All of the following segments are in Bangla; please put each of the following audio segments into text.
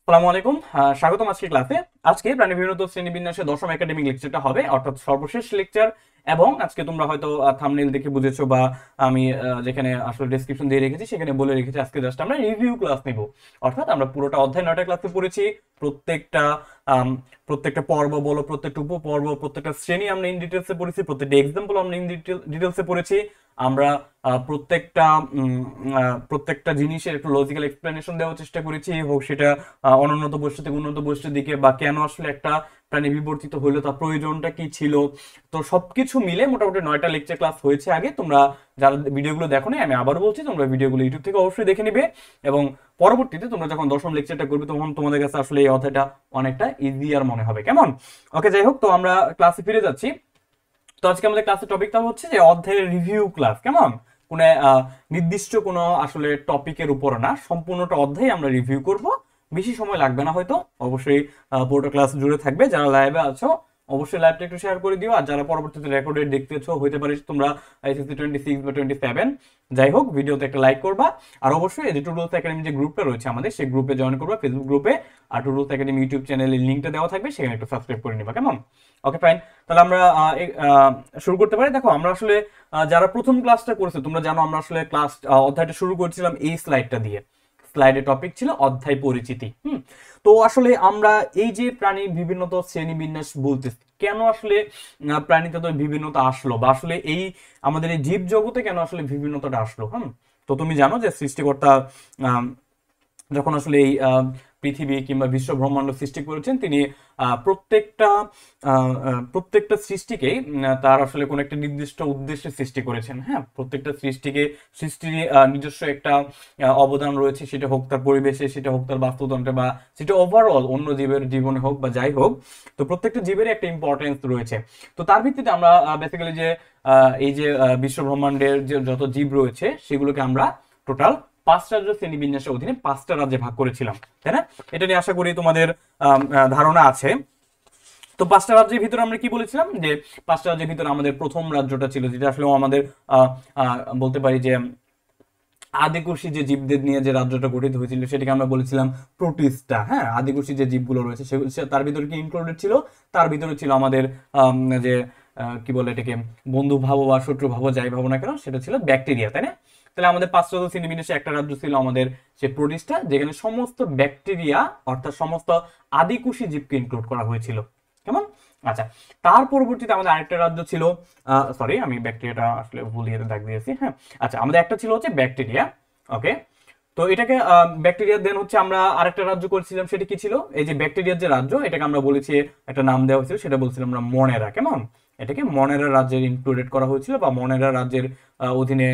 আসসালামু আলাইকুম। স্বাগতম আজকের ক্লাসে। আজকে প্রাণী বিবর্তন শ্রেণীবিন্যাসে দশম একাডেমিক লেকচারটা হবে, অর্থাৎ সর্বশেষ লেকচার। এবং আজকে তোমরা হয়তো থাম্বনেল দেখে বুঝেছো, বা আমি যেখানে আসলে ডেসক্রিপশন দিয়ে রেখেছি সেখানে বলে রেখেছি, আজকে জাস্ট আমরা রিভিউ ক্লাস নিব। অর্থাৎ আমরা পুরোটা অধ্যায় 9টা ক্লাসে পড়েছি। প্রত্যেকটা আম, প্রত্যেকটা পর্ব বলো, প্রত্যেকটা উপপর্ব, প্রত্যেকটা শ্রেণী আমরা ইন ডিটেলসে পড়েছি, প্রত্যেকটা এক্সাম্পল আমরা ইন ডিটেলসে পড়েছি। আমরা প্রত্যেকটা প্রত্যেকটা জিনিসের একটু লজিক্যাল এক্সপ্লেনেশন দেওয়ার চেষ্টা করেছি, হোক সেটা অনুন্নত বস্তু থেকে উন্নত বস্তুর দিকে, বা কেন আসলে একটা প্রাণী বিবর্তিত হইলো, তার প্রয়োজনটা কি ছিল। তো সবকিছু মিলে মোটামুটি 9টা লেকচার ক্লাস হয়েছে আগে। তোমরা যারা ভিডিওগুলো দেখো না, আমি আবার বলছি, তোমরা ভিডিওগুলো ইউটিউব থেকে অবশ্যই দেখে নিবে। এবং পরবর্তীতে তোমরা যখন দশম লেকচারটা করবে তখন তোমাদের কাছে আসলে এই অধ্যায়টা অনেকটা ইজিয়ার মনে হবে। কেমন? ওকে, যাই হোক, তো আমরা ক্লাসে ফিরে যাচ্ছি। তো আজকে আমাদের ক্লাসের টপিকটা হচ্ছে যে অধ্যায়ের রিভিউ ক্লাস। কেমন? কোন নির্দিষ্ট কোনো আসলে টপিকের উপর না, সম্পূর্ণটা অধ্যায় আমরা রিভিউ করব। বেশি সময় লাগবে না হয়তো। অবশ্যই পুরোটা ক্লাস জুড়ে থাকবে। যারা লাইভে আছো অবশ্যই লাইভটা একটু শেয়ার করে দিও, আর যারা পরবর্তীতে রেকর্ডেড দেখতেছো, হইতে পারে তোমরা এসএসসি 26 বা 27, যাই হোক, ভিডিওতে একটা লাইক করবা। আর অবশ্যই এই যে টুডলস একাডেমি যে গ্রুপটা রয়েছে আমাদের, সেই গ্রুপে জয়েন করবা, ফেসবুক গ্রুপে। আর টুডলস একাডেমি ইউটিউব চ্যানেলের লিঙ্কটা দেওয়া থাকবে, সেখানে একটু সাবস্ক্রাইব করে নিবা। কেমন? ওকে, ফাইন। তাহলে আমরা শুরু করতে পারি। দেখো, আমরা আসলে যারা প্রথম ক্লাসটা করেছে, তোমরা জানো আমরা আসলে ক্লাস অধ্যায়টা শুরু করেছিলাম এই স্লাইডটা দিয়ে। স্লাইডের টপিক ছিল অধ্যায় পরিচিতি। তো আসলে আমরা এই যে প্রাণীর বিভিন্নতা শ্রেণী বিন্যাস বলতেছি, কেন আসলে প্রাণীতে তো বিভিন্নতা আসলো, বা আসলে এই আমাদের এই জীব জগতে কেন আসলে বিভিন্নতাটা আসলো। তো তুমি জানো যে সৃষ্টিকর্তা আহ, যখন আসলে এই পৃথিবী কিংবা বিশ্ব ব্রহ্মাণ্ড সৃষ্টি করেছেন, তিনি প্রত্যেকটা প্রত্যেকটা সৃষ্টিকে তার আসলে কোন একটা নির্দিষ্ট উদ্দেশ্যে সৃষ্টি করেছেন। হ্যাঁ, প্রত্যেকটা সৃষ্টির নিজস্ব একটা অবদান রয়েছে, সেটা হোক তার পরিবেশে, সেটা হোক তার বাস্তুতন্ত্রে, বা সেটা ওভারঅল অন্য জীবের জীবনে হোক বা যাই হোক। তো প্রত্যেকটা জীবের একটা ইম্পর্টেন্স রয়েছে। তো তার ভিত্তিতে আমরা বেসিক্যালি যে এই যে বিশ্ব ব্রহ্মাণ্ডের যে যত জীব রয়েছে, সেগুলোকে আমরা টোটাল 5টা রাজ্য শ্রেণী বিন্যাসের অধীনে 5টা রাজ্যে ভাগ করেছিলাম, তাই না? এটা নিয়ে আশা করি তোমাদের ধারণা আছে। তো 5টা রাজ্যের ভিতরে আমরা কি বলেছিলাম, যে 5টা রাজ্যের ভিতরে আমাদের প্রথম রাজ্যটা ছিল, যেটা আসলে আমাদের বলতে পারি যে আদিকোষী যে জীবদের নিয়ে যে রাজ্যটা গঠিত হয়েছিল, সেটাকে আমরা বলেছিলাম প্রোটিস্টা। হ্যাঁ, আদিকোষী যে জীবগুলো রয়েছে তার ভিতরে কি ইনক্লুডেড ছিল? তার ভিতরে ছিল আমাদের যে কি বলে এটাকে, বন্ধু ভাবো বা শত্রু ভাবো, যাই ভাবো না কেন, সেটা ছিল ব্যাকটেরিয়া, তাই না? তাহলে আমাদের 5টা শ্রেণীবিন্যাসে একটা রাজ্য ছিল আমাদের সে প্রোটিস্টা, যেখানে সমস্ত ব্যাকটেরিয়া অর্থাৎ সমস্ত আদিকোষী জীবকে ইনক্লুড করা হয়েছিল। কেমন? আচ্ছা, তার পরবর্তীতে আমাদের আরেকটা রাজ্য ছিল, সরি আমি ব্যাকটেরিয়াটা আসলে ভুল ইয়েতে দাগ দিয়েছি। হ্যাঁ, আচ্ছা, আমাদের একটা ছিল হচ্ছে ব্যাকটেরিয়া। ওকে, তো এটাকে ব্যাকটেরিয়া দেন হচ্ছে আমরা আরেকটা রাজ্য করেছিলাম, সেটা কি ছিল? এই যে ব্যাকটেরিয়ার যে রাজ্য, এটাকে আমরা বলেছি, একটা নাম দেওয়া হয়েছিল, সেটা বলছিলাম আমরা মনেরা। কেমন? এটাকে মনেরা রাজ্যের ইনক্লুডেড করা হয়েছিল, বা মনেরা রাজ্যের অধীনে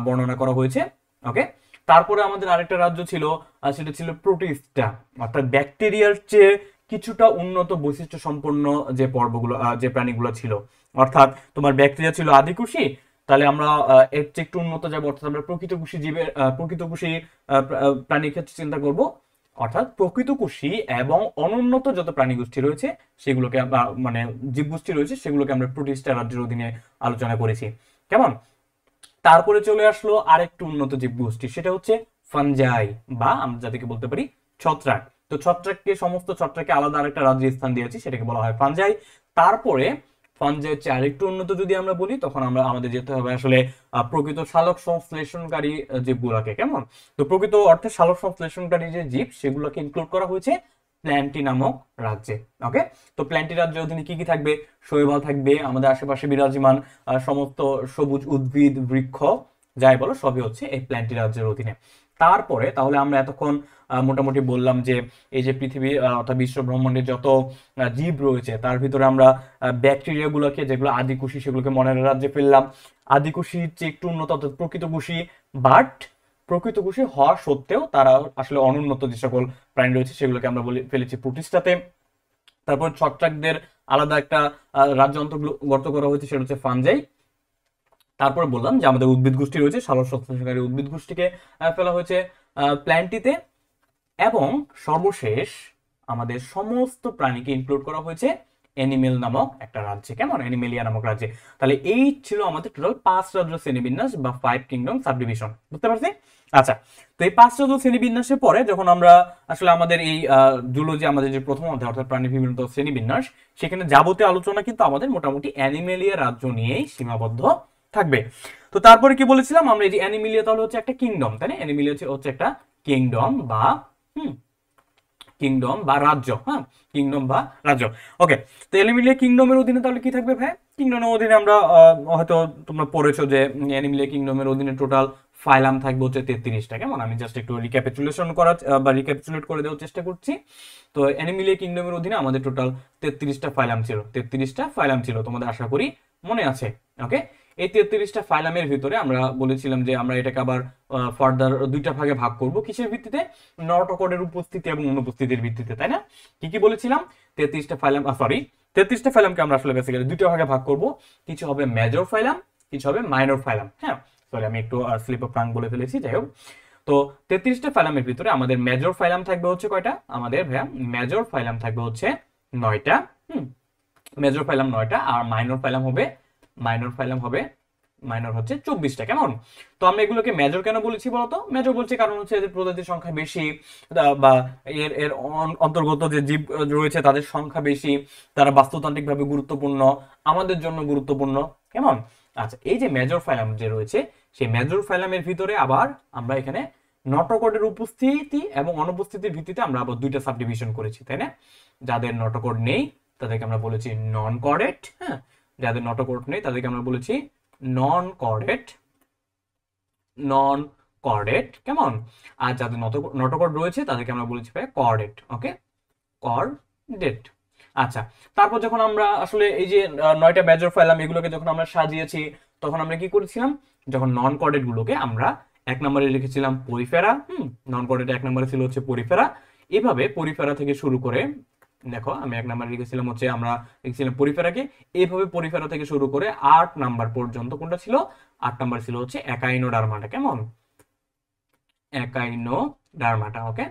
বর্ণনা করা হয়েছে। ওকে, তারপরে আমাদের আরেকটা রাজ্য ছিল, সেটা ছিল প্রোটিস্টা, অর্থাৎ ব্যাকটেরিয়ার চেয়ে কিছুটা উন্নত বৈশিষ্ট্য সম্পন্ন যে পর্বগুলো, যে প্রাণীগুলো ছিল। অর্থাৎ তোমার ব্যাকটেরিয়া ছিল আদিকোষী, তাহলে আমরা এর চেয়ে একটু উন্নত যাবো, অর্থাৎ আমরা প্রকৃতকোষী জীবের প্রকৃতকোষী প্রাণীর ক্ষেত্রে চিন্তা করব। অর্থাৎ প্রকৃতকোষী এবং অনুন্নত যত প্রাণী গোষ্ঠী রয়েছে, সেগুলোকে মানে জীবগোষ্ঠী রয়েছে, সেগুলোকে আমরা প্রোটিস্টা রাজ্যের অধীনে আলোচনা করেছি। কেমন? তারপরে চলে আসলো আরেকটু উন্নত জীবগোষ্ঠী, সেটা হচ্ছে ফানজাই, বা আমরা যাদেরকে বলতে পারি ছত্রাক। তো সমস্ত ছত্রাককে আলাদা আরেকটা রাজ্যে স্থান দিয়েছি, সেটাকে বলা হয় ফানজাই। তারপরে ফানজাইয়ের চেয়ে আরেকটু উন্নত যদি আমরা বলি, তখন আমাদের যেতে হবে আসলে প্রকৃত সালোক সংশ্লেষণকারী জীবগুলোকে। কেমন? তো প্রকৃত অর্থে সালোক সংশ্লেষণকারী যে জীব, সেগুলোকে ইনক্লুড করা হয়েছে প্ল্যান্টি নামক রাজ্যে। ওকে, তো প্ল্যান্টি রাজ্যের অধীনে কি কি থাকবে? শৈবাল থাকবে, আমাদের আশেপাশে বিরাজমান সমস্ত সবুজ উদ্ভিদ, বৃক্ষ, যাই বলো, সবই হচ্ছে এই প্ল্যান্টি রাজ্যের অধীনে। তারপরে তাহলে আমরা এতক্ষণ মোটামুটি বললাম যে এই যে পৃথিবী অর্থাৎ বিশ্ব ব্রহ্মাণ্ডের যত জীব রয়েছে, তার ভিতরে আমরা ব্যাকটেরিয়া গুলোকে, যেগুলো আদিকোষী, সেগুলোকে মনের রাজ্যে ফেললাম। আদিকোষীর চেয়ে একটু উন্নত অর্থাৎ প্রকৃতকোষী, বাট প্রকৃতকোষী হওয়া সত্ত্বেও তারা আসলে অনুন্নত যে সকল প্রাণী রয়েছে, সেগুলোকে আমরা ফেলেছি প্রোটিস্টাতে। তারপর ছত্রাকদের আলাদা একটা রাজ্য অন্তর্গত করা হয়েছে, সেটা হচ্ছে ফানজাই। তারপরে বললাম যে আমাদের উদ্ভিদ গোষ্ঠী রয়েছে, সালোক সংশ্লেষণকারী উদ্ভিদ গোষ্ঠীকে ফেলা হয়েছে প্ল্যান্টিতে। এবং সর্বশেষ আমাদের সমস্ত প্রাণীকে ইনক্লুড করা হয়েছে অ্যানিমেল নামক একটা রাজ্যে, কেমন, অ্যানিমেলিয়া নামক রাজ্যে। তাহলে এই ছিল আমাদের টোটাল 5 রাজ্য শ্রেণীবিন্যাস বা 5 কিংডম সাবডিভিশন, বুঝতে পারছি? আচ্ছা, তো এই 5 রাজ্য শ্রেণীবিন্যাসের পরে যখন আমরা আসলে আমাদের এই জুলজি, আমাদের যে প্রথম অধ্যায় অর্থাৎ প্রাণী বিভিন্ন শ্রেণীবিন্যাস, সেখানে যাবতীয় আলোচনা কিন্তু আমাদের মোটামুটি অ্যানিমেলিয়া রাজ্য নিয়েই সীমাবদ্ধ থাকবে। তো তারপরে কি বলেছিলাম আমরা, এই যে অ্যানিমেলিয়া তাহলে হচ্ছে একটা কিংডম, তাই না? অ্যানিমেলিয়া হচ্ছে একটা কিংডম বা কিংডম বা রাজ্য, হ্যাঁ, কিংডম বা রাজ্য। ওকে, তো অ্যানিমেলিয়া কিংডমের অধীনে তাহলে কি থাকবে ভাই? কিংডমের অধীনে আমরা হয়তো তোমরা পড়েছো যে অ্যানিমেলিয়া কিংডমের অধীনে টোটাল ফাইলাম থাকবে হচ্ছে 33টা, কেমন? আমি জাস্ট একটু রিক্যাপিচুলেশন করার বা রিক্যাপিচুলেট করে দেওয়ার চেষ্টা করছি। তো অ্যানিমেলিয়া কিংডমের অধীনে আমাদের টোটাল 33টা ফাইলাম ছিল, 33টা ফাইলাম ছিল, তোমাদের আশা করি মনে আছে। ওকে, এই 33টা ফাইলামের ভিতরে আমরা বলেছিলাম যে আমরা এটাকে আবার ফার্দার দুইটা ভাগে ভাগ করব, কিসের ভিত্তিতে? নটোকর্ডের উপস্থিতি এবং অনুপস্থিতির ভিত্তিতে, তাই না? কি কি বলেছিলাম? 33টা ফাইলাম, 33টা ফাইলামকে আমরা আসলে বেসিক্যালি দুইটা ভাগে ভাগ করব, কিছু হবে মেজর ফাইলাম, কিছু হবে মাইনর ফাইলাম। হ্যাঁ, সরি আমি একটু স্লিপ অফ টাং বলে ফেলেছি, যাই হোক। তো 33টা ফাইলামের ভিতরে আমাদের মেজর ফাইলাম থাকবে হচ্ছে কয়টা? আমাদের ভাইয়া মেজর ফাইলাম থাকবে হচ্ছে 9টা। মেজর ফাইলাম 9টা, আর মাইনর হচ্ছে 24টা, কেমন? তো আমরা এগুলোকে মেজর কেন বলেছি বলতো? মেজর বলছি কারণ হচ্ছে এদের প্রজাতির সংখ্যা বেশি, বা এর এর অন্তর্গত যে জীব রয়েছে তাদের সংখ্যা বেশি, তারা বাস্তুতান্ত্রিকভাবে গুরুত্বপূর্ণ, আমাদের জন্য গুরুত্বপূর্ণ, কেমন? আচ্ছা, এই যে মেজর ফাইলাম যে রয়েছে, সেই মেজর ফাইলামের ভিতরে আবার আমরা এখানে নটোকর্ডের উপস্থিতি এবং অনুপস্থিতির ভিত্তিতে আমরা আবার দুইটা সাবডিভিশন করেছি, তাই না? যাদের নটোকর্ড নেই তাদেরকে আমরা বলেছি নন কর্ডেট, হ্যাঁ, যাদের নটোকর্ড নেই তাদেরকে আমরা বলেছি নন কর্ডেট, কেমন? আর যাদের নটোকর্ড রয়েছে তাদেরকে আমরা বলেছি ভাই কর্ডেট। ওকে, কর্ডেট। আচ্ছা, তারপর যখন আমরা আসলে এই যে 9টা মেজর ফাইলাম এগুলোকে যখন আমরা সাজিয়েছি, তখন আমরা কি করেছিলাম? যখন নন কর্ডেট গুলোকে আমরা 1 নম্বরে রেখেছিলাম পরিফেরা, নন কর্ডেট 1 নম্বরে ছিল হচ্ছে পরিফেরা। এভাবে পরিফেরা থেকে শুরু করে, দেখো আমি 1 নম্বরে লিখেছিলাম হচ্ছে আমরা লিখেছিলাম পরিফেরাকে, এইভাবে পরিফেরা থেকে শুরু করে 8 নাম্বার পর্যন্ত কোনটা ছিল? 8 নাম্বার ছিল হচ্ছে একাইনোডার্মাটা, কেমন? একাইনোডার্মাটা। ওকে,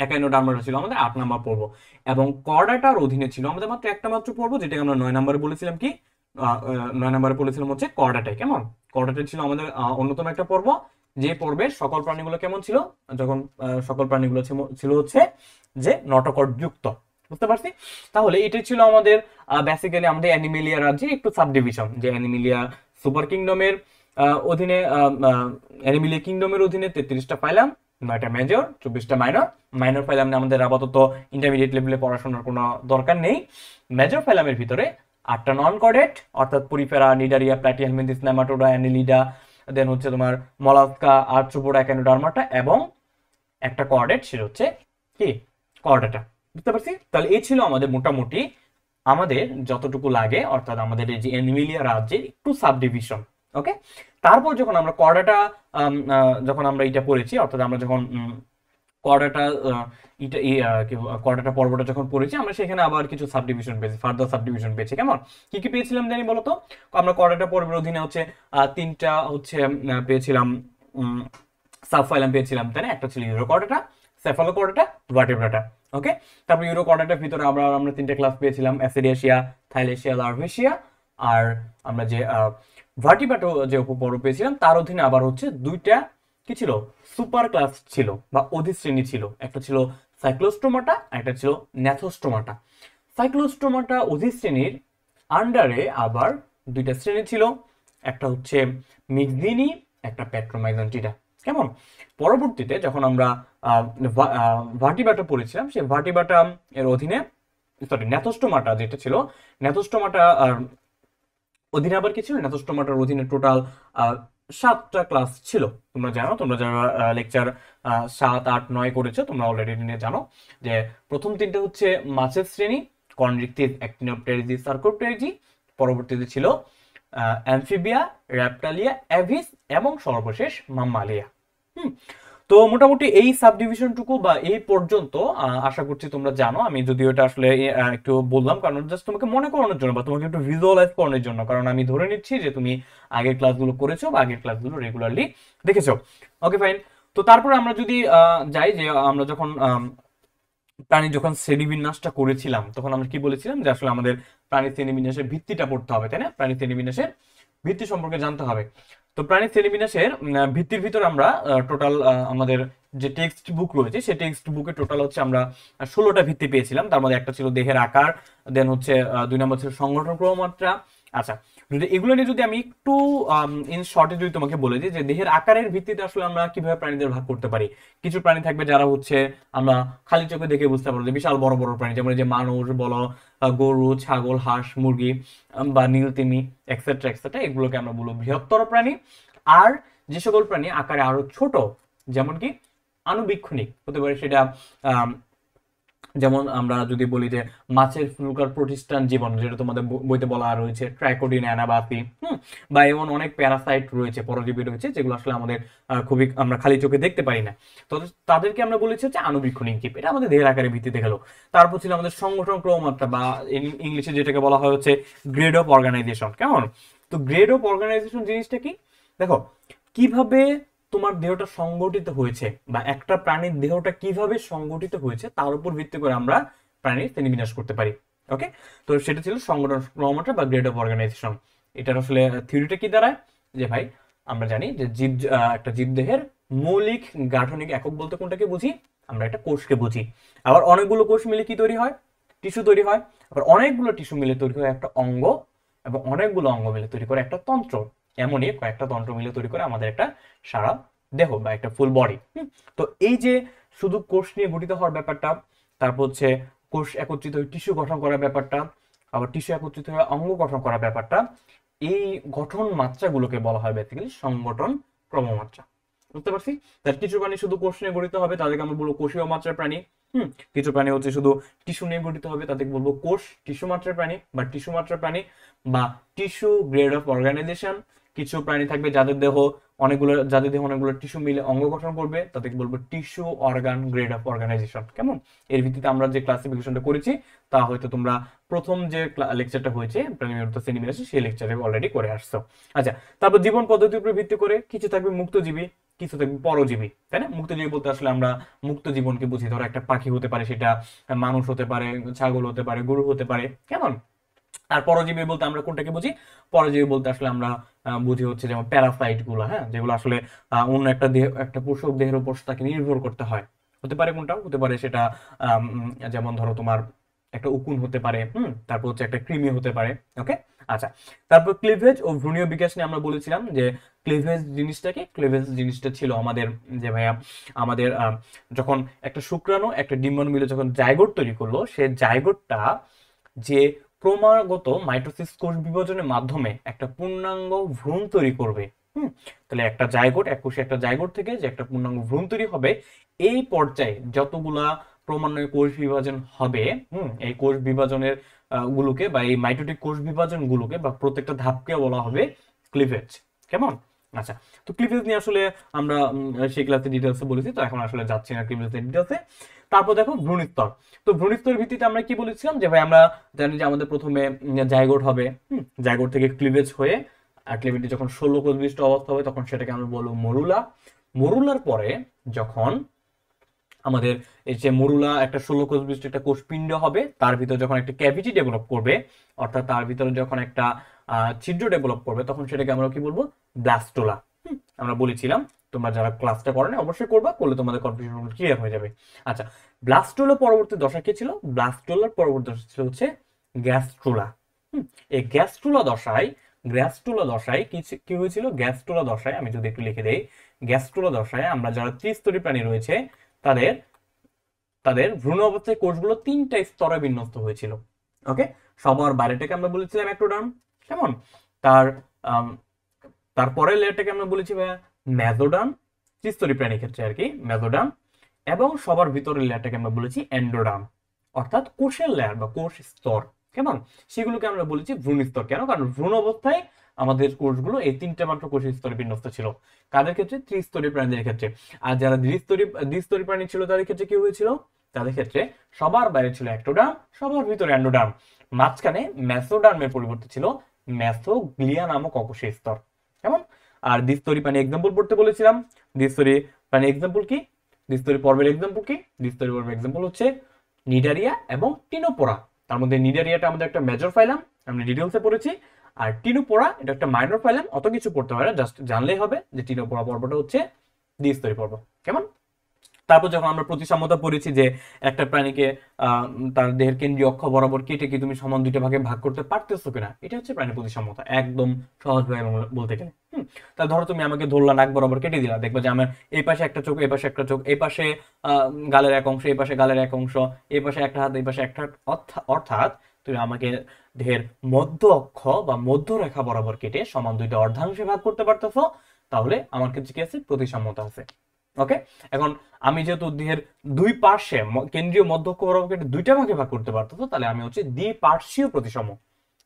একাইনোডার্মাটা ছিল আমাদের 8 নাম্বার পর্ব, এবং কর্ডাটার অধীনে ছিল আমাদের মাত্র একটা মাত্র পর্ব, যেটাকে আমরা 9 নম্বরে বলেছিলাম কি? 9 নম্বরে বলেছিলাম হচ্ছে কর্ডাটাই, কেমন? কর্ডাটাই ছিল আমাদের অন্যতম একটা পর্ব, যে পর্বে সকল প্রাণীগুলো কেমন ছিল? যখন সকল প্রাণীগুলো ছিল হচ্ছে যে নটোকর্ড যুক্ত, বুঝতে পারছি? তাহলে এটাই ছিল আমাদের বেসিক্যালি আমাদের অ্যানিমেলিয়া রাজ্যে একটু সাবডিভিশন, যে অ্যানিমেলিয়া সুপার কিংডমের অধীনে, অ্যানিমেলিয়া কিংডমের অধীনে 33টা ফাইলাম, 9টা মেজর, 24টা মাইনর ফাইলাম আমাদের আপাতত ইন্টারমিডিয়েট লেভেলে পড়াশোনার কোনো দরকার নেই। মেজর ফাইলামের ভিতরে 8টা নন কর্ডেট, অর্থাৎ Porifera, Cnidaria, Platyhelminthes, nematoda, Annelida, দেন হচ্ছে তোমার মলাস্কা, আর্থ্রোপোডা, একাইনোডার্মাটা, এবং একটা কর্ডেট ছিল হচ্ছে কি? কর্ডাটা, বুঝতে পারছি? তাহলে এই ছিল আমাদের মোটামুটি আমাদের যতটুকু লাগে, অর্থাৎ আমাদের এই যে অ্যানিমেলিয়া রাজ্যের একটু সাবডিভিশন। ওকে, তারপর যখন আমরা কর্ডাটা যখন আমরা এটা পড়েছি, অর্থাৎ আমরা যখন কর্ডাটা কর্ডাটা পর্বটা যখন পড়েছি, আমরা সেখানে আবার কিছু সাবডিভিশন পেয়েছি, ফার্দার সাবডিভিশন পেয়েছি, কেমন? কি কি পেয়েছিলাম জানি বলতো? আমরা কর্ডাটা পর্বের অধীনে হচ্ছে 3টা হচ্ছে পেয়েছিলাম সাবফাইলাম পেয়েছিলাম, তাই না? একটা ছিল ইউরোকর্ডাটা, সেফালোকর্ডাটা, ভার্টেব্রাটা। ওকে, তারপর ইউরোকর্ডাটার ভিতরে আমরা 3টে ক্লাস পেয়েছিলাম, অ্যাসিডিয়াশিয়া, থাইলেশিয়া, লার্ভেশিয়া, আর আমরা যে ভার্টিব্রাটো যে উপপর্ব পেয়েছিলাম তার অধীনে আবার হচ্ছে 2টা কি ছিল? সুপার ক্লাস ছিল বা অধিশ্রেণী ছিল, একটা ছিল সাইক্লোস্টোমাটা, একটা ছিল ন্যাথোস্টোমাটা। সাইক্লোস্টোমাটা অধিশ্রেণীর আন্ডারে আবার 2টা শ্রেণী ছিল, একটা হচ্ছে মিক্সিনি, একটা পেট্রোমাইজন্টিটা, কেমন? পরবর্তীতে যখন আমরা ভার্টিব্রাটা পড়েছিলাম, সেই ভার্টিব্রাটা এর অধীনে, সরি, ন্যাথোস্টোমাটা যেটা ছিল, ন্যাথোস্টোমাটা অধীনে আবার কি ছিল? ন্যাথোস্টোমাটার অধীনে টোটাল 7টা ক্লাস ছিল। তোমরা জানো, তোমরা যারা লেকচার 7, 8, 9 করেছো তোমরা অলরেডি জানো যে প্রথম 3টা হচ্ছে মাছের শ্রেণী, কনরিকটিভ, অ্যাক্টিনোপটেরিজি, সার্কোপটেরিজি। পরবর্তীতে ছিল অ্যামফিবিয়া, র্যাপটালিয়া, অ্যাভিস, এবং সর্বশেষ মাম্মালিয়া। তো মোটামুটি এই সাবডিভিশনটুকু বা এই পর্যন্ত আশা করছি তোমরা জানো। আমি যদিও এটা আসলে একটু বললাম কারণ জাস্ট তোমাকে মনে করানোর জন্য বা তোমাকে একটু ভিজুয়ালাইজ করানোর জন্য, কারণ আমি ধরে নিচ্ছি যে তুমি আগের ক্লাসগুলো করেছো বা আগের ক্লাসগুলো রেগুলারলি দেখেছো। ওকে, ফাইন। তো তারপরে আমরা যদি যাই যে আমরা যখন প্রাণী যখন শ্রেণীবিন্যাসটা করেছিলাম তখন আমরা কি বলেছিলাম যে আসলে আমাদের প্রাণী শ্রেণীবিন্যাসের ভিত্তিটা পড়তে হবে, তাই না? প্রাণী শ্রেণীবিন্যাসের ভিত্তি সম্পর্কে জানতে হবে। তো প্রাণী শ্রেণীবিন্যাসের ভিত্তির ভিতর আমরা টোটাল আমাদের যে টেক্সট বুক রয়েছে সেই টেক্সট বুকে টোটাল হচ্ছে আমরা 16টা ভিত্তি পেয়েছিলাম। তার মধ্যে একটা ছিল দেহের আকার, দেন হচ্ছে 2 নম্বর ছিল সংগঠন ক্রমমাত্রা। আচ্ছা, যদি এগুলো নিয়ে যদি আমি একটু ইন শর্টে যদি তোমাকে বলে দিই যে দেহের আকারের ভিত্তিতে আসলে আমরা কিভাবে প্রাণীদের ভাগ করতে পারি। কিছু প্রাণী থাকবে যারা হচ্ছে আমরা খালি চোখে দেখে বুঝতে পারবো যে বিশাল বড় বড় প্রাণী, যেমন এই যে মানুষ বলো, গরু, ছাগল, হাঁস, মুরগি বা নীলতিমি এক্সেট্রা এক্সেট্রা, এগুলোকে আমরা বলবো বৃহত্তর প্রাণী। আর যে সকল প্রাণী আকারে আরো ছোট, যেমন কি আনুবীক্ষণিক হতে পারে সেটা, যেমন আমরা যদি বলি যে মাছের ফুলকার প্রতিষ্ঠান জীবন, যেটা তোমাদের বইতে বলা রয়েছে ট্রাইকোডিন অ্যানাবাসি, বা এমন অনেক প্যারাসাইট রয়েছে, পরজীবী রয়েছে, যেগুলো আসলে আমাদের খুবই আমরা খালি চোখে দেখতে পারি না। তো তাদেরকে আমরা বলেছি হচ্ছে আনুবীক্ষণিক জীব। এটা আমাদের দেহের আকারের ভিত্তিতে গেল। তারপর ছিল আমাদের সংগঠন ক্রমমাত্রা, বা ইংলিশে যেটাকে বলা হয় হচ্ছে গ্রেড অফ অর্গানাইজেশন। কেমন? তো গ্রেড অফ অর্গানাইজেশন জিনিসটা কি? দেখো কিভাবে তোমার দেহটা সংগঠিত হয়েছে বা একটা প্রাণীর দেহটা কিভাবে সংগঠিত হয়েছে তার উপর ভিত্তি করে আমরা প্রাণীর শ্রেণীবিন্যাস করতে পারি। ওকে, তো সেটা ছিল সংগঠন ক্রমমাত্রা বা গ্রেড অফ অর্গানাইজেশন। এটার আসলে থিওরিটা কি দাঁড়ায় যে ভাই আমরা জানি যে জীব একটা জীবদেহের মৌলিক গাঠনিক একক বলতে কোনটাকে বুঝি? আমরা একটা কোষকে বুঝি। আবার অনেকগুলো কোষ মিলে কি তৈরি হয়? টিস্যু তৈরি হয়। আবার অনেকগুলো টিস্যু মিলে তৈরি হয় একটা অঙ্গ, এবং অনেকগুলো অঙ্গ মিলে তৈরি করে একটা তন্ত্র। এমনই কয়েকটা তন্ত্র মিলে তৈরি করে আমাদের একটা সারা দেহ বা একটা ফুল বডি। তো এই যে শুধু কোষ নিয়ে গঠিত হওয়ার ব্যাপারটা, তারপর হচ্ছে কোষ একত্রিত হয়ে টিস্যু গঠন করার ব্যাপারটা, আবার টিস্যু একত্রিত হয়ে অঙ্গ গঠন করার ব্যাপারটা, এই গঠন মাত্রাগুলোকে বলা হয় বেসিক্যালি সংগঠন ক্রমমাত্রা। বুঝতে পারছি? তার কিছু প্রাণী শুধু কোষ নিয়ে গঠিত হবে, তাদেরকে আমরা বলবো কোষীয় মাত্রার প্রাণী। কিছু প্রাণী হচ্ছে শুধু টিস্যু নিয়ে গঠিত হবে, তাদেরকে বলবো কোষ টিস্যু মাত্রার প্রাণী বা টিস্যু মাত্রার প্রাণী বা টিস্যু গ্রেড অফ অর্গানাইজেশন। কিছু প্রাণী থাকবে যাদের দেহ অনেকগুলো টিস্যু মিলে অঙ্গ গঠন করবে, তাদেরকে বলবো tissue organ grade of organisation. কেমন? এর ভিত্তিতে আমরা যে ক্লাসিফিকেশনটা করেছি তা হয়তো তোমরা প্রথম যে লেকচারটা হয়েছে প্রাণীবিদ্যা শ্রেণীবিন্যাস সেই লেকচারে অলরেডি করে আসছো। আচ্ছা, তারপর জীবন পদ্ধতির উপর ভিত্তি করে কিছু থাকবে মুক্তজীবী, কিছু থাকবে পরজীবী, তাই না? মুক্তজীবী বলতে আসলে আমরা মুক্ত জীবনকে বুঝি। ধরো একটা পাখি হতে পারে, সেটা মানুষ হতে পারে, ছাগল হতে পারে, গরু হতে পারে। কেমন? আর পরজীবী বলতে আমরা কোনটাকে বুঝি? পরজীবী বলতে আসলে আমরা বুঝি হচ্ছে যেমন প্যারাসাইট গুলো, হ্যাঁ, যেগুলো আসলে অন্য একটা দেহ, একটা পোষক দেহের উপর তাকে নির্ভর করতে হয়। হতে পারে কোনটা? হতে পারে সেটা যেমন ধরো তোমার একটা উকুন হতে পারে, তারপর হচ্ছে একটা কৃমি হতে পারে। ওকে, আচ্ছা। তারপর ক্লিভেজ ও ভ্রূণীয় বিকাশ নিয়ে আমরা বলেছিলাম যে ক্লিভেজ জিনিসটা ছিল আমাদের যে ভাইয়া আমাদের যখন একটা শুক্রাণু একটা ডিম্বাণু মিলে যখন জাইগোট তৈরি করলো, সে জাইগোটটা যে ক্রমাগত মাইটোসিস কোষ বিভাজনের মাধ্যমে একটা পূর্ণাঙ্গ ভ্রূণ তৈরি করবে। তাহলে একটা জাইগোট, এককোষী একটা জাইগোট থেকে যে একটা পূর্ণাঙ্গ ভ্রূণ তৈরি হবে, এই পর্যায়ে যতগুলা ক্রমান্বয়ে কোষ বিভাজন হবে, এই কোষ বিভাজনের গুলোকে বা এই মাইটোটিক কোষ বিভাজন গুলোকে বা প্রত্যেকটা ধাপকে বলা হবে ক্লিভেজ। কেমন? আচ্ছা, তো ক্লিভেজ নিয়ে আসলে আমরা সেই ক্লাসে ডিটেলসে বলেছি, তো এখন আসলে যাচ্ছি না ক্লিভেজের ডিটেলসে। তারপর দেখো ভ্রূণস্তর। তো ভ্রূণস্তরের ভিত্তিতে আমরা কি বলেছিলাম যে ভাই আমরা জানি যে আমাদের প্রথমে জাইগোট হবে, জাইগোট থেকে ক্লিভেজ হয়ে আর ক্লিভেজটি যখন 16 কোষ বিশিষ্ট অবস্থা হবে তখন সেটাকে আমরা বলবো মরুলা। মরুলার পরে যখন আমাদের এই যে মরুলা একটা 16 কোষ বিশিষ্ট একটা কোষপিণ্ড হবে, তার ভিতরে যখন একটা ক্যাভিটি ডেভেলপ করবে, অর্থাৎ তার ভিতরে যখন একটা ছিদ্র ডেভেলপ করবে, তখন সেটাকে আমরা কি বলবো? ব্লাস্টোলা। আমরা বলেছিলাম, তোমরা যারা ক্লাসটা করো না অবশ্যই করবা, করলে তোমাদের কনফিউশন ক্লিয়ার হয়ে যাবে। আচ্ছা, ব্লাস্টোলা পরবর্তী দশা কি ছিল? ব্লাস্টোলার পরবর্তী দশা ছিল হচ্ছে গ্যাস্ট্রোলা। এই গ্যাস্ট্রোলা দশায় কি হয়েছিল? গ্যাস্ট্রোলা দশায় আমি যদি একটু লিখে দেই, গ্যাস্ট্রোলা দশায় আমরা যারা ত্রিস্তরী প্রাণী রয়েছে তাদের তাদের ভ্রূণ অবস্থায় কোষগুলো 3টা স্তরে বিন্যস্ত হয়েছিল। ওকে, সবার বাইরেটাকে আমরা বলেছিলাম অ্যাক্টোডার্ম। কেমন? তার তারপরের লেয়ারটাকে আমরা বলেছি মেসোডার্ম, ত্রিস্তরী প্রাণীর ক্ষেত্রে আর কি মেসোডার্ম, এবং সবার ভিতরের লেয়ারটাকে আমরা বলেছি এন্ডোডার্ম, অর্থাৎ কোষের লেয়ার বা কোষ স্তর। কেমন? সেগুলোকে আমরা বলেছি ভ্রূণ স্তর। কেন? কারণ ভ্রূণ অবস্থায় আমাদের কোষগুলো এই 3টা মাত্র কোষের স্তরে বিন্যস্ত ছিল। কাদের ক্ষেত্রে? ত্রিস্তরী প্রাণীদের ক্ষেত্রে। আর যারা দ্বিস্তরী প্রাণী ছিল তাদের ক্ষেত্রে কি হয়েছিল? তাদের ক্ষেত্রে সবার বাইরে ছিল অ্যাক্টোডার্ম, সবার ভিতরে এন্ডোডার্ম, মাঝখানে মেসোডার্মের পরিবর্তে ছিল মেসোগ্লিয়া নামক অকোষীয় স্তর। কেমন? আর দ্বিস্তরী প্রাণী এক্সাম্পল পড়তে বলেছিলাম। দ্বিস্তরী প্রাণী এক্সাম্পল কি? দ্বিস্তরী পর্বের এক্সাম্পল কি? দ্বিস্তরী পর্বের এক্সাম্পল হচ্ছে নিডারিয়া এবং টিনোপোরা। তার মধ্যে নিডারিয়াটা আমাদের একটা মেজর ফাইলাম, আমরা ডিটেলসে পড়েছি, আর টিনোপোরা এটা একটা মাইনর ফাইলাম, অত কিছু পড়তে হয় না, জাস্ট জানলেই হবে যে টিনোপোরা পর্বটা হচ্ছে দ্বিস্তরী পর্ব। কেমন? তারপর যখন আমরা প্রতিসাম্যতা পড়েছি যে একটা প্রাণীকে তার দেহের কেন্দ্রীয় অক্ষ বরাবর কেটে কি তুমি সমান দুইটা ভাগে ভাগ করতে পারতেছো কিনা, এটা হচ্ছে প্রাণী প্রতিসাম্যতা, একদম সহজভাবে বলতে গেলে। তা ধরো তুমি আমাকে ধরলা, নাক বরাবর কেটে দিলা, দেখবা যে আমার এই পাশে একটা চোখ, এই পাশে একটা চোখ, এই পাশে গালের এক অংশ, এই পাশে গালের এক অংশ, এই পাশে একটা হাত, এই পাশে একটা হাত, অর্থাৎ তুমি আমাকে দেহের মধ্য অক্ষ বা মধ্যরেখা বরাবর কেটে সমান দুইটা অর্ধাংশে ভাগ করতে পারতেছো, তাহলে আমার কাছে কি আছে? প্রতিসাম্যতা আছে। ওকে, এখন আমি যেহেতু দেহের দুই পার্শ্বে কেন্দ্রীয় মধ্যক বরাবর দুইটা ভাগে ভাগ করতে পারতো, তাহলে আমি হচ্ছে দ্বিপার্শ্বীয় প্রতিসাম্য।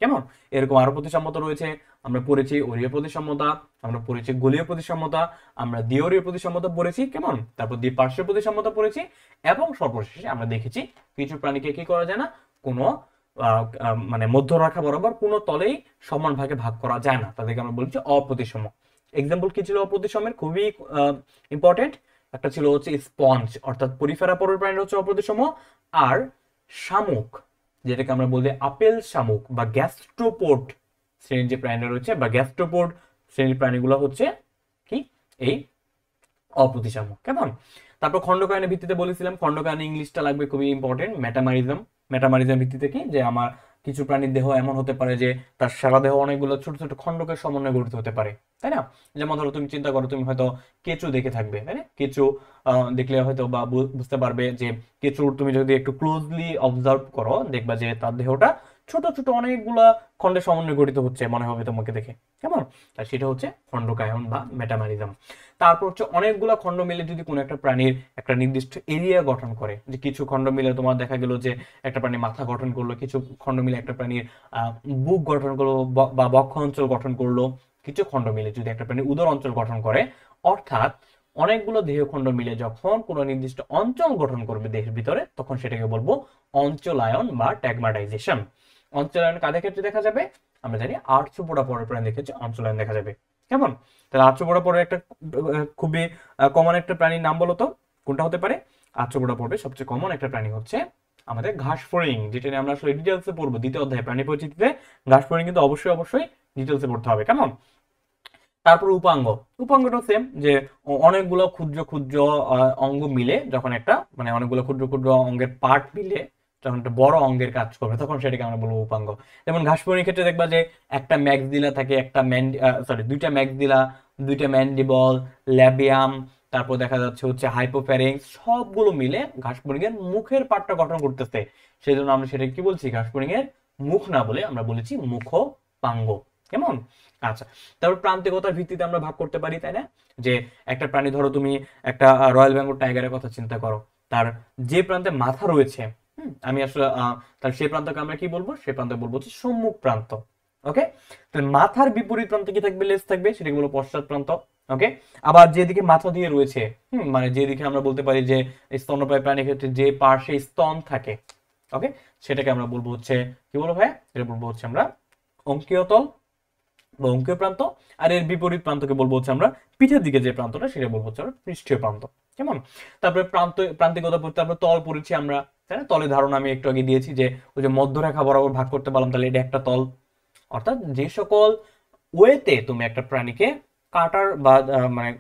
কেমন? এরকম আরো প্রতিসাম্যতা রয়েছে, আমরা পড়েছি অরীয় প্রতিসাম্যতা, আমরা পড়েছি গোলীয় প্রতিসাম্যতা, আমরা দ্বিঅরীয় প্রতিসাম্যতা পড়েছি, কেমন? তারপর দ্বিপার্শ্বীয় প্রতিসাম্যতা পড়েছি, এবং সর্বশেষে আমরা দেখেছি কিছু প্রাণীকে কি করা যায় না, কোনো মানে মধ্যরেখা বরাবর কোনো তলেই সমান ভাগে ভাগ করা যায় না, তাদেরকে আমরা বলছি অপ্রতিসম। এক্সাম্পল কি ছিল অপ্রতিসমের? খুবই ইম্পর্টেন্ট, একটা ছিল হচ্ছে স্পঞ্জ, অর্থাৎ পরিফেরা পরের প্রাণীর হচ্ছে অপ্রতিসম, আর শামুক, যেটাকে আমরা বলি আপেল শামুক বা গ্যাস্ট্রোপোড শ্রেণীর যে প্রাণীরা রয়েছে, বা গ্যাস্ট্রোপোড শ্রেণীর প্রাণীগুলো হচ্ছে কি এই অপ্রতিসম। কেমন? তারপর খণ্ডকায়নের ভিত্তিতে বলেছিলাম, খণ্ডকায়ন ইংলিশটা লাগবে, খুবই ইম্পর্টেন্ট, মেটামারিজম। মেটামারিজম ভিত্তিতে কি, যে আমার কিছু প্রাণীর দেহ এমন হতে পারে যে তার সারা দেহ অনেকগুলো ছোট ছোট খণ্ডকের সমন্বয়ে গঠিত হতে পারে, তাই না? যেমন ধরো তুমি চিন্তা করো, তুমি হয়তো কেঁচো দেখে থাকবে, তাই না? কেঁচো দেখলে হয়তো বা বুঝতে পারবে যে কেঁচোর তুমি যদি একটু ক্লোজলি অবজার্ভ করো, দেখবা যে তার দেহটা ছোট ছোট অনেকগুলা খণ্ডের সমন্বয়ে গঠিত হচ্ছে মনে হবে তোমাকে দেখে। কেমন? আর সেটা হচ্ছে খণ্ডকায়ন বা মেটামারিজম। তারপর হচ্ছে অনেকগুলা খণ্ড মিলে যদি কোনো একটা প্রাণীর একটা নির্দিষ্ট এরিয়া গঠন করে, যে কিছু খণ্ড মিলে তোমার দেখা গেল যে একটা প্রাণী মাথা গঠন করলো, কিছু খণ্ড মিলে একটা প্রাণীর বুক গঠন করলো বা বক্ষ অঞ্চল গঠন করলো, কিছু খণ্ড মিলে যদি একটা প্রাণী উদর অঞ্চল গঠন করে, অর্থাৎ অনেকগুলো দেহখণ্ড মিলে যখন কোনো নির্দিষ্ট অঞ্চল গঠন করবে দেহের ভিতরে, তখন সেটাকে বলবো অঞ্চলায়ন বা ট্যাগমাটাইজেশন। অঞ্চলায়ন কাদের ক্ষেত্রে দেখা যাবে? আমরা জানি আর্থ্রোপোডা পরের প্রাণী দেখেছি অঞ্চলায়ন দেখা যাবে। কেমন? তাহলে আর্থ্রোপোডা পরের একটা খুবই কমন একটা প্রাণীর নাম বলো তো, কোনটা হতে পারে? আর্থ্রোপোডা পর্বে সবচেয়ে কমন একটা প্রাণী হচ্ছে আমাদের ঘাসফড়িং, যেটা নিয়ে আমরা আসলে ডিটেলসে পড়বো দ্বিতীয় অধ্যায়ে প্রাণী পরিচিতিতে। ঘাসফড়িং কিন্তু অবশ্যই অবশ্যই ডিটেলসে পড়তে হবে। কেমন? তারপর উপাঙ্গ। উপাঙ্গটা সেম, যে অনেকগুলো ক্ষুদ্র ক্ষুদ্র অঙ্গ মিলে যখন একটা মানে অনেকগুলো ক্ষুদ্র ক্ষুদ্র অঙ্গের পার্ট মিলে যখন একটা বড় অঙ্গের কাজ করবে, তখন সেটাকে আমরা বলবো উপাঙ্গ। যেমন ঘাসফড়িংয়ের ক্ষেত্রে দেখবা যে একটা ম্যাক্সিলা থাকে, একটা দুইটা ম্যাক্সিলা, দুইটা ম্যান্ডিবল, ল্যাবিয়াম, তারপর দেখা যাচ্ছে হচ্ছে হাইপোফ্যারিংস, সবগুলো মিলে ঘাসফড়িংয়ের মুখের পার্টটা গঠন করতেছে। সেই জন্য আমরা সেটা কি বলছি? ঘাসফড়িংয়ের মুখ না বলে আমরা বলেছি মুখপাঙ্গ। কেমন? আচ্ছা, তারপর প্রান্তিকতার ভিত্তিতে আমরা ভাগ করতে পারি, তাই না? যে একটা প্রাণী, ধরো তুমি একটা রয়্যাল বেঙ্গল টাইগারের কথা চিন্তা করো, তার যে প্রান্তে মাথা রয়েছে, আমি আসলে তার সেই প্রান্তকে আমরা কি বলবো? সেই প্রান্ত বলবো হচ্ছে সম্মুখ প্রান্ত। ওকে, তাহলে মাথার বিপরীত প্রান্তে কি থাকবে? লেজ থাকবে, সেটাকে বলবো পশ্চাৎ প্রান্ত। ওকে, আবার যেদিকে মাথা দিয়ে রয়েছে, মানে যেদিকে আমরা বলতে পারি যে স্তন্যপায়ী প্রাণীর ক্ষেত্রে যে পার্শ্বে স্তন থাকে, ওকে, সেটাকে আমরা বলবো হচ্ছে কি বলবো ভাই? এটা বলবো হচ্ছে আমরা অঙ্কীয় তল বা অঙ্কীয় প্রান্ত। আর এর বিপরীত প্রান্তকে বলবো হচ্ছে আমরা পিঠের দিকে যে প্রান্তটা, সেটা বলবো হচ্ছে আমরা পৃষ্ঠীয় প্রান্ত। কেমন? তারপরে প্রান্তিকতা পড়তে আমরা তল পড়েছি আমরা, তাই না? তলের ধারণা আমি একটু আগে দিয়েছি, যে ওই যে মধ্যরেখা বরাবর ভাগ করতে পারলাম, তাহলে এটা একটা তল। অর্থাৎ যে সকল ওয়েতে তুমি একটা প্রাণীকে কাটার বা মানে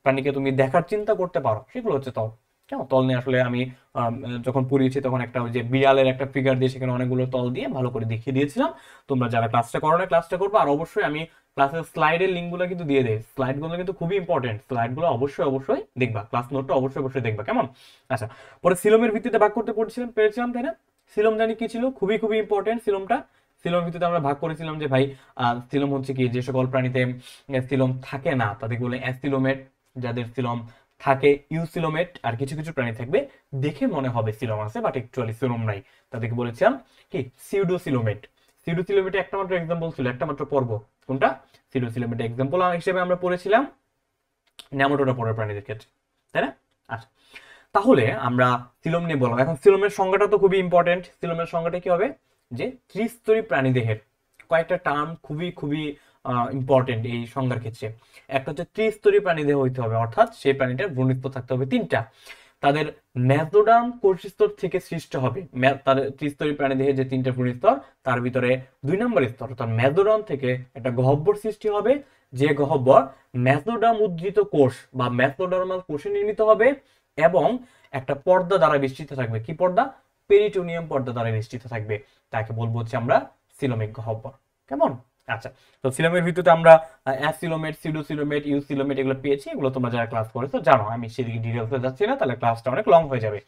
প্রাণীকে তুমি দেখার চিন্তা করতে পারো, সেগুলো হচ্ছে তল। কেমন? তল নিয়ে আসলে আমি যখন পড়িয়েছি তখন একটা ওই যে বিড়ালের একটা ফিগার দিয়ে সেখানে অনেকগুলো তল দিয়ে ভালো করে দেখিয়ে দিয়েছিলাম। তোমরা যারা ক্লাসটা করো না, ক্লাসটা করবো। আর অবশ্যই আমি ক্লাসের স্লাইডের লিঙ্কগুলো কিন্তু দিয়ে দেই, স্লাইডগুলো কিন্তু খুবই ইম্পর্টেন্ট, স্লাইডগুলো অবশ্যই অবশ্যই দেখবা, ক্লাস নোটটা অবশ্যই অবশ্যই দেখবা। কেমন? আচ্ছা, পরে সিলোমের ভিত্তিতে ভাগ করতে পেরেছিলাম, তাই না? সিলোম জানি কি ছিল, খুবই খুবই ইম্পর্টেন্ট সিলোমটা। সিলোমের ভিত্তিতে আমরা ভাগ করেছিলাম যে ভাই সিলোম হচ্ছে কি, যে সকল প্রাণীতে সিলোম থাকে না তাদেরকে বলে অ্যাসিলোমেট, যাদের সিলোম থাকে ইউসিলোমেট, আর কিছু কিছু প্রাণী থাকবে দেখে মনে হবে সিলোম আছে বাট অ্যাকচুয়ালি সিলোম নাই, তাদেরকে বলেছিলাম কি সিউডোসিলোমেট। সিউডোসিলোমেটে একটা মাত্র এক্সাম্পল ছিল, একটা মাত্র পর্ব, কোনটা? সিউডোসিলোমেটে এক্সাম্পল হিসেবে আমরা পড়েছিলাম নেমাটোডা পরের প্রাণীদের ক্ষেত্রে, তাই না? আচ্ছা, তাহলে আমরা সিলোম নিয়ে বললাম। এখন সিলোমের সংজ্ঞাটা তো খুবই ইম্পর্টেন্ট। সিলোমের সংজ্ঞাটা কি হবে? যে ত্রিস্তরী প্রাণীদেহের কয়েকটা টার্ম খুবই খুবই ইম্পর্টেন্ট এই সংজ্ঞার ক্ষেত্রে। একটা হচ্ছে ত্রিস্তরী প্রাণীদেহ হইতে হবে, অর্থাৎ সেই প্রাণীটার ভ্রূণস্থ থাকতে হবে তিনটা। তাদের মেসোডার্ম কোষস্তর থেকে সৃষ্ট হবে। তার ত্রিস্তরী প্রাণীদেহে যে 3টা ভ্রূণস্তর, তার ভিতরে 2 নম্বর স্তর অর্থাৎ মেসোডার্ম থেকে একটা গহ্বর সৃষ্টি হবে, যে গহ্বর মেসোডার্ম উদ্ভিদ কোষ বা মেসোডার্মাল কোষে নির্মিত হবে এবং একটা পর্দা দ্বারা বেষ্টিত থাকবে। কি পর্দা? পেরিটোনিয়াম পর্দা দ্বারা বেষ্টিত থাকবে। তাকে বলবো হচ্ছে আমরা সিলোমিক গহ্বর। কেমন? আচ্ছা, তো সিলোমের ভিতরে আমরা অ্যাসিলোমেট, সিডোসিলোমেট, ইউসিলোমেট এগুলো পেয়েছি। এগুলো তোমরা যারা ক্লাস করেছো জানো, আমি সেদিকে ডিটেলসে যাচ্ছি না, তাহলে ক্লাসটা অনেক লং হয়ে যাবে।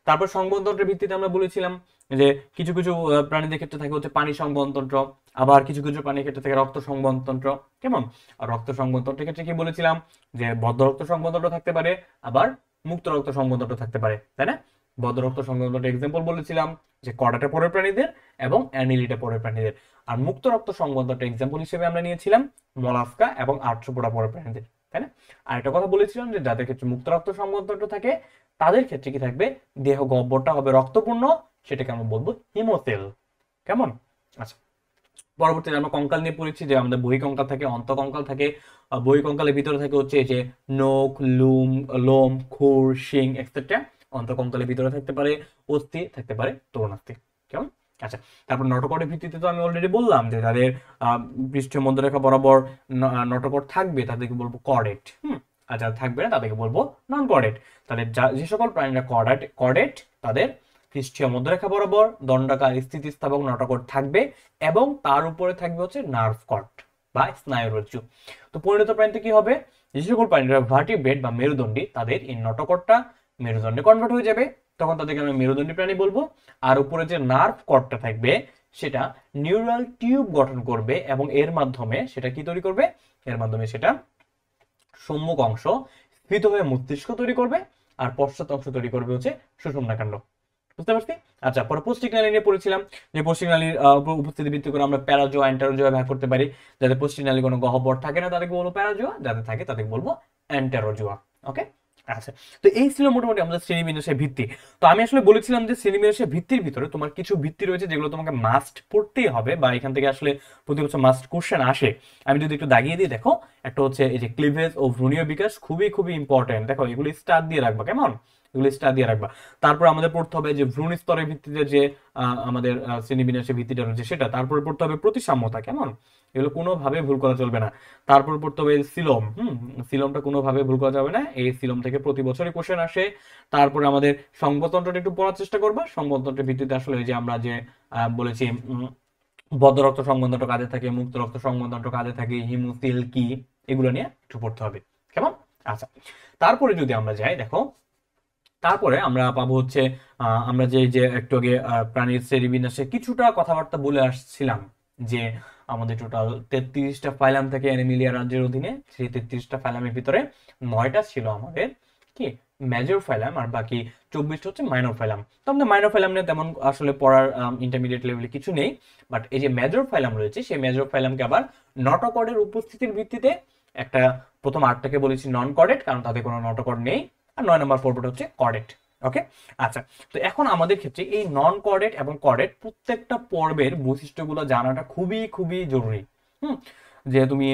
তারপর সংবহনতন্ত্রের ভিত্তিতে আমরা বলেছিলাম যে কিছু কিছু প্রাণীদের ক্ষেত্রে থাকে হচ্ছে পানি সংবহনতন্ত্র, আবার কিছু কিছু প্রাণীর ক্ষেত্রে থাকে রক্ত সংবহনতন্ত্র। কেমন? আর রক্ত সংবহনতন্ত্রের ক্ষেত্রে কি বলেছিলাম যে বদ্ধ রক্ত সংবহনতন্ত্র থাকতে পারে, আবার মুক্ত রক্ত সংবহনতন্ত্র থাকতে পারে, তাই না? বদ্ধ রক্ত সংবহনতন্ত্রের এক্সাম্পল বলেছিলাম যে কর্ডাটা পরের প্রাণীদের এবং অ্যানিলিডা পরের প্রাণীদের। আর মুক্ত রক্ত সংবহনতন্ত্রের এক্সাম্পল হিসেবে আমরা নিয়েছিলাম মলাস্কা এবং আর্থ্রোপোডা পরের প্রাণীদের, তাই না? আর একটা কথা বলেছিলাম যে যাদের ক্ষেত্রে মুক্ত রক্ত সংবহনতন্ত্র থাকে তাদের ক্ষেত্রে কি থাকবে? দেহ গহ্বরটা হবে রক্তপূর্ণ, সেটাকে আমরা বলবো হিমোসেল। কেমন? আচ্ছা, পরবর্তীতে আমরা কঙ্কাল নিয়ে পড়েছি যে আমাদের বহিঃকঙ্কাল থাকে, অন্তঃকঙ্কাল থাকে। বহিঃকঙ্কালের ভিতরে থাকে হচ্ছে এই যে নখ, লোম, খুর, শিং এক্সেট্রা। অন্তঃকঙ্কালের ভিতরে থাকতে পারে অস্থি, থাকতে পারে তরুণাস্থি। কেমন? আচ্ছা, তারপর নটকটের ভিত্তিতে তো আমি অলরেডি বললাম যে যাদের পৃষ্ঠীয় মধ্যরেখা বরাবর নটকট থাকবে তাদেরকে বলবো কর্ডেট। আর যারা থাকবে না তাদেরকে বলবো নন কর্ডেট। তাহলে যে সকল প্রাণীরা কর্ডেট তাদের পৃষ্ঠীয় মধ্যরেখা বরাবর দণ্ডাকার স্থিতিস্থাপক নটকট থাকবে এবং তার উপরে থাকবে হচ্ছে নার্ভ কর্ড বা স্নায়ুরজ্জু। তো পরিণত প্রাণীতে কি হবে? যে সকল প্রাণীরা ভার্টিব্রেট বা মেরুদণ্ডী তাদের এই নটকটটা মেরুদণ্ডে কনভার্ট হয়ে যাবে, তখন তাদেরকে আমরা মেরুদণ্ডী প্রাণী বলবো। আর উপরে যে নার্ভ কর্ডটা থাকবে সেটা নিউরাল টিউব গঠন করবে এবং এর মাধ্যমে সেটা কি তৈরি করবে? এর মাধ্যমে সেটা সম্মুখ অংশ স্থিত হয়ে মস্তিষ্ক তৈরি করবে আর পশ্চাৎ অংশ তৈরি করবে হচ্ছে সুষুম্নাকাণ্ড। বুঝতে পারছি? আচ্ছা, পরে পৌষ্টিক নালী নিয়ে পড়েছিলাম যে পৌষ্টিক নালীর উপস্থিতি ভিত্তি করে আমরা প্যারাজোয়া, অ্যান্টারোজোয়া ভাগ করতে পারি। যাদের পৌষ্টিক নালী কোনো গহ্বর থাকে না তাদেরকে বলবো প্যারাজোয়া, যাদের থাকে তাদেরকে বলবো অ্যান্টারোজোয়া। ওকে, আচ্ছা, তো এই ছিল মোটামুটি আমাদের শ্রেণীবিন্যাসের ভিত্তি। তো আমি আসলে বলেছিলাম যে শ্রেণীবিন্যাসের ভিত্তির ভিতরে তোমার কিছু ভিত্তি রয়েছে যেগুলো তোমাকে মাস্ট পড়তেই হবে বা এখান থেকে আসলে প্রতি বছর মাস্ট কোশ্চেন আসে। আমি যদি একটু দাগিয়ে দিই, দেখো একটা হচ্ছে এই যে ক্লিভেজ ও ভ্রূণীয় বিকাশ, খুবই খুবই ইম্পর্টেন্ট। দেখো এগুলি স্টার দিয়ে রাখবা, কেমন? এগুলি স্টার দিয়ে রাখবা। তারপর আমাদের পড়তে হবে যে ভ্রূণ স্তরের ভিত্তিতে যে আমাদের শ্রেণীবিন্যাসের ভিত্তিটা রয়েছে সেটা। তারপরে পড়তে হবে প্রতিসাম্যতা, কেমন? এগুলো কোনোভাবে ভুল করা চলবে না। তারপর পড়তে হবে সিলম। সিলমটা কোনোভাবে ভুল করা যাবে না, এই সিলম থেকে প্রতি বছরই কোশ্চেন আসে। তারপরে আমাদের সংবহনতন্ত্রটা একটু পড়ার চেষ্টা করবা। সংবহনতন্ত্রের ভিত্তিতে আসলে যে আমরা যে বলেছি বদ্ধ রক্ত সংবহনতন্ত্র কাজে থাকে, মুক্ত রক্ত সংবহনতন্ত্র কাজে থাকে, হিমোসিল কি, এগুলো নিয়ে একটু পড়তে হবে। কেমন? আচ্ছা, তারপরে যদি আমরা যাই, দেখো তারপরে আমরা পাবো হচ্ছে আমরা যে একটু আগে প্রাণীর শ্রেণীবিন্যাসে কিছুটা কথাবার্তা বলে আসছিলাম যে আমাদের টোটাল 33টা ফাইলাম থেকে অ্যানিমেলিয়া রাজ্যের অধীনে। সেই 33টা ফাইলামের ভিতরে 9টা ছিল আমাদের কি মেজর ফাইলাম আর বাকি 24টা হচ্ছে মাইনর ফাইলাম। তো আমাদের মাইনর ফাইলাম নিয়ে তেমন আসলে পড়ার ইন্টারমিডিয়েট লেভেলে কিছু নেই, বাট এই যে মেজর ফাইলাম রয়েছে সেই মেজর ফাইলামকে আবার নটোকর্ডের উপস্থিতির ভিত্তিতে একটা প্রথম 8টাকে বলেছি নন কর্ডেট, কারণ তাদের কোনো নটোকর্ড নেই। আর 9 নম্বর পর্বটা হচ্ছে কর্ডেট। ওকে, আচ্ছা, তো এখন আমাদের ক্ষেত্রে এই নন কর্ডেট এবং কর্ডেট প্রত্যেকটা পর্বের বৈশিষ্ট্যগুলো জানাটা খুবই খুবই জরুরি। যে তুমি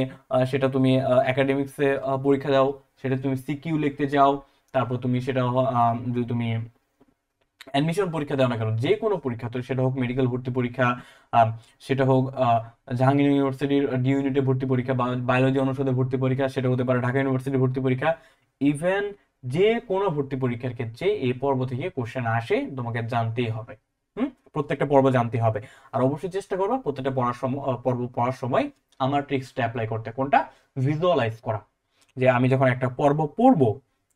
সেটা তুমি একাডেমিক্সে পরীক্ষা দাও, সেটা তুমি সিকিউ লিখতে যাও, তারপর তুমি সেটা যদি তুমি অ্যাডমিশন পরীক্ষা দাও না কেন, যে কোনো পরীক্ষা, তো সেটা হোক মেডিকেল ভর্তি পরীক্ষা, সেটা হোক জাহাঙ্গীর ইউনিভার্সিটির ডি ইউনিটে ভর্তি পরীক্ষা বা বায়োলজি অনুষদে ভর্তি পরীক্ষা, সেটা হতে পারে ঢাকা ইউনিভার্সিটি ভর্তি পরীক্ষা, ইভেন যে কোনো ভর্তি পরীক্ষার ক্ষেত্রে এই পর্ব থেকে কোশ্চেন আসে, তোমাকে জানতেই হবে। প্রত্যেকটা পর্ব জানতে হবে। আর অবশ্যই চেষ্টা করবা প্রত্যেকটা পর্ব পড়ার সময় আমার ট্রিক্সটা অ্যাপ্লাই করতে। কোনটা? ভিজুয়ালাইজ করা। যে আমি যখন একটা পর্ব পড়বো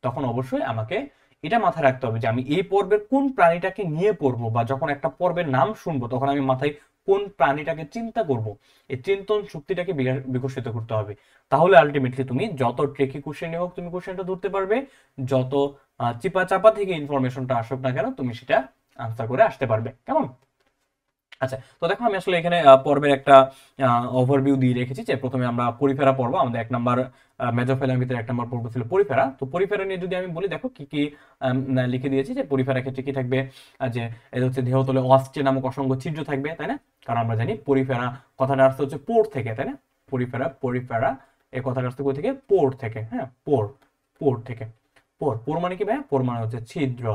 তখন অবশ্যই আমাকে এটা মাথায় রাখতে হবে যে আমি এই পর্বের কোন প্রাণীটাকে নিয়ে পড়বো, বা যখন একটা পর্বের নাম শুনবো তখন আমি মাথায় কোন প্রাণীটাকে চিন্তা করব, এই চিন্তন শক্তিটাকে বিকশিত করতে হবে। তাহলে আলটিমেটলি তুমি যত ট্রেকি কোশ্চেনে হোক তুমি কোশ্চেনটা ধরতে পারবে, যত চিপা চাপা থেকে ইনফরমেশনটা আসুক না কেন তুমি সেটা আনসার করে আসতে পারবে। কেমন? আচ্ছা, তো দেখো আমি আসলে এখানে পর্বের একটা ওভারভিউ দিয়ে রেখেছি। যে প্রথমে আমরা পরিফেরা পর্ব, আমাদের 1 নম্বর মেজর ফাইলামের ভিতরে 1 নম্বর পর্ব ছিল পরিফেরা। তো পরিফেরা নিয়ে যদি আমি বলি, দেখো কি কি লিখে দিয়েছি। যে পরিফেরা ক্ষেত্রে কি থাকবে, যে এটা হচ্ছে দেহতলে অস্ট্রে নামক অসংখ্য ছিদ্র থাকবে, তাই না? কারণ আমরা জানি পরিফেরা কথাটা আসছে হচ্ছে পোর থেকে, তাই না? পরিফেরা এই কথাটা আসছে কোথা থেকে? পোর থেকে। হ্যাঁ, পোর থেকে। পোর। পোর মানে কি ভাই? পোর মানে হচ্ছে ছিদ্র।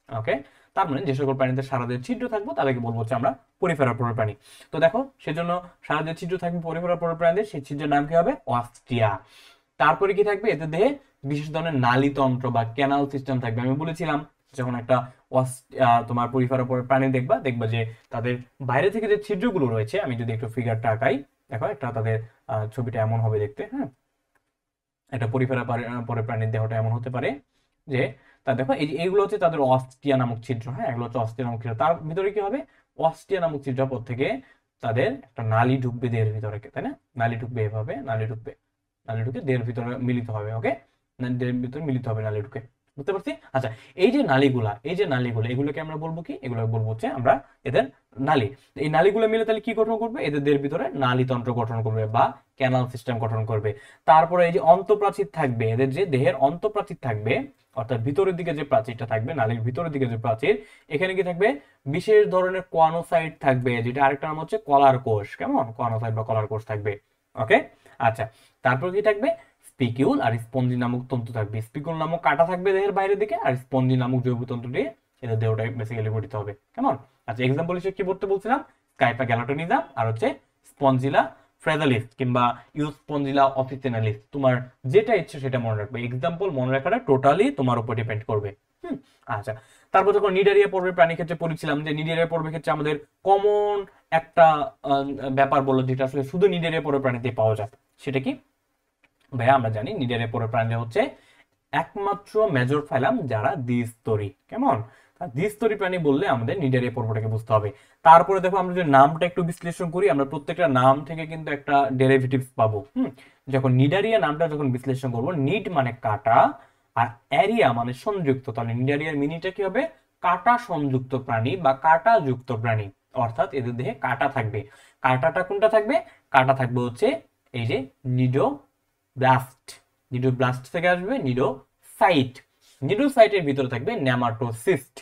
ওকে, তার মানে যে সকল প্রাণীতে সারাদের ছিদ্র থাকবে তাদেরকে বলবো হচ্ছে আমরা পরিফেরা পোরের প্রাণী। তো দেখো সেজন্য সারাদের ছিদ্র থাকবে পরিফেরা পোরের প্রাণীদের, সেই ছিদ্রের নাম কি হবে? অস্টিয়া। তারপরে কি থাকবে? এদের দেহে বিশেষ ধরনের নালীতন্ত্র বা ক্যানাল সিস্টেম থাকবে। আমি বলেছিলাম যখন একটা তোমার পরিফেরা পোরের প্রাণী দেখবা, দেখবা যে তাদের বাইরে থেকে যে ছিদ্রগুলো রয়েছে, আমি যদি একটু ফিগারটা আঁকাই, দেখো একটা তাদের ছবিটা এমন হবে দেখতে। হ্যাঁ, একটা পরিফেরা পরের প্রাণীর দেহটা এমন হতে পারে যে তা দেখো এই যে এইগুলো হচ্ছে তাদের অস্টিয়া নামক ছিদ্র। হ্যাঁ, এগুলো হচ্ছে অস্টিয়া নামক ছিদ্র। তার ভিতরে কি হবে? অস্টিয়া নামক ছিদ্র পর থেকে তাদের একটা নালী ঢুকবে দেহের ভিতরে, তাই না? নালী ঢুকবে, এভাবে নালী ঢুকবে, নালী ঢুকে দেহের ভিতরে মিলিত হবে। ওকে, দেহের ভিতরে মিলিত হবে নালী ঢুকে, বুঝতে পারছি? আচ্ছা, এই যে নালীগুলা, এই যে নালীগুলো, এগুলোকে আমরা বলবো কি? এগুলোকে বলবো হচ্ছে আমরা এদের নালী। এই নালীগুলো মিলে তাহলে কি গঠন করবে? এদের দেহের ভিতরে নালীতন্ত্র গঠন করবে বা ক্যানাল সিস্টেম গঠন করবে। তারপরে এই যে অন্তঃপ্রাচীর থাকবে, এদের যে দেহের অন্তঃপ্রাচীর থাকবে, অর্থাৎ ভিতরের দিকে যে প্রাচীরটা থাকবে, নালীর ভিতরের দিকে যে প্রাচীর, এখানে কি থাকবে? বিশেষ ধরনের কোয়ানোসাইট থাকবে, যেটা আরেকটা নাম হচ্ছে কলার কোষ। কেমন? কোয়ানোসাইট বা কলার কোষ থাকবে। ওকে, আচ্ছা, তারপর কি থাকবে? স্পিকিউল আর স্পঞ্জি নামক তন্তু থাকবে। স্পিকিউল নামক কাটা থাকবে দেহের বাইরের দিকে, আর স্পঞ্জি নামক জৈব তন্তু দিয়ে এদের দেহটা বেসিক্যালি গঠিত হবে। কেমন? আচ্ছা, এক্সাম্পল হিসেবে কি পড়তে বলছিলাম? স্কাইপা গ্যালাটোনিজম আর হচ্ছে স্পঞ্জিলা ফ্রেজালিস কিংবা ইউস্পঞ্জিলা অফিসিনালিস। তোমার যেটা ইচ্ছে সেটা মনে রাখবে। এক্সাম্পল মনে রাখাটা টোটালি তোমার উপর ডিপেন্ড করবে। আচ্ছা, তারপর যখন নিডারিয়া পর্বের প্রাণী ক্ষেত্রে পড়েছিলাম যে নিডারিয়া পর্বের ক্ষেত্রে আমাদের কমন একটা ব্যাপার বললো, যেটা আসলে শুধু নিডারিয়া পর্বের প্রাণীতে পাওয়া যায়। সেটা কি ভাইয়া? আমরা জানি নিডারিয়া পর্বের প্রাণী হচ্ছে একমাত্র মেজর ফাইলাম যারা দ্বিস্তরী। কেমন? দ্বিস্তরী প্রাণী বললে আমাদের নিডারিয়া পর্বটাকে বুঝতে হবে। তারপরে দেখো আমরা যদি নামটা একটু বিশ্লেষণ করি, আমরা প্রত্যেকটা নাম থেকে কিন্তু একটা ডেরিভেটিভস পাবো। যখন নিডারিয়া নামটা যখন বিশ্লেষণ করবো, নিড মানে কাটা আর এরিয়া মানে সংযুক্ত, তাহলে নিডারিয়ার মিনিটা কি হবে? কাটা সংযুক্ত প্রাণী বা কাটা যুক্ত প্রাণী, অর্থাৎ এদের দেহে কাটা থাকবে। কাটাটা কোনটা থাকবে? কাটা থাকবে হচ্ছে এই যে নিডোব্লাস্ট। নিডোব্লাস্ট থেকে আসবে নিডোসাইট। নিডোসাইটের ভিতরে থাকবে নেমাটোসিস্ট।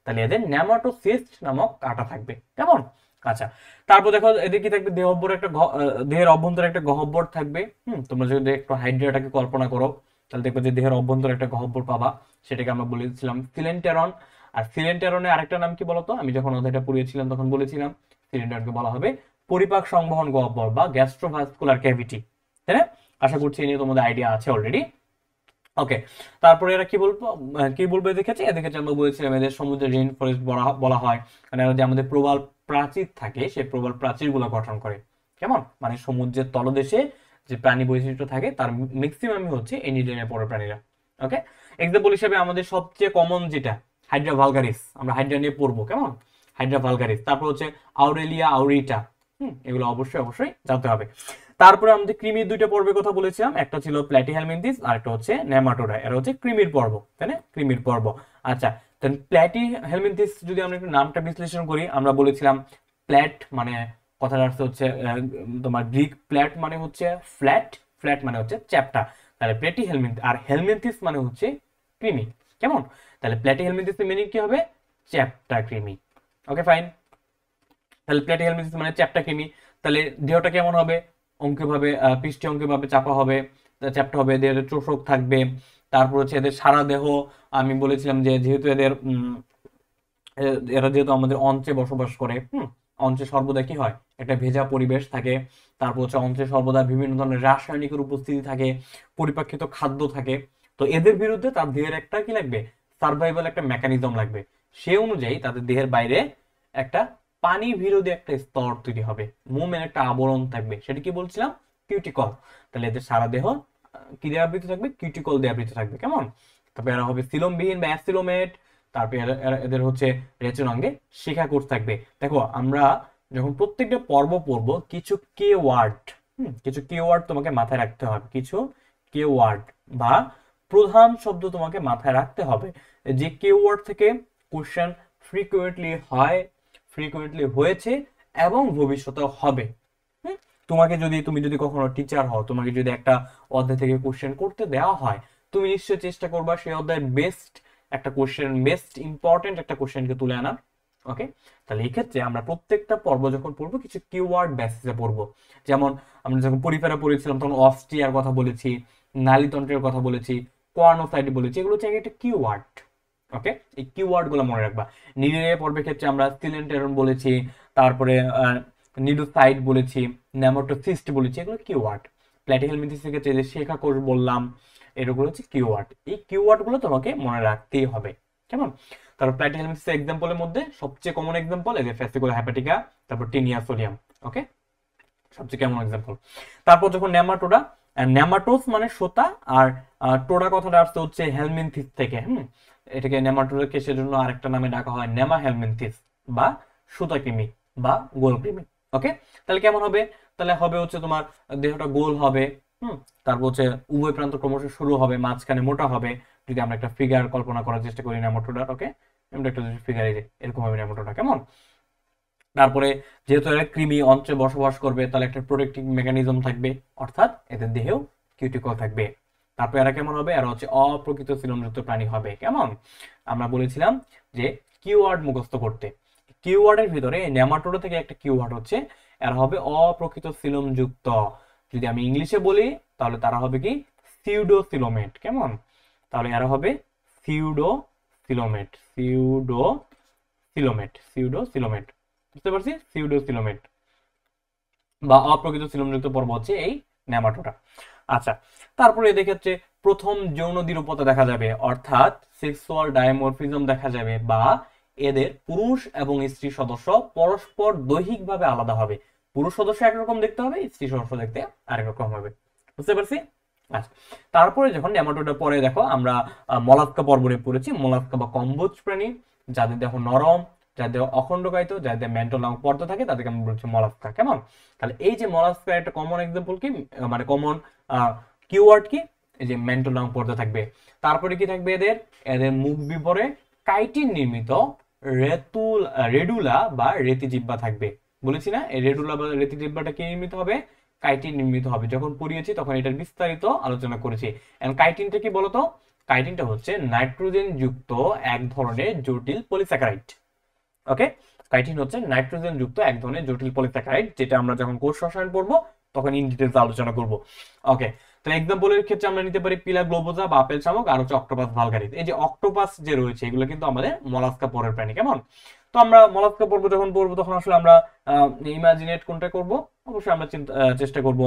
তাহলে এদের নেমাটোসিস্ট নামক কাটা থাকবে। কেমন? আচ্ছা, তারপর দেখো এদের কি থাকবে? দেহের অভ্যন্তরে একটা গহ্বর থাকবে। তোমরা যদি একটু হাইড্রিয়াটাকে কল্পনা করো, তাহলে দেখবে যে দেহের অভ্যন্তরে একটা গহ্বর পাবা, সেটাকে আমরা বলেছিলাম সিলেন্টেরন। আর সিলেন্টেরনের আরেকটা নাম কি বলতো? আমি যখন অধ্যায়টা পড়িয়েছিলাম তখন বলেছিলাম সিলেন্টেরনকে বলা হবে পরিপাক সংবহন গহ্বর বা গ্যাস্ট্রোভাস্কুলার ক্যাভিটি, তাই না? আশা করছি এই নিয়ে তোমাদের আইডিয়া আছে অলরেডি। ওকে, তারপরে এরা কি বলবো এদের ক্ষেত্রে? এদের ক্ষেত্রে আমরা বলেছিলাম এদের সমুদ্রের রেইন ফরেস্ট বলা হয়, কারণ এরা যে আমাদের প্রবাল প্রাচীর থাকে সেই প্রবাল প্রাচীর গুলো গঠন করে। কেমন? মানে সমুদ্রের তলদেশে যে প্রাণী বৈশিষ্ট্য থাকে তার ম্যাক্সিমামই হচ্ছে এই নিডারিয়া পরের প্রাণীরা। ওকে, এক্সাম্পল হিসেবে আমাদের সবচেয়ে কমন যেটা হাইড্রা ভালগারিস, আমরা হাইড্রা নিয়ে পড়বো। কেমন? Hydra vulgaris. তারপর হচ্ছে আউরেলিয়া আউরিটা। এগুলো অবশ্যই জানতে হবে। তারপরে আমাদের কৃমির দুইটা পর্বের কথা বলেছিলাম, একটা ছিল প্ল্যাটিহেলমিনথিস আর একটা হচ্ছে নেমাটোডা। এরা হচ্ছে কৃমির পর্ব, তাই না? কৃমির পর্ব। আচ্ছা, তাহলে প্ল্যাটিহেলমিনথিস যদি আমরা একটু নামটা বিশ্লেষণ করি, আমরা বলেছিলাম প্ল্যাট মানে কথার অর্থ হচ্ছে তোমার গ্রিক প্ল্যাট মানে হচ্ছে ফ্ল্যাট, ফ্ল্যাট মানে হচ্ছে চ্যাপ্টা। তাহলে প্ল্যাটিহেলমিনথিস আর হেলমিনথিস মানে হচ্ছে কৃমি। কেমন? তাহলে প্ল্যাটিহেলমিনথিসের মিনিং কি হবে? চ্যাপ্টা কৃমি। ওকে, ফাইন। তাহলে প্ল্যাটিহেলমিনথিস মানে চ্যাপ্টা কৃমি। তাহলে দেহটা কেমন হবে? অঙ্কীয়ভাবে পৃষ্ঠে অঙ্কীয়ভাবে চাপা হবে, চ্যাপ্টা হবে, দেহের চোষক থাকবে। তারপর হচ্ছে এদের সারা দেহ, আমি বলেছিলাম যে যেহেতু এরা যেহেতু আমাদের অঞ্চে বসবাস করে, অঞ্চে সর্বদা কি হয়? একটা ভেজা পরিবেশ থাকে। তারপর হচ্ছে অঞ্চে সর্বদা বিভিন্ন ধরনের রাসায়নিকের উপস্থিতি থাকে, পরিপাক্ষিত খাদ্য থাকে। তো এদের বিরুদ্ধে তার দেহের একটা কি লাগবে? সার্ভাইভাল একটা মেকানিজম লাগবে। সে অনুযায়ী তাদের দেহের বাইরে একটা পানি বিরোধী একটা স্তর তৈরি হবে, মোমের একটা আবরণ থাকবে, সেটা কি বলছিলাম? কিউটিকল। তাহলে এদের সারা দেহ কি দিয়ে আবৃত থাকবে? কিউটিকল দিয়ে আবৃত থাকবে। কেমন? তারপর এরা হবে সিলোমবিহীন বা অ্যাসিলোমেট। তারপর এদের হচ্ছে রেচনাঙ্গে শিখা কোষ থাকবে। দেখো আমরা যখন প্রত্যেকটা পর্ব পড়বো, কিছু কে ওয়ার্ড তোমাকে মাথায় রাখতে হবে, কিছু কে ওয়ার্ড বা প্রধান শব্দ তোমাকে মাথায় রাখতে হবে। যে কে ওয়ার্ড থেকে কোশ্চেন ফ্রিকুয়েন্টলি হয়েছে এবং ভবিষ্যতে হবে। তুমি যদি কখনো টিচার হও, তোমাকে যদি একটা অধ্যায় থেকে কোশ্চেন করতে দেওয়া হয়, তুমি নিশ্চয়ই চেষ্টা করবা সেই অধ্যায়ের বেস্ট একটা কোশ্চেন, বেস্ট ইম্পর্টেন্ট একটা কোশ্চেনকে তুলে আনার। ওকে, তাহলে এই ক্ষেত্রে আমরা প্রত্যেকটা পর্ব যখন পড়বো কিছু কিওয়ার্ড বেসিসে পড়বো। যেমন আমরা যখন পরিফেরা পড়েছিলাম তখন অস্টিয়ার কথা বলেছি, নালীতন্ত্রের কথা বলেছি, কোয়ানোসাইট বলেছি, এগুলো হচ্ছে একটা কিওয়ার্ড। ওকে, এই কিওয়ার্ড গুলো মনে রাখবা। নিডে পর্বের ক্ষেত্রে আমরা সিলেন্টেরন বলেছি, তারপরে নিডোসাইট বলেছি, নেমাটোসিস্ট বলেছি, এগুলো কিওয়ার্ড। প্ল্যাটিহেলমিনথেসিসের ক্ষেত্রে যে শেখা কোষ বললাম, এগুলো হচ্ছে কিওয়ার্ড। এই কিওয়ার্ড গুলো তোমাকে মনে রাখতেই হবে, কেমন? তারপর প্ল্যাটিহেলমিনথেসিস এক্সাম্পলের মধ্যে সবচেয়ে কমন এক্সাম্পল এই যে ফ্যাসিকুলা হেপাটিকা, তারপর টিনিয়া সোডিয়াম। ওকে, সবচেয়ে কেমন এক্সাম্পল। তারপর যখন নেমাটোডা, নেমাটোস মানে সুতা, আর টোডা কথাটা আসছে হচ্ছে হেলমিনথিস থেকে। এটাকে নেমাটোডাকে সেজন্য আরেকটা নামে ডাকা হয় নেমা হেলমিনথিস বা সুতা কৃমি বা গোল কৃমি। ওকে, তাহলে কেমন হবে? তাহলে হবে হচ্ছে তোমার দেহটা গোল হবে। তারপর হচ্ছে উভয় প্রান্ত ক্রমশ শুরু হবে, মাঝখানে মোটা হবে। যদি আমরা একটা ফিগার কল্পনা করার চেষ্টা করি নেমাটোডার, ওকে, আমরা একটা ফিগার এরকম হবে নেমাটোডা, কেমন? তারপরে যেহেতু এরা কৃমি অঞ্চলে বসবাস করবে, তাহলে একটা প্রোটেক্টিভ মেকানিজম থাকবে, অর্থাৎ এদের দেহেও কিউটিকল থাকবে। তারপর এরা কেমন হবে? এরা হচ্ছে অপ্রকৃত সিলোমযুক্ত প্রাণী হবে, কেমন? আমরা বলেছিলাম যে কিওয়ার্ড মুখস্থ করতে। কিওয়ার্ডের ভিতরে নেমাটোডা থেকে একটা কিওয়ার্ড হচ্ছে এরা হবে অপ্রকৃত সিলোমযুক্ত। যদি আমি ইংলিশে বলি তাহলে তারা হবে কি? সিউডো সিলোমেট, কেমন? তাহলে এরা হবে সিউডো সিলোমেট, সিউডো সিলোমেট, সিউডো সিলোমেট, বুঝতে পারছি? সিউডো সিলোমেট বা অপ্রকৃত সিলোমযুক্ত পর্ব হচ্ছে এই নেমাটোডা। আচ্ছা, তারপরে এদের ক্ষেত্রে প্রথম যৌন দ্বিরূপতা দেখা যাবে, অর্থাৎ সেক্সুয়াল ডায়ামরফিজম দেখা যাবে, বা এদের পুরুষ এবং স্ত্রী সদস্য পরস্পর দৈহিকভাবে আলাদা হবে। পুরুষ সদস্য একরকম দেখতে হবে, স্ত্রী সদস্য দেখতে আরেক রকম হবে, বুঝতে পারছি? আচ্ছা, তারপরে যখন নেমাটোডা পরে দেখো আমরা মলাস্কা পর্ব নিয়ে পড়েছি। মলাস্কা বা কম্বোজ প্রাণী, যাদের দেহ নরম, যাদের অখণ্ডকায়িত, যাদের মেন্টাল লং পর্দা থাকে, তাদেরকে আমরা বলছি মলাস্কা, কেমন? তাহলে এই যে মলাস্কার একটা কমন এক্সাম্পল কি, মানে কমন কিওয়ার্ড কি? এই যে মেন্টাল লং পর্দা থাকবে। তারপরে কি থাকবে? এদের এদের মুখ বিপরে কাইটিন নির্মিত রেডুলা বা রেতিজিহ্বা থাকবে। বলেছি না, এই রেডুলা বা রেতিজিহ্বাটা কি নির্মিত হবে? কাইটিন নির্মিত হবে। যখন পড়িয়েছি তখন এটার বিস্তারিত আলোচনা করেছি। এন্ড কাইটিনটা কি বলতো? কাইটিনটা হচ্ছে নাইট্রোজেন যুক্ত এক ধরনের জটিল পলিস্যাকারাইড। ওকে, কাইটিন হচ্ছে নাইট্রোজেন যুক্ত এক ধরনের জটিল পলিস্যাকারাইড, যেটা আমরা যখন কোষ রসায়ন পড়বো তখন ইন ডিটেইলস আলোচনা করব। ওকে, তাহলে এক্সাম্পলের ক্ষেত্রে আমরা নিতে পারি পিলা গ্লোবোজা বা আপেল শামুক, আর হচ্ছে অক্টোপাস ভালগারিস। এই যে অক্টোপাস যে রয়েছে এগুলো কিন্তু আমাদের মলাস্কা পরের প্রাণী, কেমন? তো আমরা মলাস্কা পর্ব যখন পড়বো তখন আসলে আমরা ইমাজিনেট কোনটা করব? অবশ্যই আমরা চেষ্টা করব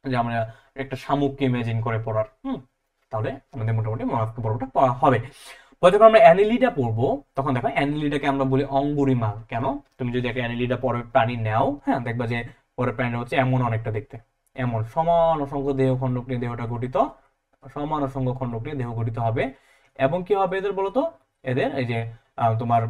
যে আমরা একটা শামুককে ইমাজিন করে পড়ার। তাহলে আমাদের মোটামুটি মলাস্কা পর্বটা পড়া হবে। যখন আমরা অ্যানিলিডা পড়বো তখন দেখো অ্যানিলিডাকে আমরা বলি অঙ্গুরিমাল। কেন? তুমি যদি একটা অ্যানিলিডা পরের প্রাণী নাও, হ্যাঁ, দেখবা যে পরের প্রাণীটা হচ্ছে এমন অনেকটা দেখতে, এমন সমান অসংখ্য দেহ খণ্ডক নিয়ে দেহটা গঠিত, সমান অসংখ্য খণ্ডক নিয়ে দেহ গঠিত হবে। এবং কি হবে এদের বলতো? এদের এই যে তোমার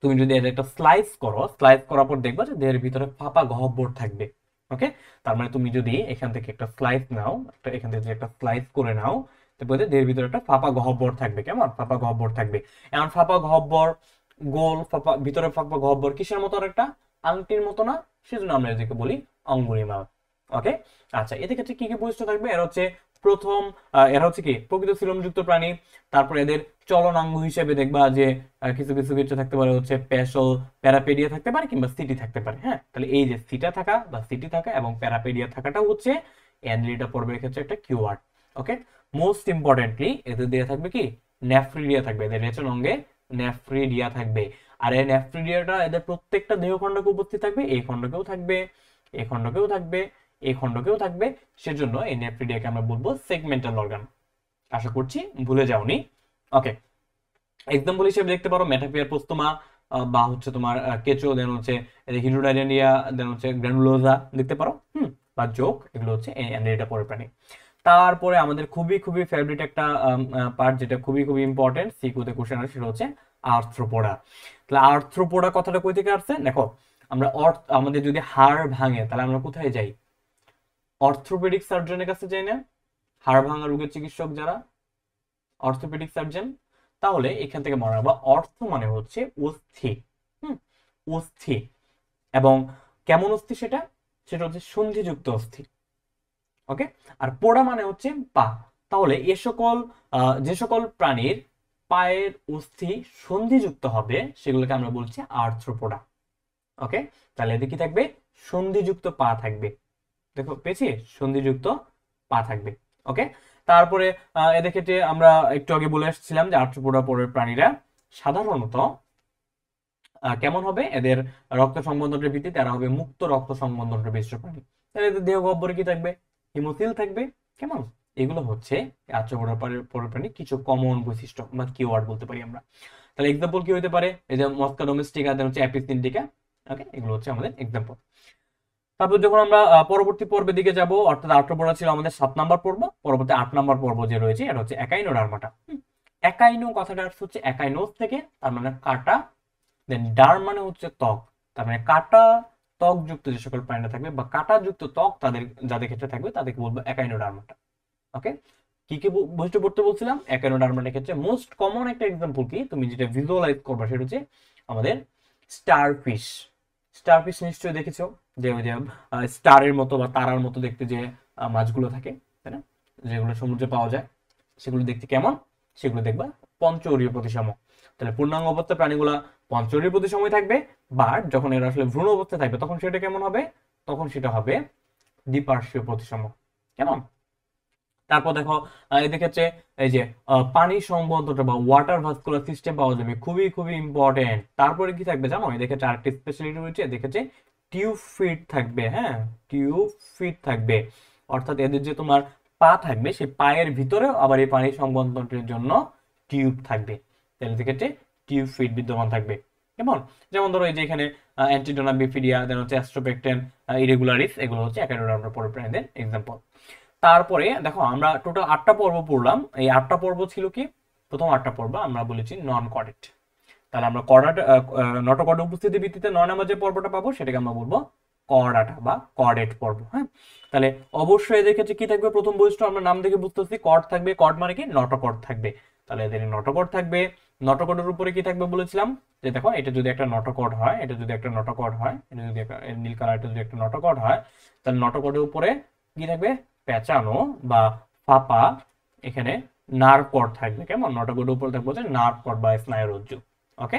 তুমি যদি এর একটা স্লাইস করো, স্লাইস করার পর দেখবা যে দেহের ভিতরে ফাঁপা গহ্বর থাকবে। ওকে, তার মানে তুমি যদি এখান থেকে একটা স্লাইস নাও, এখান থেকে একটা স্লাইস করে নাও, তারপরে দেহের ভিতরে একটা ফাঁপা গহ্বর থাকবে, কেমন? ফাঁপা গহ্বর থাকবে। এমন ফাঁপা গহ্বর, গোল ফাঁপা, ভিতরে ফাঁপা গহ্বর কিসের মতো? একটা আংটির মতো না? সেজন্য আমরা এদেরকে বলি অঙ্গুরিমাল। ওকে, আচ্ছা, এদের ক্ষেত্রে কি কি বৈশিষ্ট্য থাকবে? এরা হচ্ছে প্রথম, এরা হচ্ছে কি প্রকৃত সিলোমযুক্ত প্রাণী। তারপর এদের চলনাঙ্গ হিসেবে দেখবা যে কিছু কিছু কিছু থাকতে পারে হচ্ছে প্যাশল, প্যারাপেডিয়া থাকতে পারে, কিংবা সিটি থাকতে পারে। হ্যাঁ, তাহলে এই যে সিটা থাকা বা সিটি থাকা এবং প্যারাপেডিয়া থাকাটাও হচ্ছে অ্যানিলিডা পর্বের ক্ষেত্রে একটা কিওয়ার্ড। ওকে, মোস্ট ইম্পর্টেন্টলি এদের দেয়া থাকবে কি? নেফ্রিডিয়া থাকবে, এদের রেচন অঙ্গে নেফ্রিডিয়া থাকবে। আর এই নেফ্রিডিয়াটা এদের প্রত্যেকটা দেহ খণ্ডকে উপস্থিত থাকবে, এই খণ্ডকেও থাকবে, এই খণ্ডকেও থাকবে, এই খণ্ডকেও থাকবে। সেজন্য এই নেফ্রিডিয়াকে আমরা বলবো সেগমেন্টাল অর্গান। আশা করছি ভুলে যাওনি। ওকে, এক্সাম্পল হিসেবে দেখতে পারো মেটাপিয়ার পোস্তোমা, বা হচ্ছে তোমার কেচো, দেন হচ্ছে হিরোডাইনিয়া, দেন হচ্ছে গ্র্যানুলোজা দেখতে পারো, বা জোক, এগুলো হচ্ছে অ্যানিলিডা পরের প্রাণী। তারপরে আমাদের খুবই খুবই ফেভারিট একটা পার্ট, যেটা খুবই খুবই ইম্পর্টেন্ট, সিকিউতে কোশ্চেন আসে, সেটা হচ্ছে আর্থ্রোপোডা। তাহলে আর্থ্রোপোডা কথাটা কই থেকে আসছে? দেখো, আমরা আমাদের যদি হাড় ভাঙে তাহলে আমরা কোথায় যাই? অর্থোপেডিক সার্জনের কাছে যাই না? হাড় ভাঙা রোগের চিকিৎসক যারা, অর্থোপেডিক সার্জন। তাহলে এখান থেকে মনে রাখবা অর্থ মানে হচ্ছে অস্থি, অস্থি। এবং কেমন অস্থি সেটা? সেটা হচ্ছে সন্ধিযুক্ত অস্থি। ওকে, আর পোড়া মানে হচ্ছে পা। তাহলে যে সকল প্রাণীর পায়ের অস্থি সন্ধিযুক্ত হবে সেগুলোকে আমরা বলছি আর্থ্রোপোডা। ওকে, তাহলে এদের কি থাকবে? সন্ধিযুক্ত পা থাকবে। দেখো পেয়েছি, সন্ধিযুক্ত পা থাকবে। ওকে, তারপরে এদের ক্ষেত্রে আমরা একটু আগে বলে আসছিলাম যে আর্থ্রোপোডা পরের প্রাণীরা সাধারণত কেমন হবে, এদের রক্ত সংবন্ধনের ভিত্তিতে এরা হবে মুক্ত রক্ত সংবন্ধনের বিশিষ্ট প্রাণী। তাহলে এদের দেহ গহ্বরে কি থাকবে, হিমোসিল থাকবে। কেমন, এগুলো হচ্ছে আর্থ্রোপোডা পরের প্রাণী কিছু কমন বৈশিষ্ট্য বা কিওয়ার্ড বলতে পারি আমরা। তাহলে এক্সাম্পল কি হতে পারে, এই যে মস্কা ডোমেস্টিকা, দেন হচ্ছে অ্যাপিস ইন্ডিকা। ওকে, এগুলো হচ্ছে আমাদের এক্সাম্পল। তারপর যখন আমরা পরবর্তী পর্বের দিকে যাব, অর্থাৎ আর্থ্রোপোডা ছিল আমাদের 7 নাম্বার পর্ব, পরবর্তী 8 নাম্বার পর্ব যে রয়েছে এটা হচ্ছে একাইনোডার্মাটা। একাইনো কথাটা হচ্ছে একাইনোস থেকে, তার মানে কাটা, দেন ডার্ম মানে হচ্ছে ত্বক, তার মানে কাটা ত্বক যুক্ত যে সকল প্রাণীরা থাকবে বা কাটা যুক্ত ত্বক তাদের যাদের ক্ষেত্রে থাকবে তাদেরকে বলবো একাইনোডার্মাটা। ওকে, কি কি বৈশিষ্ট্য পড়তে বলছিলাম, একাইনোডার্মাটার ক্ষেত্রে মোস্ট কমন একটা এক্সাম্পল কি তুমি যেটা ভিজুয়ালাইজ করবা সেটা হচ্ছে আমাদের স্টারফিশ। স্টারফিশ নিশ্চয়ই দেখেছো, যে ওই যে স্টারের মতো বা তারার মতো দেখতে যে মাছগুলো থাকে, তাই না, যেগুলো সমুদ্রে পাওয়া যায়, সেগুলো দেখতে কেমন, সেগুলো দেখবা পঞ্চরীয় প্রতিসম। তাহলে পূর্ণাঙ্গ অবস্থায় প্রাণীগুলা পঞ্চরীয় প্রতিসময় থাকবে, বাট যখন এরা আসলে ভ্রূণ অবস্থায় থাকবে তখন সেটা কেমন হবে, তখন সেটা হবে দ্বিপার্শ্বীয় প্রতিসম। কেমন, তারপর দেখো এদের ক্ষেত্রে এই যে পানি সম্বন্ধটা বা ওয়াটার ভাস্কুলার সিস্টেম পাওয়া যাবে, খুবই খুবই ইম্পর্টেন্ট। তারপরে কি থাকবে জানো, এদের ক্ষেত্রে আরেকটি স্পেশালিটি রয়েছে, এদের ক্ষেত্রে টিউব ফিট থাকবে। হ্যাঁ, টিউব ফিট থাকবে, অর্থাৎ এদের যে তোমার পা থাকবে সেই পায়ের ভিতরেও আবার এই পানি সংবন্ধনের জন্য টিউব থাকবে। তাহলে এদের ক্ষেত্রে টিউব ফিট বিদ্যমান থাকবে। কেমন, যেমন ধরো এই যে এখানে অ্যান্টিডোনা বিফিডিয়া, দেন হচ্ছে অ্যাস্ট্রোপেকটেন ইরেগুলারিস, এগুলো হচ্ছে একাইনোডার্মার পরের প্রাণীদের এক্সাম্পল। তারপরে দেখো আমরা টোটাল 8টা পর্ব পড়লাম। এই 8টা পর্ব ছিল কি, প্রথম 8টা পর্ব আমরা বলেছি নন কর্ডেট। তাহলে আমরা নটোকর্ড উপস্থিতির ভিত্তিতে 9 নম্বর যে পর্বটা পাবো সেটাকে আমরা বলবো কর্ডাটা বা কর্ডেট পর্ব। হ্যাঁ, তাহলে অবশ্যই এদের ক্ষেত্রে কি থাকবে, প্রথম বৈশিষ্ট্য আমরা নাম দেখে বুঝতেছি কর্ড থাকবে, কর্ড মানে কি নটোকর্ড থাকবে। তাহলে এদের নটোকর্ড থাকবে। নটোকর্ডের উপরে কি থাকবে বলেছিলাম, যে দেখো এটা যদি একটা নটোকর্ড হয়, এটা যদি একটা নটোকর্ড হয়, এটা যদি একটা নীল কালারটা যদি একটা নটোকর্ড হয়, তাহলে নটোকর্ডের উপরে কি থাকবে, পেঁচানো বা ফাঁপা এখানে নার্ভ কর্ড থাকবে। কেমন, নটোকর্ডের উপর থাকবে হচ্ছে নার্ভ কর্ড বা স্নায়ুরজ্জু। ওকে,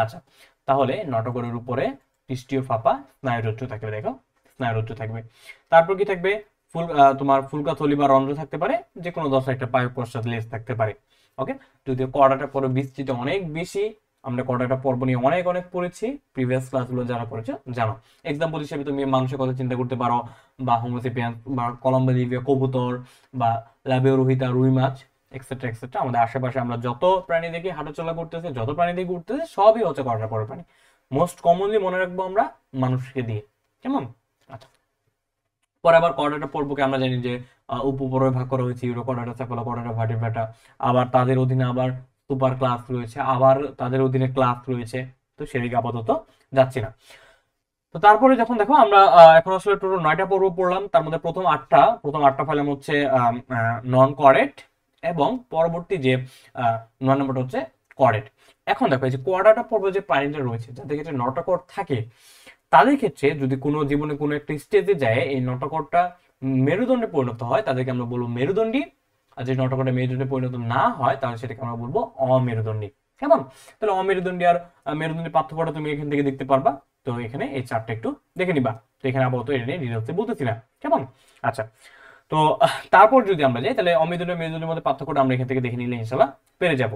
আচ্ছা, তাহলে নটোকর্ডের উপরে পৃষ্ঠীয় ফাঁপা স্নায়ুরজ্জু থাকবে। দেখো, স্নায়ুরজ্জু থাকবে। তারপর কি থাকবে, তোমার ফুলকা থলি বা রন্ধ্র থাকতে পারে, যে কোনো দশা একটা পায়ু পশ্চাৎ লেজ থাকতে পারে। ওকে, যদিও কর্ডাটা পরে বিস্তৃত অনেক বেশি, আমরা কর্ডাটা পর্ব নিয়ে অনেক অনেক পড়েছি, প্রিভিয়াস ক্লাসগুলো যারা করেছো জানো। এক্সাম্পল হিসেবে তুমি মানুষের কথা চিন্তা করতে পারো, বা হোমোসেপিয়ান্স বা কলম্বোলিভিয়া কবুতর বা লাবিওরোহিতা রুই মাছ এক্সেট্রা এক্সেট্রা। আমাদের আশেপাশে আমরা যত প্রাণী দেখি হাঁটাচলা করতেছে, যত প্রাণী দেখি উঠতেছে, সবই হচ্ছে কর্ডাটা পরের প্রাণী। মোস্ট কমনলি মনে রাখবো আমরা মানুষকে দিয়ে। কেমন, আচ্ছা। পরে আবার কর্ডাটা পর্বকে আমরা জানি যে উপপর্বে ভাগ করা হয়েছে, ইউরোকর্ডাটা, সেফালোকর্ডাটা, ভার্টিব্রাটা। আবার তাদের অধীনে আবার সুপার ক্লাস রয়েছে, আবার তাদের অধীনে ক্লাস রয়েছে। তো সেদিকে আপাতত যাচ্ছি না। তো তারপরে যখন দেখো আমরা এখন আসলে টোটাল 9টা পর্ব পড়লাম, তার মধ্যে প্রথম 8টা ফাইলাম হচ্ছে নন কর্ডেট, এবং পরবর্তী যে 9 নম্বরটা হচ্ছে কর্ডেট। এখন দেখো এই যে কোয়াডাটা পর্ব যে প্রাণীটা রয়েছে যাদের ক্ষেত্রে নটোকর্ড থাকে, তাদের ক্ষেত্রে যদি কোনো জীবনে কোনো একটা স্টেজে যায় এই নটোকর্ডটা মেরুদণ্ডে পরিণত হয়, তাদেরকে আমরা বলবো মেরুদণ্ডী। আর যে নটোকর্ডটা মেরুদণ্ডে পরিণত না হয় তাহলে সেটাকে আমরা বলবো অমেরুদণ্ডী। কেমন, তাহলে অমেরুদণ্ডী আর মেরুদণ্ডী পার্থক্যটা তুমি এখান থেকে দেখতে পারবা। তো এখানে এই চারটা একটু দেখে নিবা। তো এখানে আপাতত এটা নিয়ে ডিটেলসে বলতেছি না। কেমন, আচ্ছা। তো তারপর যদি আমরা যাই তাহলে অমেরুদণ্ডী মেরুদণ্ডের মধ্যে পার্থক্যটা আমরা এখান থেকে দেখে নিলে ইনশাআল্লাহ পেরে যাব।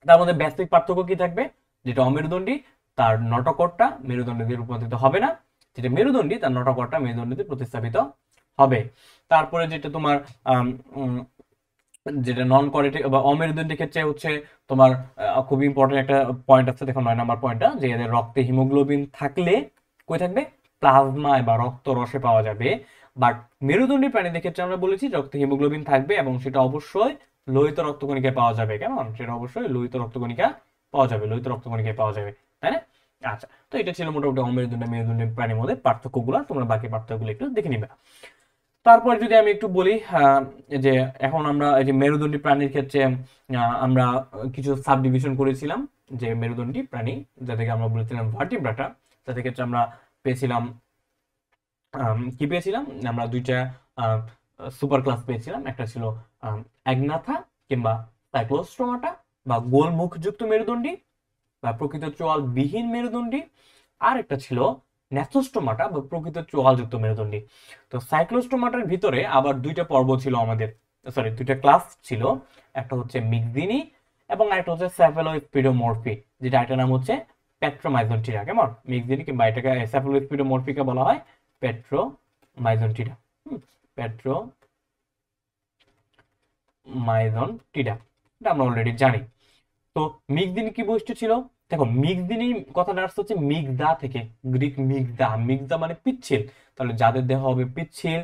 তার মধ্যে বেসিক পার্থক্য কি থাকবে, যেটা অমেরুদণ্ডী তার নটোকর্ডটা মেরুদণ্ডীতে রূপান্তরিত হবে না, যেটা মেরুদণ্ডী তার নটোকর্ডটা মেরুদণ্ডীতে প্রতিস্থাপিত হবে। তারপরে যেটা তোমার যেটা নন কর্ডেট বা অমেরুদণ্ডীর ক্ষেত্রে হচ্ছে তোমার খুব ইম্পর্টেন্ট একটা পয়েন্ট আছে, দেখো 9 নম্বর পয়েন্টটা, যে এদের রক্তে হিমোগ্লোবিন থাকলে কই থাকবে, প্লাজমায় বা রক্ত রসে পাওয়া যাবে। বাট মেরুদণ্ডী প্রাণীদের ক্ষেত্রে আমরা বলেছি রক্তে হিমোগ্লোবিন থাকবে এবং সেটা অবশ্যই লোহিত রক্তকণিকায় পাওয়া যাবে। কেমন, সেটা অবশ্যই লোহিত রক্তকণিকা পাওয়া যাবে, লোহিত রক্তকণিকায় পাওয়া যাবে, তাই না? আচ্ছা, তো এটা ছিল মোটামুটি অমেরুদণ্ডী মেরুদণ্ডী প্রাণীর মধ্যে পার্থক্যগুলো। তোমরা বাকি পার্থক্যগুলো একটু দেখে নিবে। তারপর যদি আমি একটু বলি যে এখন আমরা এই যে মেরুদণ্ডী প্রাণীর ক্ষেত্রে আমরা কিছু সাব ডিভিশন করেছিলাম, যে মেরুদণ্ডী প্রাণী যাদেরকে আমরা বলেছিলাম ভার্টিব্রাটা, তাদের ক্ষেত্রে আমরা পেয়েছিলাম কি পেয়েছিলাম, আমরা দুইটা সুপার ক্লাস পেয়েছিলাম। একটা ছিল অ্যাগনাথা কিংবা সাইক্লোস্ট্রোমাটা বা গোলমুখযুক্ত মেরুদণ্ডী বা প্রকৃত চোয়াল বিহীন মেরুদণ্ডী, আর একটা ছিল ন্যাথোস্টোমাটা বা প্রকৃত চোয়ালযুক্ত মেরুদণ্ডী। তো সাইক্লোস্টোমাটার ভিতরে আবার দুইটা পর্ব ছিল আমাদের, সরি দুইটা ক্লাস ছিল। একটা হচ্ছে মিক্সিনি এবং আরেকটা হচ্ছে সেফালোস্পিডোমরফি, যেটা একটা নাম হচ্ছে পেট্রোমাইজন্টিরা। কেমন? মিক্সিনি কিংবা এটাকে সেফালোস্পিডোমরফিকে বলা হয় পেট্রোমাইজন্টিরা। পেট্রোমাইজন্টিরা, এটা আমরা অলরেডি জানি। তো মিক্সদিনি কি বৈশিষ্ট্য ছিল? দেখো, মিক্সদিনি কথাটা আসছে হচ্ছে মিগদা থেকে, গ্রিক মিগদা। মিগদা মানে পিচ্ছিল। তাহলে যাদের দেহ হবে পিচ্ছিল,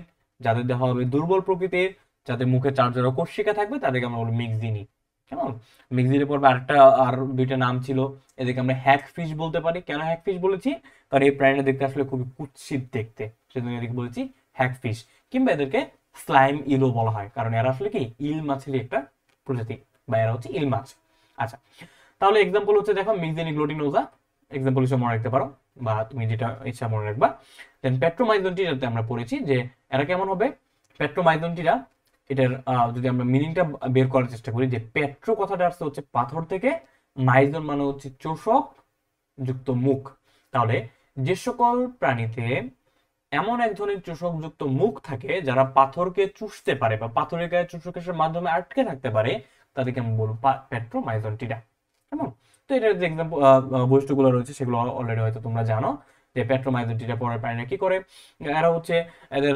যাদের দেহ হবে দুর্বল প্রকৃতির, যাদের মুখে চারজোড়া কোষিকা থাকবে, তাদেরকে আমরা বলবো মিক্সদিনি। কেমন? মিক্সদিনি পর্বে আরেকটা আর দুইটা নাম ছিল, এদেরকে আমরা হ্যাগফিশ বলতে পারি। কেন হ্যাগফিশ বলেছি? কারণ এই প্রাণীটা দেখতে আসলে খুবই কুৎসিত দেখতে, সেজন্য এদেরকে বলেছি হ্যাগফিশ। কিংবা এদেরকে স্লাইম ইলও বলা হয়, কারণ এরা আসলে কি ইল মাছেরই একটা প্রজাতি, বা এরা হচ্ছে ইল মাছ। আচ্ছা, তাহলে এক্সাম্পল হচ্ছে দেখো মিক্সিনি গ্লোটিনোজা, এক্সাম্পল হিসেবে মনে রাখতে পারো, বা তুমি যেটা ইচ্ছা মনে রাখবা। দেন পেট্রোমাইজন্টিরাতে আমরা পড়েছি যে এরা কেমন হবে। পেট্রোমাইজন্টিরা, এটার যদি আমরা মিনিংটা বের করার চেষ্টা করি, যে পেট্রো কথাটা আসছে হচ্ছে পাথর থেকে, মাইজন মানে হচ্ছে চোষক যুক্ত মুখ। তাহলে যে সকল প্রাণীতে এমন এক ধরনের চোষকযুক্ত মুখ থাকে যারা পাথরকে চুষতে পারে বা পাথরের গায়ে চোষকের মাধ্যমে আটকে থাকতে পারে, তাদেরকে আমরা বলবো পেট্রোমাইজন্টিরা। কেমন? তো এটার যে এক্সাম্পল বৈশিষ্ট্যগুলো রয়েছে সেগুলো অলরেডি হয়তো তোমরা জানো, যে পেট্রোমাইজন্টিরা পরের প্রাণীরা কি করে। এরা হচ্ছে, এদের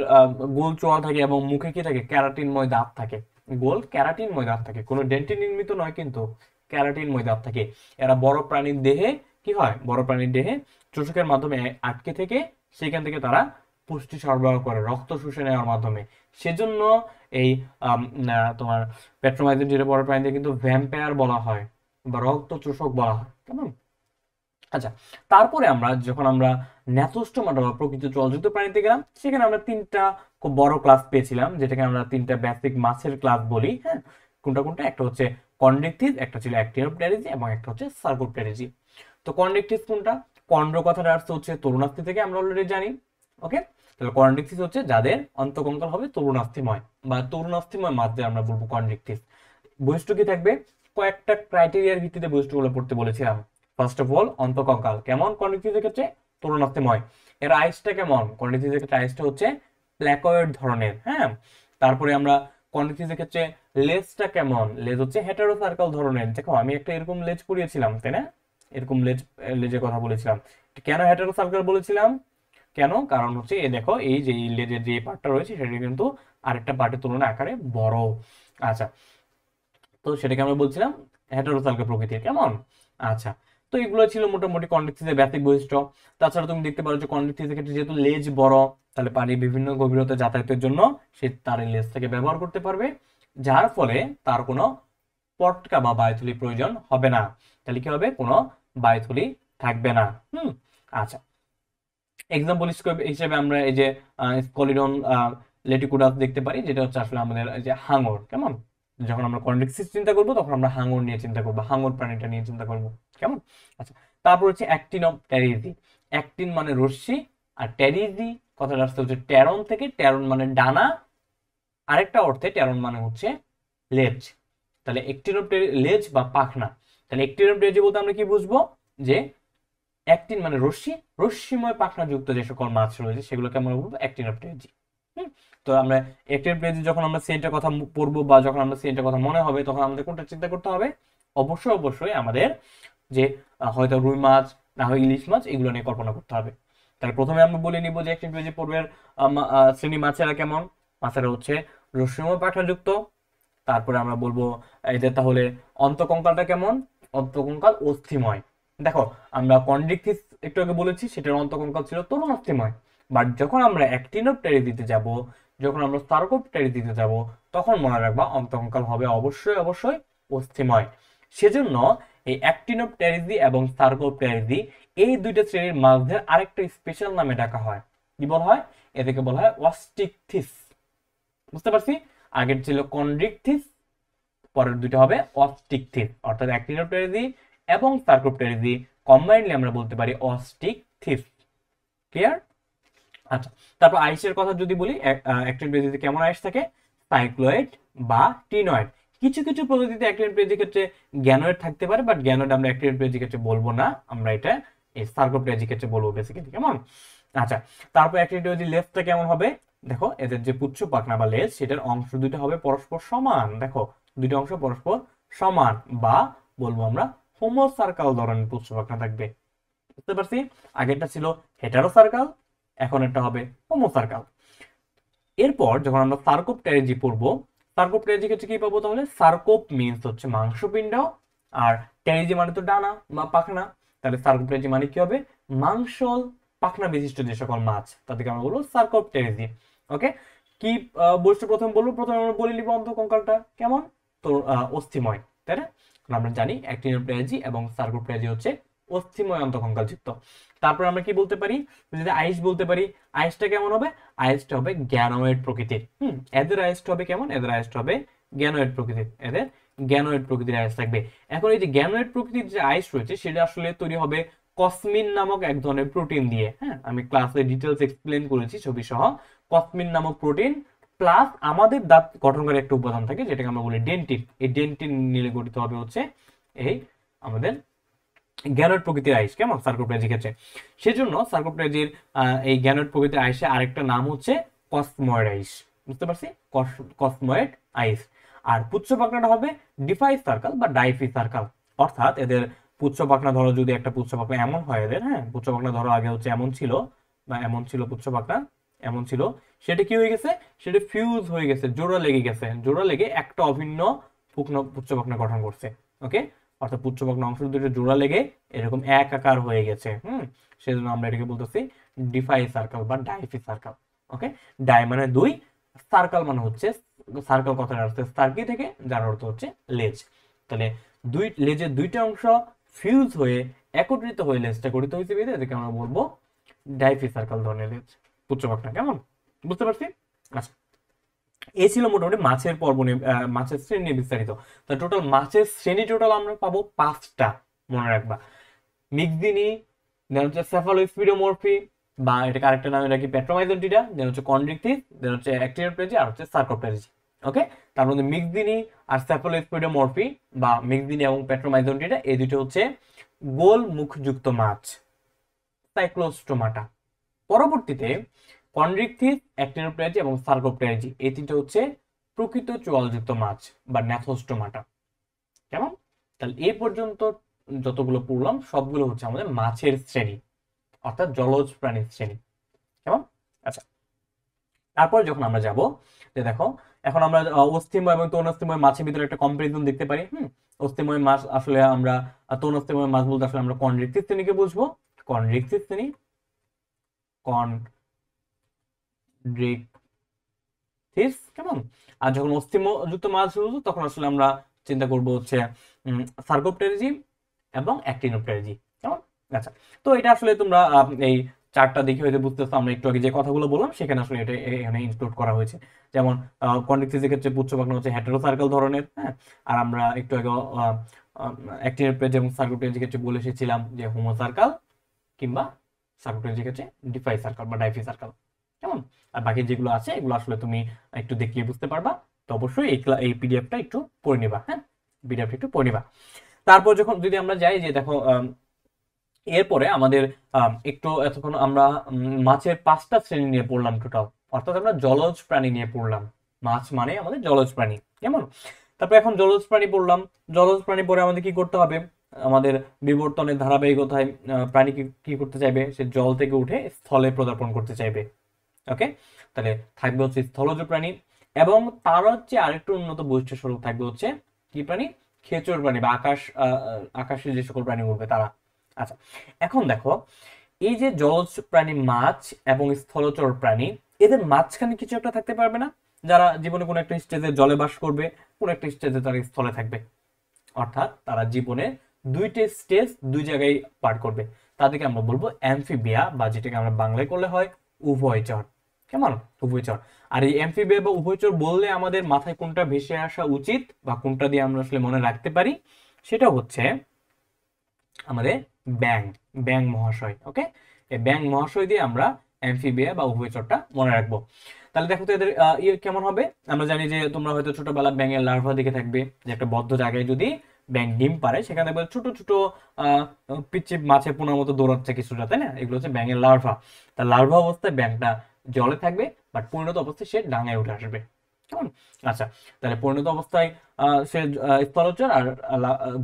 গোল চোয়াল থাকে এবং মুখে কি থাকে, ক্যারাটিনময় দাঁত থাকে। গোল ক্যারাটিনময় দাঁত থাকে, কোনো ডেন্টিন নির্মিত নয়, কিন্তু ক্যারাটিনময় দাঁত থাকে। এরা বড় প্রাণীর দেহে কি হয়, বড় প্রাণীর দেহে চোষকের মাধ্যমে আটকে থেকে সেখান থেকে তারা পুষ্টি সরবরাহ করে রক্ত শুষে নেওয়ার মাধ্যমে। সেজন্য এই তোমার পেট্রোমাইজেন্টিরা বড় প্রাণীদের কিন্তু ভ্যাম্পায়ার বলা হয় বা রক্ত চোষক বলা হয়। কেমন? আচ্ছা, তারপরে আমরা যখন আমরা ন্যাথোস্টোমাটা বা প্রকৃত জলযুক্ত প্রাণীতে গেলাম, সেখানে আমরা তিনটা খুব বড় ক্লাস পেয়েছিলাম, যেটাকে আমরা তিনটা বেসিক মাছের ক্লাস বলি। হ্যাঁ, কোনটা কোনটা? একটা হচ্ছে কন্ড্রিকটিস, একটা ছিল অ্যাক্টিনোপটেরিজি এবং একটা হচ্ছে সার্কোপটেরিজি। তো কন্ড্রিকটিস কোনটা? কন্ড্রো কথাটা আসছে হচ্ছে তরুণাস্থি থেকে, আমরা অলরেডি জানি। ওকে, তাহলে কন্ড্রিকটিস হচ্ছে যাদের অন্তঃকঙ্কাল হবে তরুণাস্থিময় বা তরুণাস্থিময় মাছদের আমরা বলবো কন্ড্রিকটিস। বৈশিষ্ট্য কি থাকবে? কয়েকটা ক্রাইটেরিয়ার ভিত্তিতে বৈশিষ্ট্যগুলো পড়তে বলেছিলাম। ফার্স্ট অফ অল, অন্তঃকঙ্কাল কেমন কন্ড্রিকটিসের ক্ষেত্রে? তরুণাস্থিময়। এর আইসটা কেমন? কন্ড্রিকটিসের ক্ষেত্রে আইসটা হচ্ছে প্ল্যাকয়েড ধরনের। হ্যাঁ, তারপরে আমরা কন্ড্রিকটিসের ক্ষেত্রে লেজটা কেমন? লেজ হচ্ছে হেটারোসার্কাল ধরনের। দেখো, আমি একটা এরকম লেজ পড়িয়েছিলাম, তাই না? এরকম লেজের কথা বলেছিলাম। কেন হেটারোসার্কাল বলেছিলাম? কেন? কারণ হচ্ছে এ দেখো, এই যে লেজের যে পার্টটা রয়েছে সেটা কিন্তু আরেকটা পার্টের তুলনায় আকারে বড়। আচ্ছা, তো সেটাকে আমরা বলছিলাম হেটারোসার্কাল প্রকৃতির। কেমন? আচ্ছা, তো এগুলো ছিল মোটামুটি কন্ড্রিকটিসের বেসিক বৈশিষ্ট্য। তাছাড়া তুমি দেখতে পারো যে কন্ড্রিকটিসের ক্ষেত্রে যেহেতু লেজ বড়, তাহলে পানি বিভিন্ন গভীরতা যাতায়াতের জন্য সে তার এই লেজটাকে ব্যবহার করতে পারবে, যার ফলে তার কোনো পটকা বা বায়ুথলি প্রয়োজন হবে না। তাহলে কি হবে? কোনো বায়ুথলি থাকবে না। আচ্ছা, এক্সাম্পল হিসেবে আমরা এই যে স্কলিডন লেটিকুডাস দেখতে পারি, যেটা হচ্ছে আসলে আমাদের এই যে হাঙর। কেমন? যখন আমরা কন্ড্রিকটিস চিন্তা করব তখন আমরা হাঙর নিয়ে চিন্তা করব, হাঙর প্রাণীটা নিয়ে চিন্তা করব। কেমন? আচ্ছা, তারপর হচ্ছে অ্যাক্টিনোপটেরিজি। অ্যাক্টিন মানে রশ্মি, আর টেরিজি কথাটা আসছে হচ্ছে ট্যারন থেকে। ট্যারন মানে ডানা, আরেকটা অর্থে ট্যারন মানে হচ্ছে লেজ। তাহলে লেজ বা পাখনা। তাহলে অ্যাক্টিনোপটেরিজি বলতে আমরা কি বুঝবো? যে অ্যাক্টিন মানে রশ্মি, রশ্মিময় পাখনা যুক্ত যে সকল মাছ রয়েছে সেগুলোকে আমরা বলবো অ্যাক্টিনোপটেরিজি। তো আমরা অ্যাক্টিনোপটেরিজি যখন আমরা সেন্টের কথা পড়বো বা যখন আমরা সেন্টের কথা মনে হবে, তখন আমাদের কোনটা চিন্তা করতে হবে? অবশ্যই অবশ্যই আমাদের যে হয়তো রুই মাছ, না হয় ইলিশ মাছ, এগুলো নিয়ে কল্পনা করতে হবে। তাহলে প্রথমে আমরা বলে নিব যে অ্যাক্টিনোপটেরিজি পর্বের শ্রেণী মাছেরা কেমন। মাছেরা হচ্ছে রশ্মিময় পাখনা যুক্ত। তারপরে আমরা বলবো এদের তাহলে অন্তঃকঙ্কালটা কেমন? অন্তঃকঙ্কাল অস্থিময়। দেখো, আমরা কন্ড্রিকটিস একটু আগে বলেছি সেটার অন্তঃকঙ্কাল ছিল তরুণাস্থিময়। বাট যখন আমরা অ্যাক্টিনোপটেরিজি দিতে যাব, যখন আমরা সার্কোপটেরিজি দিতে যাব, তখন মনে রাখবা অন্তঃকঙ্কাল হবে অবশ্যই অবশ্যই অস্থিময়। সেজন্য এই অ্যাক্টিনোপটেরিজি এবং সার্কোপটেরিজি এই দুইটা শ্রেণীর মাছদের আরেকটা স্পেশাল নামে ডাকা হয়। কি বলা হয়? এদেরকে বলা হয় অস্টিকথিস। বুঝতে পারছি? আগের ছিল কন্ড্রিকথিস, পরের দুটো হবে অস্টিকথিস। অর্থাৎ অ্যাক্টিনোপটেরিজি এবং সার্কোপটেরিজি কম্বাইন্ডলি আমরা বলতে পারি অস্টিকথিস। ক্লিয়ার? আচ্ছা, তারপর আইসের কথা যদি বলি, অ্যাক্টিনোপটেরিজিতে কেমন আইস থাকে? সাইক্লোয়েড বা টিনয়েড। কিছু কিছু প্রজাতিতে অ্যাক্টিনোপটেরিজির ক্ষেত্রে গ্যানোয়েড থাকতে পারে, বাট গ্যানোয়েড আমরা অ্যাক্টিনোপটেরিজির ক্ষেত্রে বলবো না, আমরা এটা এই সার্কোপটেরিজির ক্ষেত্রে বলবো বেসিক্যালি। কেমন? আচ্ছা, তারপর অ্যাক্টিনিউড লেজটা কেমন হবে? দেখো এদের যে পুচ্ছ পাখনা বা লেজ, সেটার অংশ দুটো হবে পরস্পর সমান। দেখো দুটো অংশ পরস্পর সমান, বা বলবো আমরা হোমো সার্কাল ধরনের পুচ্ছ পাখনা থাকবে। বুঝতে পারছি? আগেরটা ছিল হেটারো সার্কাল, এখন এটা হবে হোমো সার্কাল। এরপর যখন আমরা সার্কোপটেরিজি পড়বো, সার্কোপটেরিজি ক্ষেত্রে কি পাবো তাহলে? সার্কোপ মিন্স হচ্ছে মাংসপিণ্ড, আর টেরিজি মানে তো ডানা বা পাখনা। তাহলে সার্কোপটেরিজি মানে কি হবে? মাংসল পাখনা বিশিষ্ট যে সকল মাছ তাদেরকে আমরা বলবো সার্কোপটেরিজি। ওকে, কি বৈশিষ্ট্য প্রথম বলবো? প্রথমে আমরা বলে নিব অন্তঃকঙ্কালটা কেমন, তো অস্থিময়, তাই না? আমরা জানি অ্যাক্টিনোপ্টেরিজি এবং সার্কোপটেরিজি হচ্ছে অস্থিময় অন্তঃকঙ্কাল যুক্ত। তারপর আমরা কি বলতে পারি? যদি আইস বলতে পারি, আইসটা কেমন হবে? আইসটা হবে গ্যানোয়েড প্রকৃতির। এদের আইসটা হবে কেমন? এদের আইসটা হবে গ্যানোয়েড প্রকৃতির। এদের গ্যানোয়েড প্রকৃতির আইস থাকবে। এখন এই যে গ্যানোয়েড প্রকৃতির যে আইস রয়েছে, সেটা আসলে তৈরি হবে কসমিন নামক এক ধরনের প্রোটিন দিয়ে। হ্যাঁ, আমি ক্লাসে ডিটেলস এক্সপ্লেন করেছি ছবি সহ। কসমিন নামক প্রোটিন প্লাস আমাদের দাঁত গঠনকারী একটা উপাদান থাকে যেটাকে আমরা বলি ডেন্টিন। এই ডেন্টিন নিলে গঠিত হবে হচ্ছে এই আমাদের গ্যানোয়েড প্রকৃতির আইস, কেমন? সার্কোপ্লেজিক ক্ষেত্রে। সেজন্য সার্কোপ্লেজির এই গ্যানোয়েড প্রকৃতির আইসে আরেকটা নাম হচ্ছে কসময়েড আইস। বুঝতে পারছি? কসময়েড আইস। আর পুচ্ছ পাখনাটা হবে ডিফাই সার্কাল বা ডাইফি সার্কাল। অর্থাৎ এদের পুচ্ছ পাখনা ধরো, যদি একটা পুচ্ছ পাখনা এমন হয় এদের, হ্যাঁ, পুচ্ছ পাখনা ধরো আগে হচ্ছে এমন ছিল, বা এমন ছিল পুচ্ছ পাখনা, এমন ছিল, সেটা কি হয়ে গেছে? সেটা ফিউজ হয়ে গেছে, জোড়া লেগে গেছে, জোড়া লেগে একটা অভিন্ন পুচ্ছ পাখনা গঠন করছে। ওকে, অর্থাৎ পুচ্ছপাখনা অংশ দুটো জোড়া লেগে এরকম এক আকার হয়ে গেছে। সেজন্য আমরা এটাকে বলতেছি ডিফাই সার্কেল বা ডাইফি সার্কেল। ওকে, ডাই মানে দুই, সার্কেল মানে হচ্ছে, সার্কেল কথার অর্থ সার্কি থেকে, যার অর্থ হচ্ছে লেজ। তাহলে দুই লেজের দুইটা অংশ ফিউজ হয়ে একত্রিত হয়ে লেজটা গঠিত হয়েছে, এটাকে আমরা বলবো ডাইফি সার্কেল ধরনের লেজ পুচ্ছপাখনা। কেমন? বুঝতে পারছি? আচ্ছা, এই ছিল মোটামুটি মাছের পর্ব নিয়ে, মাছের শ্রেণী নিয়ে বিস্তারিত। তো টোটাল মাছের শ্রেণী টোটাল আমরা পাবো 5টা, মনে রাখবা। মিক্সিনি, দেন হচ্ছে সেফালোস্পিডোমরফি, বা এটাকে আরেকটা নামে রাখি পেট্রোমাইজোন্টিডা, দেন হচ্ছে কন্ড্রিকথিস, দেন হচ্ছে অ্যাক্টিনোপ্লেজি, আর হচ্ছে সার্কোপ্লেজি। ওকে, তার মধ্যে মিক্সিনি আর সেফালোস্পিডোমরফি বা মিক্সিনি এবং পেট্রোমাইজোন্টিডা, এই দুটো হচ্ছে গোল মুখযুক্ত মাছ, সাইক্লোস্টোমাটা। পরবর্তীতে কন্ড্রিকথিস, অ্যাক্টিনোপ্টেরাজি এবং সার্কোপ্টেরাজি, এই তিনটা হচ্ছে প্রকৃত চোয়ালযুক্ত মাছ বা ন্যাথোস্টোমাটা। কেমন? তাহলে এই পর্যন্ত যতগুলো পড়লাম সবগুলো হচ্ছে আমাদের মাছের শ্রেণী, অর্থাৎ জলজ প্রাণীর শ্রেণী। কেমন? আচ্ছা, তারপরে যখন আমরা যাব, যে দেখো এখন আমরা অস্থিময় এবং তৌনস্থিময় মাছের ভিতরে একটা কম্পারিজন দেখতে পারি। অস্থিময় মাছ আসলে আমরা, তৌনস্থিময় মাছ বলতে আসলে আমরা কন্ড্রিকথিস শ্রেণীকে বুঝবো, কন্ড্রিকথিস শ্রেণী, কন্ড্রিকথিস। কেমন? আর যখন অস্থিমযুক্ত মাছ বুঝবো, তখন আসলে আমরা চিন্তা করব হচ্ছে সার্কোপ্টেরিজি এবং অ্যাক্টিনোপ্টেরিজি। কেমন? আচ্ছা, তো এটা আসলে তোমরা এই চারটা দেখে হয়তো বুঝতেছো, আমরা একটু আগে যে কথাগুলো বললাম সেখানে আসলে এটা এখানে ইনক্লুড করা হয়েছে। যেমন কন্ড্রিকথিসের ক্ষেত্রে পুচ্ছপাখনা হচ্ছে হেটেরো সার্কেল ধরনের, হ্যাঁ, আর আমরা একটু আগে অ্যাক্টিনোপ্টেরিজি এবং সার্কোপ্টেরিজির ক্ষেত্রে বলে এসেছিলাম যে হোমো সার্কেল কিংবা সার্কোপ্টেরিজির ক্ষেত্রে ডিফাই সার্কেল বা ডাইফি সার্কেল। কেমন? আর বাকি যেগুলো আছে এগুলো আসলে তুমি একটু দেখলে বুঝতে পারবা। তো অবশ্যই এই পিডিএফটা একটু পড়ে নিবা। হ্যাঁ, পিডিএফটা একটু পড়ে নিবা। তারপর যখন যদি আমরা যাই, যে দেখো এরপরে আমাদের একটু এতক্ষণ আমরা মাছের 5টা শ্রেণী নিয়ে পড়লাম টোটাল, অর্থাৎ আমরা জলজ প্রাণী নিয়ে পড়লাম। মাছ মানে আমাদের জলজ প্রাণী। কেমন? তারপর এখন জলজ প্রাণী পড়লাম, জলজ প্রাণী পরে আমাদের কি করতে হবে? আমাদের বিবর্তনের ধারাবাহিকতায় প্রাণী কি করতে চাইবে? সে জল থেকে উঠে স্থলে পদার্পণ করতে চাইবে। ওকে, তাহলে থাকবে হচ্ছে স্থলজ প্রাণী, এবং তার হচ্ছে আরেকটু উন্নত বৈশিষ্ট্য স্বরূপ থাকবে হচ্ছে কি প্রাণী? খেচর প্রাণী বা আকাশে যে সকল প্রাণী উঠবে তারা। আচ্ছা, এখন দেখো এই যে জলজ প্রাণী মাছ এবং স্থলচর প্রাণী, এদের মাঝখানে কিছু একটা থাকতে পারবে না? যারা জীবনে কোনো একটা স্টেজে জলে বাস করবে, কোনো একটা স্টেজে তারা স্থলে থাকবে, অর্থাৎ তারা জীবনে দুইটা স্টেজ দুই জায়গায় পার করবে। তাদেরকে আমরা বলবো অ্যামফিবিয়া, বা যেটাকে আমরা বাংলায় করলে হয় উভয়চর। কেমন? উভয়চর। আর এই অ্যামফিবিয়া বা উভয়চর বললে আমাদের মাথায় কোনটা ভেসে আসা উচিত, বা কোনটা দিয়ে আমরা আসলে মনে রাখতে পারি, সেটা হচ্ছে আমাদের ব্যাং, ব্যাং মহাশয়। ওকে, এই ব্যাং মহাশয় দিয়ে আমরা অ্যামফিবিয়া বা উভয়চরটা মনে রাখবো। তাহলে দেখো তো এদের ইয়ে কেমন হবে। আমরা জানি যে তোমরা হয়তো ছোটবেলা ব্যাঙের লার্ভা দেখে থাকবে, যে একটা বদ্ধ জায়গায় যদি ব্যাঙ ডিম পারে সেখানে দেখবে ছোট ছোট পিচ্চি মাছের পোনার মতো দৌড়াচ্ছে কিছুটা, তাই না? এগুলো হচ্ছে ব্যাঙের লার্ভা। তার লার্ভা অবস্থায় ব্যাঙটা জলে থাকবে, বাট পরিণত অবস্থায় সে ডাঙায় উঠে আসবে। কেমন? আচ্ছা, তাহলে পরিণত অবস্থায় সে স্থলচর, আর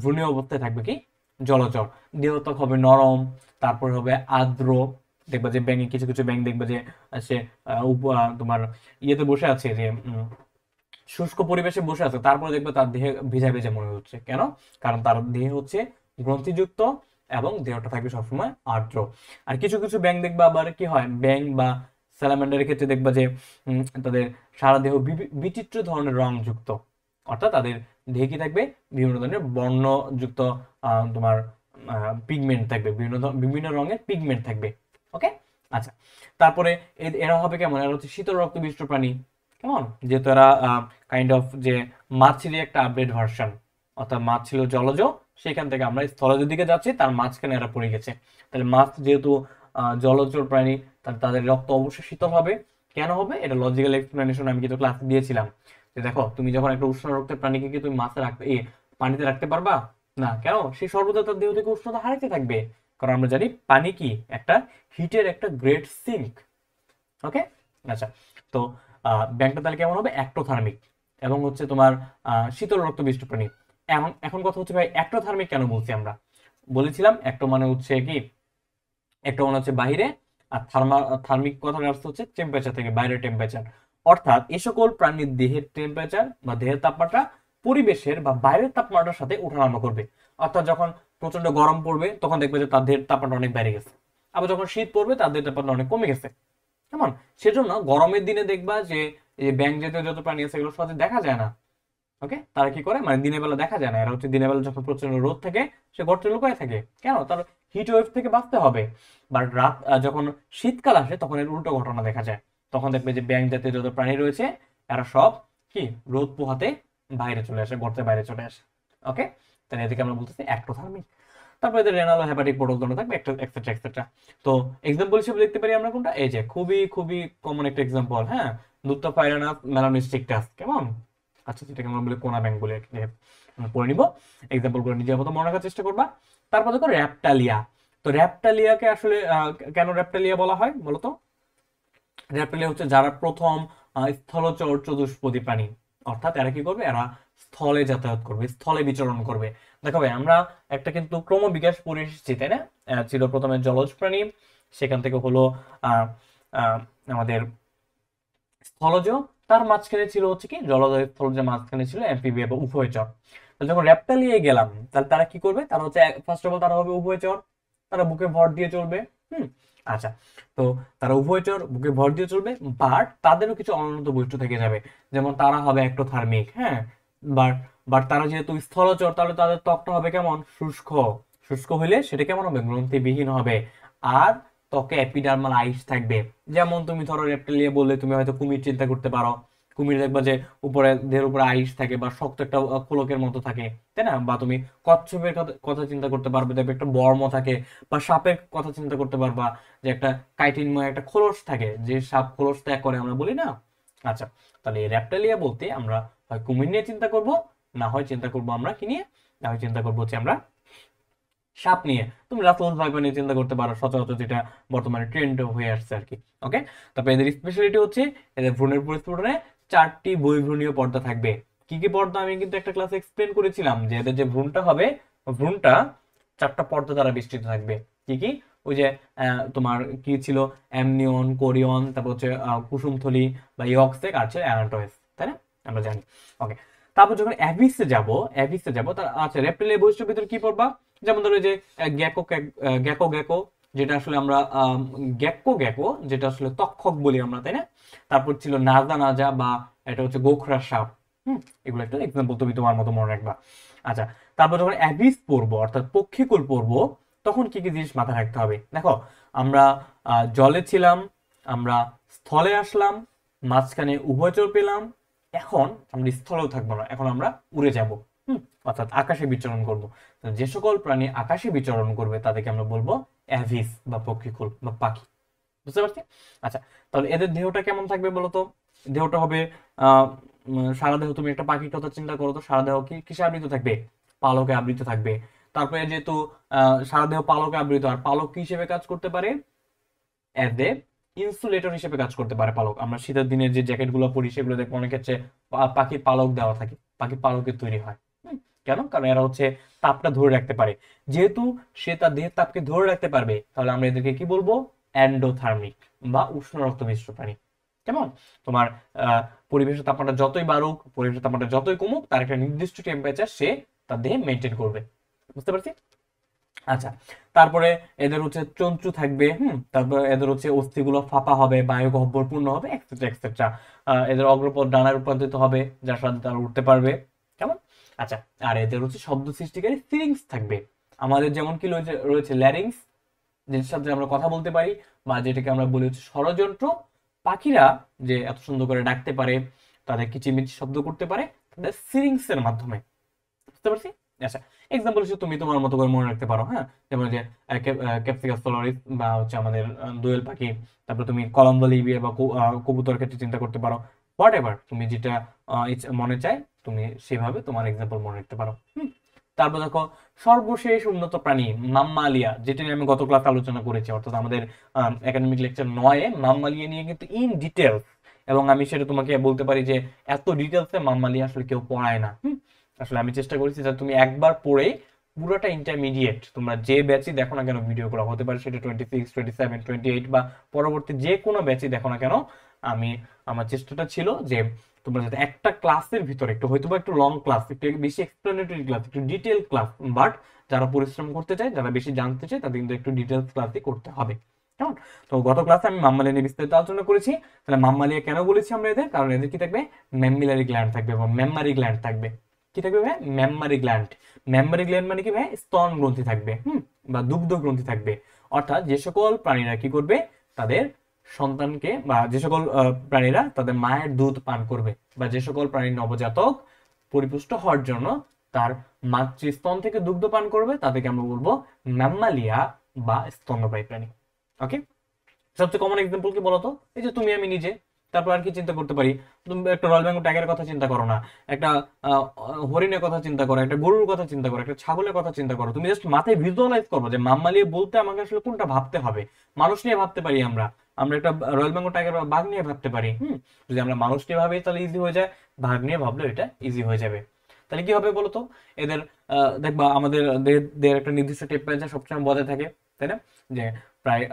ভ্রূণীয় অবস্থায় থাকবে কি জলচর। দেহত্বক হবে নরম, তারপর হবে আর্দ্র। দেখবা যে ব্যাঙে কিছু কিছু ব্যাঙ দেখবে যে সে তোমার ইয়েতে বসে আছে, যে শুষ্ক পরিবেশে বসে আছে, তারপরে দেখবে তার দেহে ভিজা ভিজা মনে হচ্ছে। কেন? কারণ তার দেহ হচ্ছে গ্রন্থিযুক্ত এবং দেহটা থাকবে সবসময় আর্দ্র। আর কিছু কিছু ব্যাঙ দেখবা আবার কি হয়, ব্যাঙ বা স্যালামান্ডারের ক্ষেত্রে দেখবা যে তাদের সারা দেহ বিচিত্র ধরনের রং যুক্ত, অর্থাৎ তাদের দেহে কি থাকবে, বিভিন্ন ধরনের বর্ণযুক্ত তোমার পিগমেন্ট থাকবে, বিভিন্ন রঙের পিগমেন্ট থাকবে। ওকে, আচ্ছা। তারপরে এরা হবে কেমন, এরা হচ্ছে শীতল রক্তবিষ্ট প্রাণী। কেমন? যেহেতু এরা কাইন্ড অফ যে মাছেরই একটা আপডেট ভার্সন, অর্থাৎ মাছ ছিল জলজ, সেখান থেকে আমরা স্থলজের দিকে যাচ্ছি, তার মাঝখানে এরা পড়ে গেছে। তাহলে মাছ যেহেতু জলচর প্রাণী, তাহলে তাদের রক্ত অবশ্যই শীতল হবে। কেন হবে, এটা লজিক্যাল এক্সপ্লেনেশন আমি কিন্তু ক্লাসে দিয়েছিলাম। যে দেখো, তুমি যখন একটা উষ্ণ রক্তের প্রাণীকে কি তুমি মাছে রাখতে পানিতে রাখতে পারবা না? কেন? সে সর্বদা তার দেহ থেকে উষ্ণতা হারাতে থাকবে, কারণ আমরা জানি পানি কি একটা হিটের একটা গ্রেট সিঙ্ক। ওকে, আচ্ছা। তো ব্যাংকটা তাহলে কেমন হবে, অ্যাক্টোথার্মিক, এবং হচ্ছে তোমার শীতল রক্তবিষ্ট প্রাণী। এখন এখন কথা হচ্ছে ভাই, অ্যাক্টোথার্মিক কেন বলছি আমরা? বলেছিলাম অ্যাক্টো মানে হচ্ছে কি, একটা মনে হচ্ছে বাহিরে, আর থার্মিক কথার অর্থ হচ্ছে টেম্পারেচার থেকে বাইরের টেম্পারেচার। অর্থাৎ এই সকল প্রাণীর দেহের টেম্পারেচার বা দেহের তাপমাত্রা পরিবেশের বা বাইরের তাপমাত্রার সাথে ওঠানামা করবে। অর্থাৎ যখন প্রচন্ড গরম পড়বে তখন দেখবে যে তার দেহের তাপমাত্রা অনেক বেড়ে গেছে, আবার যখন শীত পড়বে তার দেহের তাপমাত্রা অনেক কমে গেছে। কেমন? সেজন্য গরমের দিনে দেখবা যে এই ব্যাঙ জাতীয় যত প্রাণী আছে এগুলো সহজে দেখা যায় না। ওকে, তারা কি করে, মানে দিনের বেলা দেখা যায় না, এরা হচ্ছে দিনের বেলা যখন প্রচন্ড রোদ থাকে সে গর্তে লুকায় থাকে। কেন? তার হিট ওয়েভ থেকে বাঁচতে হবে। বাট রাত যখন শীতকাল আসে তখন এর উল্টো ঘটনা দেখা যায়। তখন দেখবে যে ব্যাঙ জাতীয় যত প্রাণী রয়েছে এরা সব কি রোদ পোহাতে বাইরে চলে আসে, গর্তের বাইরে চলে আসে। ওকে, তাহলে এদিকে আমরা বলতেছি অ্যাক্টোথার্মিক। তারপর এদের রেনাল ও হেপাটিক প্রোটোজোন থাকবে, এক্সেট্রা এক্সেট্রা। তো এক্সাম্পল হিসেবে দেখতে পারি আমরা কোনটা, এই যে খুবই খুবই কমন একটা এক্সাম্পল, হ্যাঁ, লুপ্তোফাইরানাস মেলানোস্টিকটাস। কেমন? আচ্ছা, যেটাকে আমরা বলি কোনা ব্যাংক বলে পড়ে নিব, এক্সাম্পল করে নিজের মতো মনে রাখার চেষ্টা করবা। তারপর দেখো র্যাপটালিয়া। তো র্যাপটালিয়াকে আসলে কেন র্যাপটালিয়া বলা হয় বলতো? র্যাপটালিয়া হচ্ছে যারা প্রথম স্থলচর চতুষ্পদী প্রাণী, অর্থাৎ এরা কি করবে, এরা স্থলে যাতায়াত করবে, স্থলে বিচরণ করবে। দেখো ভাই, আমরা একটা কিন্তু ক্রমবিকাশ পড়ে এসেছি, তাই না? ছিল প্রথমে জলজ প্রাণী, সেখান থেকে হলো আহ আহ আমাদের স্থলজ, তার মাঝখানে ছিল হচ্ছে কি জলজ, স্থলজ মাঝখানে ছিল অ্যাম্ফিবিয়া বা উভয়চর। তো যখন র্যাপটালিয়ায় গেলাম, তাহলে তারা কি করবে, তারা হচ্ছে ফার্স্ট অফ অল তারা হবে উভয়চর, তারা বুকে ভর দিয়ে চলবে। হুম, আচ্ছা। তো তারা উভয়চর, বুকে ভর দিয়ে চলবে, বাট তাদেরও কিছু অনুন্নত বৈশিষ্ট্য থেকে যাবে। যেমন তারা হবে অ্যাক্টোথার্মিক, হ্যাঁ, বাট বাট তারা যেহেতু স্থলচর, তাহলে তাদের ত্বকটা হবে কেমন, শুষ্ক। শুষ্ক হইলে সেটা কেমন হবে, গ্রন্থিবিহীন হবে। আর ত্বকে এপিডার্মাল আইস থাকবে। যেমন তুমি ধরো রেপ্টালিয়া বললে তুমি হয়তো কুমির চিন্তা করতে পারো। কুমির দেখবা যে উপরে দেহের উপরে আইস থাকে বা শক্ত একটা খোলকের মতো থাকে, তাই না? বা তুমি কচ্ছপের কথা চিন্তা করতে পারবে, দেখবে একটা বর্ম থাকে। বা সাপের কথা চিন্তা করতে পারবা, যে একটা কাইটিনময় একটা খোলস থাকে, যে সাপ খোলস ত্যাগ করে আমরা বলি না। আচ্ছা, তাহলে এই র্যাপটালিয়া বলতে আমরা হয় কুমির নিয়ে চিন্তা করব, না হয় চিন্তা করব আমরা কি নিয়ে, না হয় চিন্তা করবো হচ্ছে আমরা সাপ নিয়ে। তুমি রাসেলস ভাইপার নিয়ে চিন্তা করতে পারো, সচরাচর যেটা বর্তমানে ট্রেন্ড হয়ে আসছে আর কি। ওকে, তারপর এদের স্পেশালিটি হচ্ছে এদের ভ্রূণের পরিস্ফুটনে 4টি বহির্ভ্রূণীয় পর্দা থাকবে। কি কি পর্দা আমি কিন্তু একটা ক্লাসে এক্সপ্লেন করেছিলাম, যে এদের যে ভ্রূণটা হবে, ভ্রূণটা 4টা পর্দা দ্বারা বেষ্টিত থাকবে। কি কি? ওই যে তোমার কি ছিল, অ্যামনিয়ন, কোরিয়ন, তারপর হচ্ছে কুসুমথলি বা ইয়ক্সেক, আর হচ্ছে অ্যানাটোয়েস, তাই না? আমরা জানি। ওকে, তারপর যখন অ্যাভিসে যাব তার আচ্ছা রেপ্টিলিয়া বৈশিষ্ট্যের ভিতরে কি পড়বা? যেমন ধরো যে গ্যাকো গ্যাকো গ্যাকো, যেটা আসলে আমরা গ্যাকো গ্যাকো যেটা আসলে তক্ষক বলি আমরা, তাই না? তারপর ছিল নাজা নাজা, বা এটা হচ্ছে গোখরা সাপ। এগুলো একটা এক্সাম্পল তুমি তোমার মতো মনে রাখবা। আচ্ছা, তারপর যখন অ্যাভিস পড়বো অর্থাৎ পক্ষীকুল পড়বো, তখন কি কি জিনিস মাথায় রাখতে হবে? দেখো, আমরা জলে ছিলাম, আমরা স্থলে আসলাম, মাঝখানে উভয়চর পেলাম, এখন আমরা স্থলেও থাকবো না, এখন আমরা উড়ে যাব। অর্থাৎ আকাশে বিচরণ করব। যে সকল প্রাণী আকাশে বিচরণ করবে তাদেরকে আমরা বলবো অ্যাভিস বা পক্ষীকুল বা পাখি। বুঝতে পারছি? আচ্ছা, তাহলে এদের দেহটা কেমন থাকবে বলতো? দেহটা হবে সারা দেহ, তুমি একটা পাখির কথা চিন্তা করো তো, সারা দেহ কি কিসে আবৃত থাকবে? পালকে আবৃত থাকবে। তারপরে যেহেতু সারা দেহ পালকে আবৃত, আর পালক কি হিসেবে কাজ করতে পারে? অ্যাজ এ ইনসুলেটর হিসেবে কাজ করতে পারে পালক। আমরা শীতের দিনের যে জ্যাকেট গুলো পরি সেগুলো দেখবো অনেক ক্ষেত্রে পাখির পালক দেওয়া থাকে, পাখির পালকের তৈরি হয়। কেন? কারণ এরা হচ্ছে তাপটা ধরে রাখতে পারে। যেহেতু সে তার দেহের তাপকে ধরে রাখতে পারবে, তাহলে আমরা এদেরকে কি বলবো? এন্ডোথার্মিক বা উষ্ণ রক্তমিষ্ট প্রাণী। কেমন? তোমার পরিবেশের তাপমাত্রা যতই বাড়ুক, পরিবেশের তাপমাত্রা যতই কমুক, তার একটা নির্দিষ্ট টেম্পারেচার সে তার দেহে মেনটেন করবে। বুঝতে পারছি? আচ্ছা, তারপরে এদের হচ্ছে চঞ্চু থাকবে। তারপর এদের হচ্ছে অস্থিগুলো ফাঁপা হবে, বায়ু গহ্বরপূর্ণ হবে, এক্সেট্রা এক্সেট্রা। এদের অগ্রপদ ডানায় রূপান্তরিত হবে, যার সাথে তারা উঠতে পারবে। কেমন? আচ্ছা, আর এদের হচ্ছে শব্দ সৃষ্টিকারী সিরিংস থাকবে। আমাদের যেমন কি রয়েছে রয়েছে ল্যারিংস, যেটার সাথে আমরা কথা বলতে পারি, বা যেটাকে আমরা বলি হচ্ছে স্বরযন্ত্র। পাখিরা যে এত সুন্দর করে ডাকতে পারে, তাদের কিচিমিচি শব্দ করতে পারে তাদের সিরিংস এর মাধ্যমে। বুঝতে পারছি? আচ্ছা, এক্সাম্পল হিসেবে তুমি তোমার মতো করে মনে রাখতে পারো। হ্যাঁ, যেমন যে ক্যাপসিকাস সোলারিস বা হচ্ছে আমাদের দোয়েল পাখি। তারপর তুমি কলম্বো লিবিয়া বা কবুতর ক্ষেত্রে চিন্তা করতে পারো। হোয়াট এভার তুমি যেটা মনে চায় তুমি সেভাবে তোমার এক্সাম্পল মনে রাখতে পারো। তারপর দেখো সর্বশেষ উন্নত প্রাণী মাম্মালিয়া, যেটা নিয়ে আমি গত ক্লাস আলোচনা করেছি, অর্থাৎ আমাদের একাডেমিক লেকচার 9-এ মাম্মালিয়া নিয়ে কিন্তু ইন ডিটেলস, এবং আমি সেটা তোমাকে বলতে পারি যে এত ডিটেলসে মাম্মালিয়া আসলে কেউ পড়ায় না। আসলে আমি চেষ্টা করেছি যে তুমি একবার পড়ে পুরোটা ইন্টারমিডিয়েট তোমরা যে ব্যাচই দেখো না কেন ভিডিও করা হতে পারে, সেটা 26, 27, 28 বা পরবর্তী যে কোনো ব্যাচই দেখো না কেন, আমি আমার চেষ্টাটা ছিল যে তোমরা যাতে একটা ক্লাসের ভিতরে একটু হয়তো বা একটু লং ক্লাস, একটু বেশি এক্সপ্লেনেটরি ক্লাস, একটু ডিটেল ক্লাস, বাট যারা পরিশ্রম করতে চায়, যারা বেশি জানতে চায়, তাদের কিন্তু একটু ডিটেলস ক্লাসই করতে হবে। কেমন? তো গত ক্লাসে আমি মাম্মালিয়া নিয়ে বিস্তারিত আলোচনা করেছি। তাহলে মাম্মালিয়া কেন বলেছি আমরা এদের? কারণ এদের কি থাকবে? ম্যামিলারি গ্ল্যান্ড থাকবে এবং মেমারি গ্ল্যান্ড থাকবে। কি থাকবে ভাই? মেমারি গ্ল্যান্ড। মেমারি গ্ল্যান্ড মানে কি ভাই? স্তন গ্রন্থি থাকবে, বা দুগ্ধ গ্রন্থি থাকবে। অর্থাৎ যে সকল প্রাণীরা কি করবে? তাদের সন্তানকে, বা যে সকল প্রাণীরা তাদের মায়ের দুধ পান করবে, বা যে সকল প্রাণীর নবজাতক পরিপুষ্ট হওয়ার জন্য তার মাতৃস্তন থেকে দুগ্ধ পান করবে, তাদেরকে আমরা বলবো ম্যাম্মালিয়া বা স্তন্যপায়ী প্রাণী। ওকে, সবচেয়ে কমন এক্সাম্পল কি বলতো? এই যে তুমি আমি নিজে। তারপর আর কি চিন্তা করতে পারি? তুমি একটা রয়্যাল বেঙ্গল টাইগারের কথা চিন্তা করো না, একটা হরিণের কথা চিন্তা করো, একটা গরুর কথা চিন্তা করো, একটা ছাগলের কথা চিন্তা করো। তুমি জাস্ট মাথায় ভিজুয়ালাইজ করো যে মাম্মালিয়া বলতে আমাকে আসলে কোনটা ভাবতে হবে। মানুষ নিয়ে ভাবতে পারি আমরা, আমরা একটা রয়্যাল বেঙ্গল টাইগার বা বাঘ নিয়ে ভাবতে পারি। যদি আমরা মানুষ নিয়ে ভাবি তাহলে ইজি হয়ে যায়, বাঘ নিয়ে ভাবলে এটা ইজি হয়ে যাবে। তাহলে কি হবে বলতো? এদের দেখবা আমাদের দেহের একটা নির্দিষ্ট টেম্পারেচার সবসময় বজায় থাকে, তাই না? যে প্রায়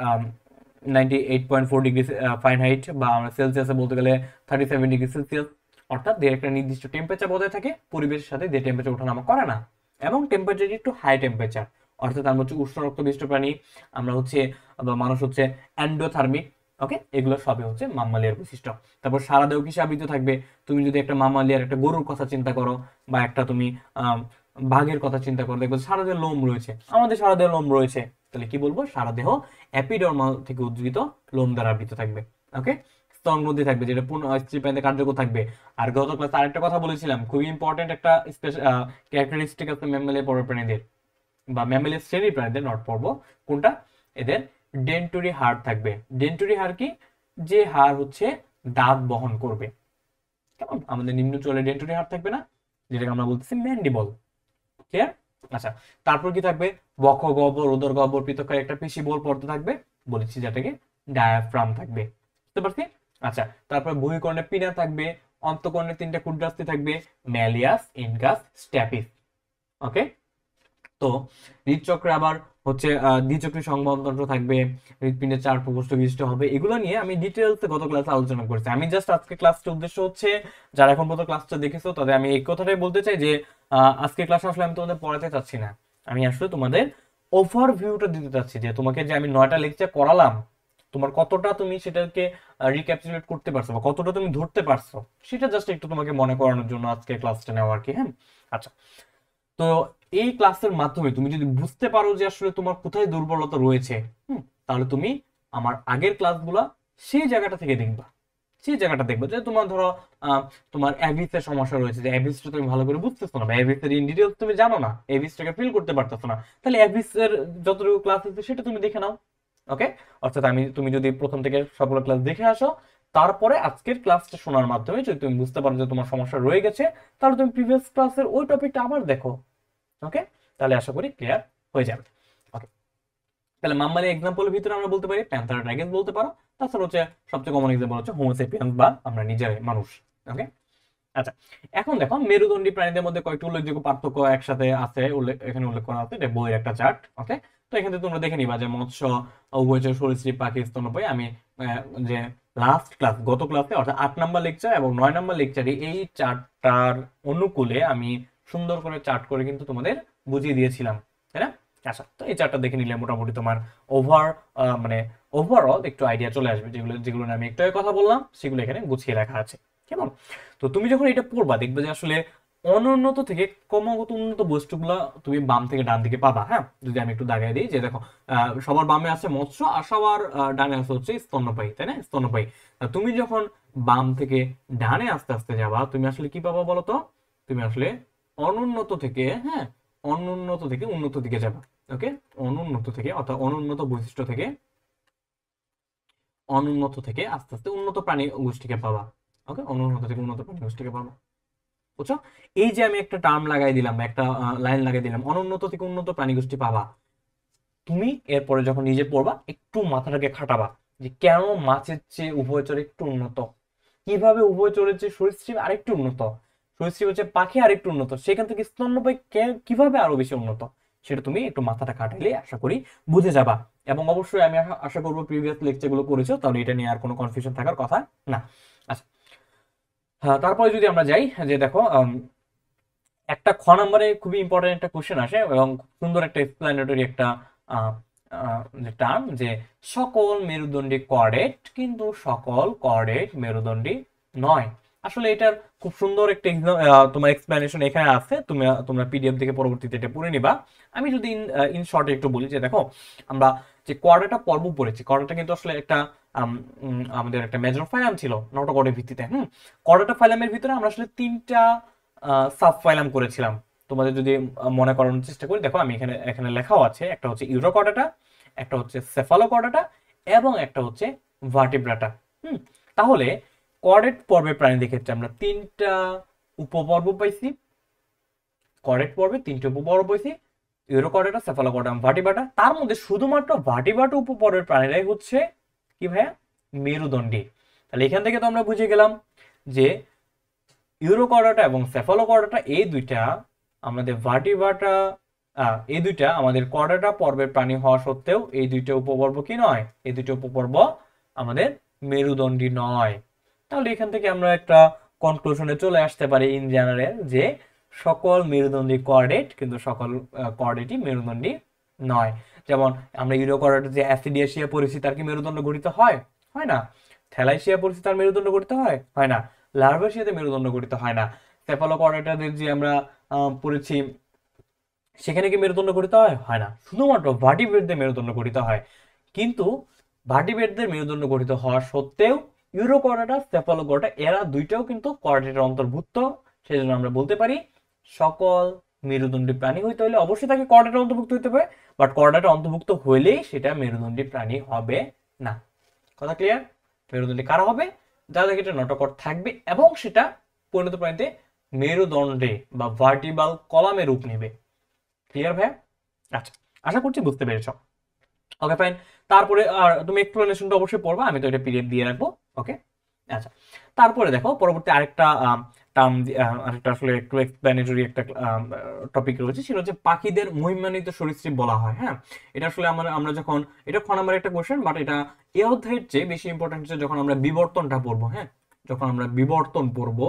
98.4 ডিগ্রি ফারেনহাইট, বা আমরা সেলসিয়াসে বলতে গেলে 37 ডিগ্রি সেলসিয়াস। অর্থাৎ দেহের একটা নির্দিষ্ট টেম্পারেচার বজায় থাকে, পরিবেশের সাথে দেহের টেম্পারেচার ওঠানামা করে না, এবং টেম্পারেচার একটু হাই টেম্পারেচার। অর্থাৎ আমরা হচ্ছে উষ্ণ রক্তবিষ্ট প্রাণী, আমরা হচ্ছে বা মানুষ হচ্ছে এন্ডোথার্মিক। ওকে, এগুলো সবই হচ্ছে মাম্মালিয়ার বৈশিষ্ট্য। তারপর সারা দেহ কিসে আবৃত থাকবে? তুমি যদি একটা মাম্মালিয়ার একটা গরুর কথা চিন্তা করো, বা একটা তুমি বাঘের কথা চিন্তা করো, দেখবো সারা দেহ লোম রয়েছে। আমাদের সারা দেহ লোম রয়েছে, তাহলে কি বলবো? সারা দেহ এপিডার্মাল থেকে উদ্গৃত লোম দ্বারা আবৃত থাকবে। ওকে, স্তন গ্রন্থি থাকবে, যেটা পূর্ণ স্তন্যপায়ীতে কার্যকর থাকবে। আর গত ক্লাসে আরেকটা কথা বলেছিলাম, খুবই ইম্পর্টেন্ট একটা ক্যারেক্টারিস্টিক আছে ম্যামালিয়া পর্ব প্রাণীদের, বা ম্যামালিয়া শ্রেণীর প্রাণীদের, নট পর্ব। কোনটা? এদের ডেন্টুরি হাড় থাকবে। ডেন্টুরি হাড় কি? যে হাড় হচ্ছে দাঁত বহন করবে। কেমন? আমাদের নিম্ন চলে ডেন্টুরি হাড় থাকবে না, যেটাকে আমরা বলতেছি ম্যান্ডিবল। ক্লিয়ার? আচ্ছা, তারপর কি থাকবে? বক্ষ গহ্বর, উদর গহ্বর পৃথক একটা পেশিবহুল পর্দা থাকবে, বলেছি যেটাকে ডায়াফ্রাম থাকবে। বুঝতে পারছি? আচ্ছা, তারপর বহিঃকর্ণে পিনা থাকবে, অন্তঃকর্ণে 3টা ক্ষুদ্রাস্থি থাকবে, ম্যালিয়াস, ইনকাস, স্ট্যাপিস। ওকে, তো হৃদচক্রে আবার হচ্ছে দ্বিচক্রী সংবহনতন্ত্র থাকবে, হৃৎপিণ্ডের 4 প্রকোষ্ঠ বিশিষ্ট হবে। এগুলো নিয়ে আমি ডিটেলসে গত ক্লাসে আলোচনা করেছি। আমি জাস্ট আজকে ক্লাসটার উদ্দেশ্য হচ্ছে, যারা এখন পর্যন্ত ক্লাসটা দেখেছো তাদের আমি এই কথাটাই বলতে চাই যে আজকে ক্লাসে আসলে আমি তোমাদের পড়াতে চাচ্ছি না, আমি আসলে তোমাদের ওভারভিউটা দিতে চাচ্ছি, যে তোমাকে যে আমি 9টা লেকচার করালাম, তোমার কতটা তুমি সেটাকে রিক্যাপচুলেট করতে পারছো, বা কতটা তুমি ধরতে পারছো, সেটা জাস্ট একটু তোমাকে মনে করানোর জন্য আজকে ক্লাসটা নেওয়া আর কি। হ্যাঁ, আচ্ছা, তো এই ক্লাসের মাধ্যমে তুমি যদি বুঝতে পারো যে আসলে তোমার কোথায় দুর্বলতা রয়েছে, তাহলে তুমি আমার আগের ক্লাসগুলা সেই জায়গাটা থেকে দেখবা। সেই জায়গাটা দেখবে যে তোমার ধরো তোমার অ্যাভিসের সমস্যা রয়েছে, যে অ্যাভিসটা তুমি ভালো করে বুঝতেছো না, বা অ্যাভিসের ইন ডিটেইলস তুমি জানো না, অ্যাভিসটাকে ফিল করতে পারতেছো না, তাহলে অ্যাভিসের যতটুকু ক্লাস আছে সেটা তুমি দেখে নাও। ওকে, অর্থাৎ তুমি যদি প্রথম থেকে সবগুলো ক্লাস দেখে আসো, তারপরে আজকের ক্লাসটা শোনার মাধ্যমে যদি তুমি বুঝতে পারো যে তোমার সমস্যা রয়ে গেছে, তাহলে তুমি প্রিভিয়াস ক্লাসের ওই টপিকটা আবার দেখো। ওকে, তাহলে আশা করি ক্লিয়ার হয়ে যাবে। ওকে, তাহলে মাম্মালি এক্সাম্পলের ভিতরে আমরা বলতে পারি প্যান্থার ড্রাগন বলতে পারো, তাছাড়া হচ্ছে সবচেয়ে কমন এক্সাম্পল হচ্ছে হোমোসেপিয়ান্স বা আমরা নিজেরাই মানুষ। ওকে, আচ্ছা, এখন দেখো মেরুদণ্ডী প্রাণীদের মধ্যে কয়েকটি উল্লেখযোগ্য পার্থক্য একসাথে আছে, এখানে উল্লেখ করা আছে, এটা বইয়ের একটা চার্ট। ওকে, তো এখানে তোমরা দেখে নিবা যে মৎস্য, উভয়চর, সরীসৃপ, পাখি, স্তন্যপায়ী। আমি যে লাস্ট ক্লাস, গত ক্লাসে অর্থাৎ 8 নম্বর লেকচার এবং 9 নম্বর লেকচারে এই চার্টটার অনুকূলে আমি সুন্দর করে চার্ট করে কিন্তু তোমাদের বুঝিয়ে দিয়েছিলাম, তাই না? আচ্ছা, তো এই চার্টটা দেখে নিলে মোটামুটি তোমার মানে ওভারঅল একটু আইডিয়া চলে আসবে। যেগুলো যেগুলো আমি একটু আগে কথা বললাম সেগুলো এখানে গুছিয়ে রাখা আছে, কেমন? তো তুমি যখন এটা পড়বা দেখবে যে আসলে অনুন্নত থেকে ক্রমাগত উন্নত বস্তুগুলো তুমি বাম থেকে ডান দিকে পাবা। হ্যাঁ, যদি আমি একটু দাগাই দিই যে দেখো সবার বামে আছে মৎস্য আর সবার ডানে আছে হচ্ছে স্তন্যপায়ী, তাই না? স্তন্যপায়ী। তুমি যখন বাম থেকে ডানে আস্তে আস্তে যাবা তুমি আসলে কি পাবা বলো তো? তুমি আসলে অনুন্নত থেকে, হ্যাঁ, অনুন্নত থেকে উন্নত দিকে যাবা। ওকে, অনুন্নত থেকে অর্থাৎ অনুন্নত বৈশিষ্ট্য থেকে, অনুন্নত থেকে আস্তে আস্তে উন্নত প্রাণী গোষ্ঠীকে পাবা। ওকে, অনুন্নত থেকে উন্নত প্রাণী গোষ্ঠীকে পাবা, বুঝছো? এই যে আমি একটা টার্ম লাগাই দিলাম, একটা লাইন লাগাই দিলাম, অনুন্নত থেকে উন্নত প্রাণী গোষ্ঠী পাবা, তুমি এরপরে যখন নিজে পড়বা একটু মাথাটাকে খাটাবা যে কেন মাছের চেয়ে উভয়চর একটু উন্নত, কিভাবে উভয়চরের চেয়ে সরীসৃপ আরেকটু উন্নত, সরীসৃপ হচ্ছে পাখি আরেকটু উন্নত, সেখান থেকে স্তন্যপায়ী কিভাবে আরো বেশি উন্নত, সেটা তুমি একটু মাথাটা খাটাইলে আশা করি বুঝে যাবা। এবং অবশ্যই আমি আশা করবো প্রিভিয়াস লেকচার গুলো করেছো, তাহলে এটা নিয়ে আর কোনো কনফিউশন থাকার কথা না। আচ্ছা, হ্যাঁ, তারপরে যদি আমরা যাই যে দেখো একটা খ নাম্বারে খুবই ইম্পর্টেন্ট একটা কোশ্চেন আসে এবং সুন্দর একটা এক্সপ্লেনেটরি একটা টার্ম যে সকল মেরুদণ্ডী কর্ডেট কিন্তু সকল কর্ডেট মেরুদণ্ডী নয়। আসলে এটার খুব সুন্দর একটা তোমার এক্সপ্লেনেশন এখানে আছে, তোমরা পিডিএফ থেকে পরবর্তীতে এটা পড়ে নিবা। আমি যদি ইন শর্টে একটু বলি যে দেখো আমরা যে কোয়াড্রাটা পর্ব পড়েছি, কোয়াড্রাটা কিন্তু আসলে একটা আমাদের একটা মেজর ফাইলাম ছিল নটোকর্ডের ভিত্তিতে। কোয়াড্রাটা ফাইলামের ভিতরে আমরা আসলে 3টা সাব ফাইলাম করেছিলাম। তোমাদের যদি মনে করানোর চেষ্টা করি, দেখো আমি এখানে এখানে লেখাও আছে, একটা হচ্ছে ইউরোকর্ডাটা, একটা হচ্ছে সেফালোকর্ডাটা এবং একটা হচ্ছে ভার্টিব্রাটা। তাহলে কর্ডেট পর্বের প্রাণীদের ক্ষেত্রে আমরা 3টা উপপর্ব পাইছি, কর্ডেট পর্বে 3টে উপপর্ব পাইছি, ইউরোকর্ডাটা, সেফালোকর্ডা, ভার্টিব্রাটা। তার মধ্যে শুধুমাত্র ভার্টিব্রাটা উপপর্বের প্রাণীরাই হচ্ছে কি ভাইয়া? মেরুদণ্ডী। তাহলে এখান থেকে তো আমরা বুঝে গেলাম যে ইউরোকর্ডাটা এবং সেফালোকর্ডাটা এই দুইটা আমাদের ভার্টিব্রাটা, এই দুইটা আমাদের কর্ডাটা পর্বের প্রাণী হওয়া সত্ত্বেও এই দুইটা উপপর্ব কি নয়? এই দুইটা উপপর্ব আমাদের মেরুদণ্ডী নয়। তাহলে এখান থেকে আমরা একটা কনক্লুশনে চলে আসতে পারি ইন জেনারেল যে সকল মেরুদণ্ডী কর্ডেট কিন্তু সকল কর্ডেটই মেরুদণ্ডী নয়। যেমন আমরা ইউরোকর্ডাটা যে অ্যাসিডিয়াসিয়া পড়েছি তার কি মেরুদণ্ড গঠিত হয়? হয় না। থ্যালাইসিয়া পড়েছি তার মেরুদণ্ড গঠিত হয়? হয় না। লার্ভাসিয়াতে মেরুদণ্ড গঠিত হয় না। সেফালোকর্ডাটাদের যে আমরা পড়েছি সেখানে কি মেরুদণ্ড গঠিত হয়? হয় না। শুধুমাত্র ভার্টিব্রেটদের মেরুদণ্ড গঠিত হয়। কিন্তু ভার্টিব্রেটদের মেরুদণ্ড গঠিত হওয়া সত্ত্বেও ইউরোকর্ডাটা, সেফালোকর্ডাটা এরা দুইটাও কিন্তু কর্ডেটের অন্তর্ভুক্ত। সেজন্য আমরা বলতে পারি সকল মেরুদণ্ডী প্রাণী হইতে হলে অবশ্যই তাকে কর্ডেটের অন্তর্ভুক্ত হইতে হবে, বাট কর্ডেটের অন্তর্ভুক্ত হইলেই সেটা মেরুদণ্ডী প্রাণী হবে না। কথা ক্লিয়ার? মেরুদণ্ডী কারা হবে? যাদের ক্ষেত্রে নটোকর্ড থাকবে এবং সেটা পরিণত প্রাণীতে মেরুদণ্ডে বা ভার্টিবাল কলামে রূপ নেবে। ক্লিয়ার ভাইয়া? আচ্ছা, আশা করছি বুঝতে পেরেছ। Okay fine. তারপরে আর তুমি এক্সপ্লেনেশনটা অবশ্যই পড়বা, আমি তো এটা পিডিএফ দিয়ে রাখবো। ওকে, আচ্ছা, তারপরে দেখো পরবর্তী আরেকটা টার্ম, আরেকটা আসলে একটু এক্সপ্লেনেটরি একটা টপিক রয়েছে, সেটা হচ্ছে পাখিদের মহিমান্বিত সরীসৃপ বলা হয়। হ্যাঁ, এটা আসলে আমরা যখন, এটা খ নাম্বার একটা কোশ্চেন, বাট এটা এই অধ্যায়ের চেয়ে বেশি ইম্পর্টেন্ট হচ্ছে যখন আমরা বিবর্তনটা পড়বো। হ্যাঁ, যখন আমরা বিবর্তন পড়বো,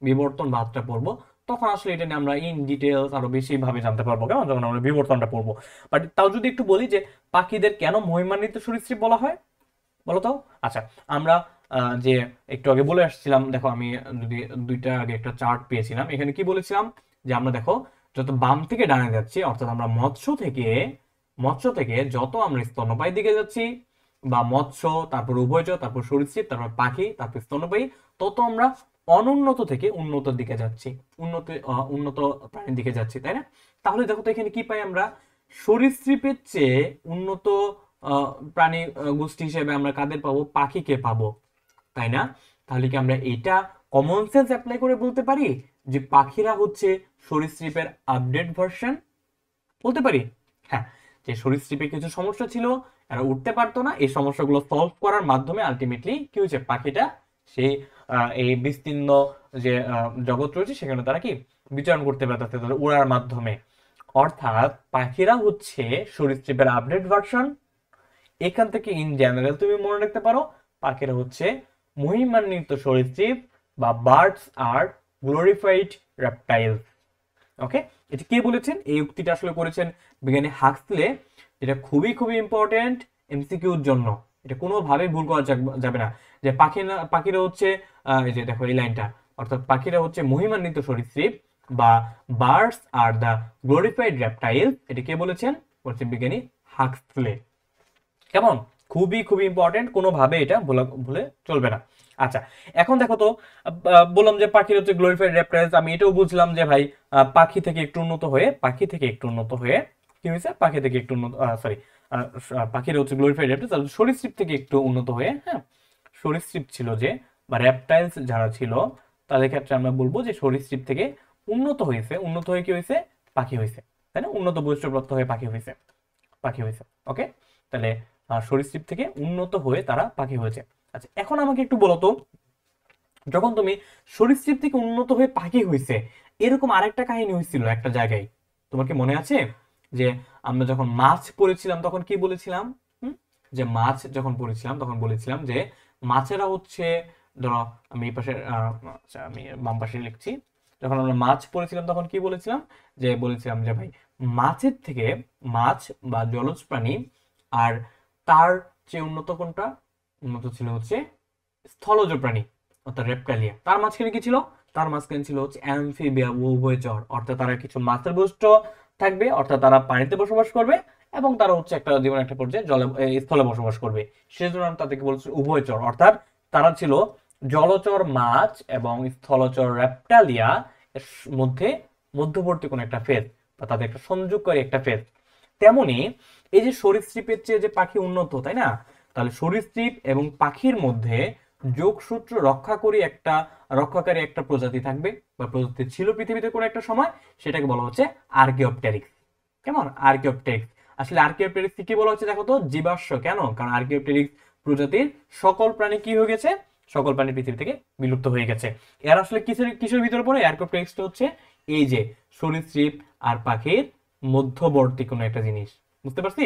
বিবর্তন ভাগটা পড়বো, তখন আসলে এটা নিয়ে আমরা ইন ডিটেলস আরো বেশি ভাবে জানতে পারবো, কেমন, যখন আমরা বিবর্তনটা পড়বো। বাট তাও যদি একটু বলি যে পাখিদের কেন মহিমান্বিত সরীসৃপ বলা হয় বলো তো? আচ্ছা, আমরা যে একটু আগে বলে আসছিলাম, দেখো আমি যদি দুইটা আগে একটা চার্ট পেয়েছিলাম, এখানে কি বলেছিলাম যে আমরা দেখো যত বাম থেকে ডানে যাচ্ছি, অর্থাৎ আমরা মৎস্য থেকে যত আমরা স্তন্যপায়ী দিকে যাচ্ছি, বা মৎস্য, তারপর উভয়চর, তারপর সরীসৃপ, তারপর পাখি, তারপর স্তন্যপায়ী, তত আমরা অনুন্নত থেকে উন্নত দিকে যাচ্ছি, উন্নত প্রাণীর দিকে যাচ্ছি, তাই না? তাহলে দেখো তো এখানে কি পাই আমরা? সরীসৃপের চেয়ে উন্নত প্রাণী গোষ্ঠী হিসেবে আমরা কাদের পাবো? পাখিকে পাবো, তাই না? তাহলে কি আমরা এটা কমন সেন্স অ্যাপ্লাই করে বলতে পারি যে পাখিরা হচ্ছে সরীসৃপের আপডেট ভার্সন? বলতে পারি? হ্যাঁ, যে সরীসৃপের কিছু সমস্যা ছিল, এরা উঠতে পারতো না, এই সমস্যাগুলো সলভ করার মাধ্যমে আলটিমেটলি কি হয়েছে, পাখিটা সেই এই বিস্তীর্ণ যে জগৎ রয়েছে সেখানে তারা কি বিচরণ করতে পারতেছে তাদের উড়ার মাধ্যমে। অর্থাৎ পাখিরা হচ্ছে সরীসৃপের আপডেট ভার্সন। এখান থেকে ইন জেনারেল তুমি মনে রাখতে পারো পাখিরা হচ্ছে মহিমান্বিত সরীসৃপ বা বার্ডস আর গ্লোরিফাইড রেপটাইলস। ওকে, এটা কে বলেছেন? এই উক্তিটা আসলে করেছেন বিজ্ঞানী হাক্সলে, যেটা খুবই খুবই ইম্পর্টেন্ট এমসিকিউর জন্য। এটা কোনোভাবে ভুল করা যাবে না যে পাখিরা হচ্ছে এই যে দেখো এই লাইনটা, অর্থাৎ পাখিরা হচ্ছে মহিমান্বিত সরীসৃপ বা birds are the glorified reptile. এটা কে বলেছেন? বলছেন বিজ্ঞানী হাক্সলে। কেমন? খুবই খুবই ইম্পর্টেন্ট, কোনোভাবে এটা ভুলে চলবে না। আচ্ছা, এখন দেখো তো, বললাম যে পাখির হচ্ছে গ্লোরিফাইড রেপটাইলস, আমি এটাও বুঝলাম যে ভাই পাখি থেকে একটু উন্নত হয়ে কি হয়েছে, পাখি থেকে একটু উন্নত, সরি, পাখির হচ্ছে গ্লোরিফাইড রেপটাইলস, সরীসৃপ থেকে একটু উন্নত হয়ে, হ্যাঁ, সরীসৃপ ছিল যে বা রেপটাইলস যারা ছিল তাদের ক্ষেত্রে আমরা বলবো যে সরীসৃপ থেকে উন্নত হয়ে কি হয়েছে, পাখি হয়েছে, তাই না? উন্নত বৈশিষ্ট্যপ্রাপ্ত হয়ে পাখি হয়েছে। ওকে, তাহলে সরীসৃপ থেকে উন্নত হয়ে তারা পাখি হয়েছে। আচ্ছা, এখন আমাকে একটু বলো তো, যখন তুমি সরীসৃপ থেকে উন্নত হয়ে পাখি হয়েছে, এরকম আরেকটা কাহিনী হয়েছিল একটা জায়গায়, তোমার কি মনে আছে? যে আমরা যখন মাছ পড়েছিলাম তখন কি বলেছিলাম? যে মাছ যখন পড়েছিলাম তখন বলেছিলাম যে মাছেরা হচ্ছে, ধরো আমি এই পাশে আচ্ছা আমি বাম পাশে লিখছি, যখন আমরা মাছ পড়েছিলাম তখন কি বলেছিলাম? যে বলেছিলাম যে ভাই মাছের থেকে, মাছ বা জলজ প্রাণী আর তার চেয়ে উন্নত কোনটা? উন্নত ছিল হচ্ছে স্থলজ প্রাণী, অর্থাৎ রেপটাইলিয়া। তার মাঝখানে কি ছিল? তার মাঝখানে ছিল হচ্ছে অ্যামফিবিয়া, উভয়চর, অর্থাৎ তারা কিছু মাছের বৈশিষ্ট্য থাকবে, অর্থাৎ তারা পানিতে বসবাস করবে এবং তারা হচ্ছে একটা জীবন একটা পর্যায়ে স্থলে বসবাস করবে। সেজন্য আমি তাদেরকে বলছি উভয়চর, অর্থাৎ তারা ছিল জলচর মাছ এবং স্থলচর রেপটালিয়া এর মধ্যে মধ্যবর্তী কোন একটা ফেজ বা তাদের একটা সংযোগকারী একটা ফেজ। তেমনি এই যে সরীসৃপের চেয়ে যে পাখি উন্নত, তাই না? তাহলে সরীসৃপ এবং পাখির মধ্যে যোগসূত্র রক্ষাকারী একটা প্রজাতি থাকবে বা প্রজাতি ছিল পৃথিবীতে কোনো একটা সময়, সেটাকে বলা হচ্ছে আর্কিওপটেরিক্স। কেমন? আর্কিওপটেরিক্স। আসলে আর্কিওপটেরিক্স কি বলা হচ্ছে দেখো তো? জীবাশ্ম। কেন? কারণ আর্কিওপটেরিক্স প্রজাতির সকল প্রাণী কি হয়ে গেছে? সকল প্রাণী পৃথিবী থেকে বিলুপ্ত হয়ে গেছে। এর আসলে কিসের ভিতরে পড়ে? আর্কিওপটেরিক্সটা হচ্ছে এই যে সরীসৃপ আর পাখির মধ্যবর্তী কোনো একটা জিনিস। বুঝতে পারছি?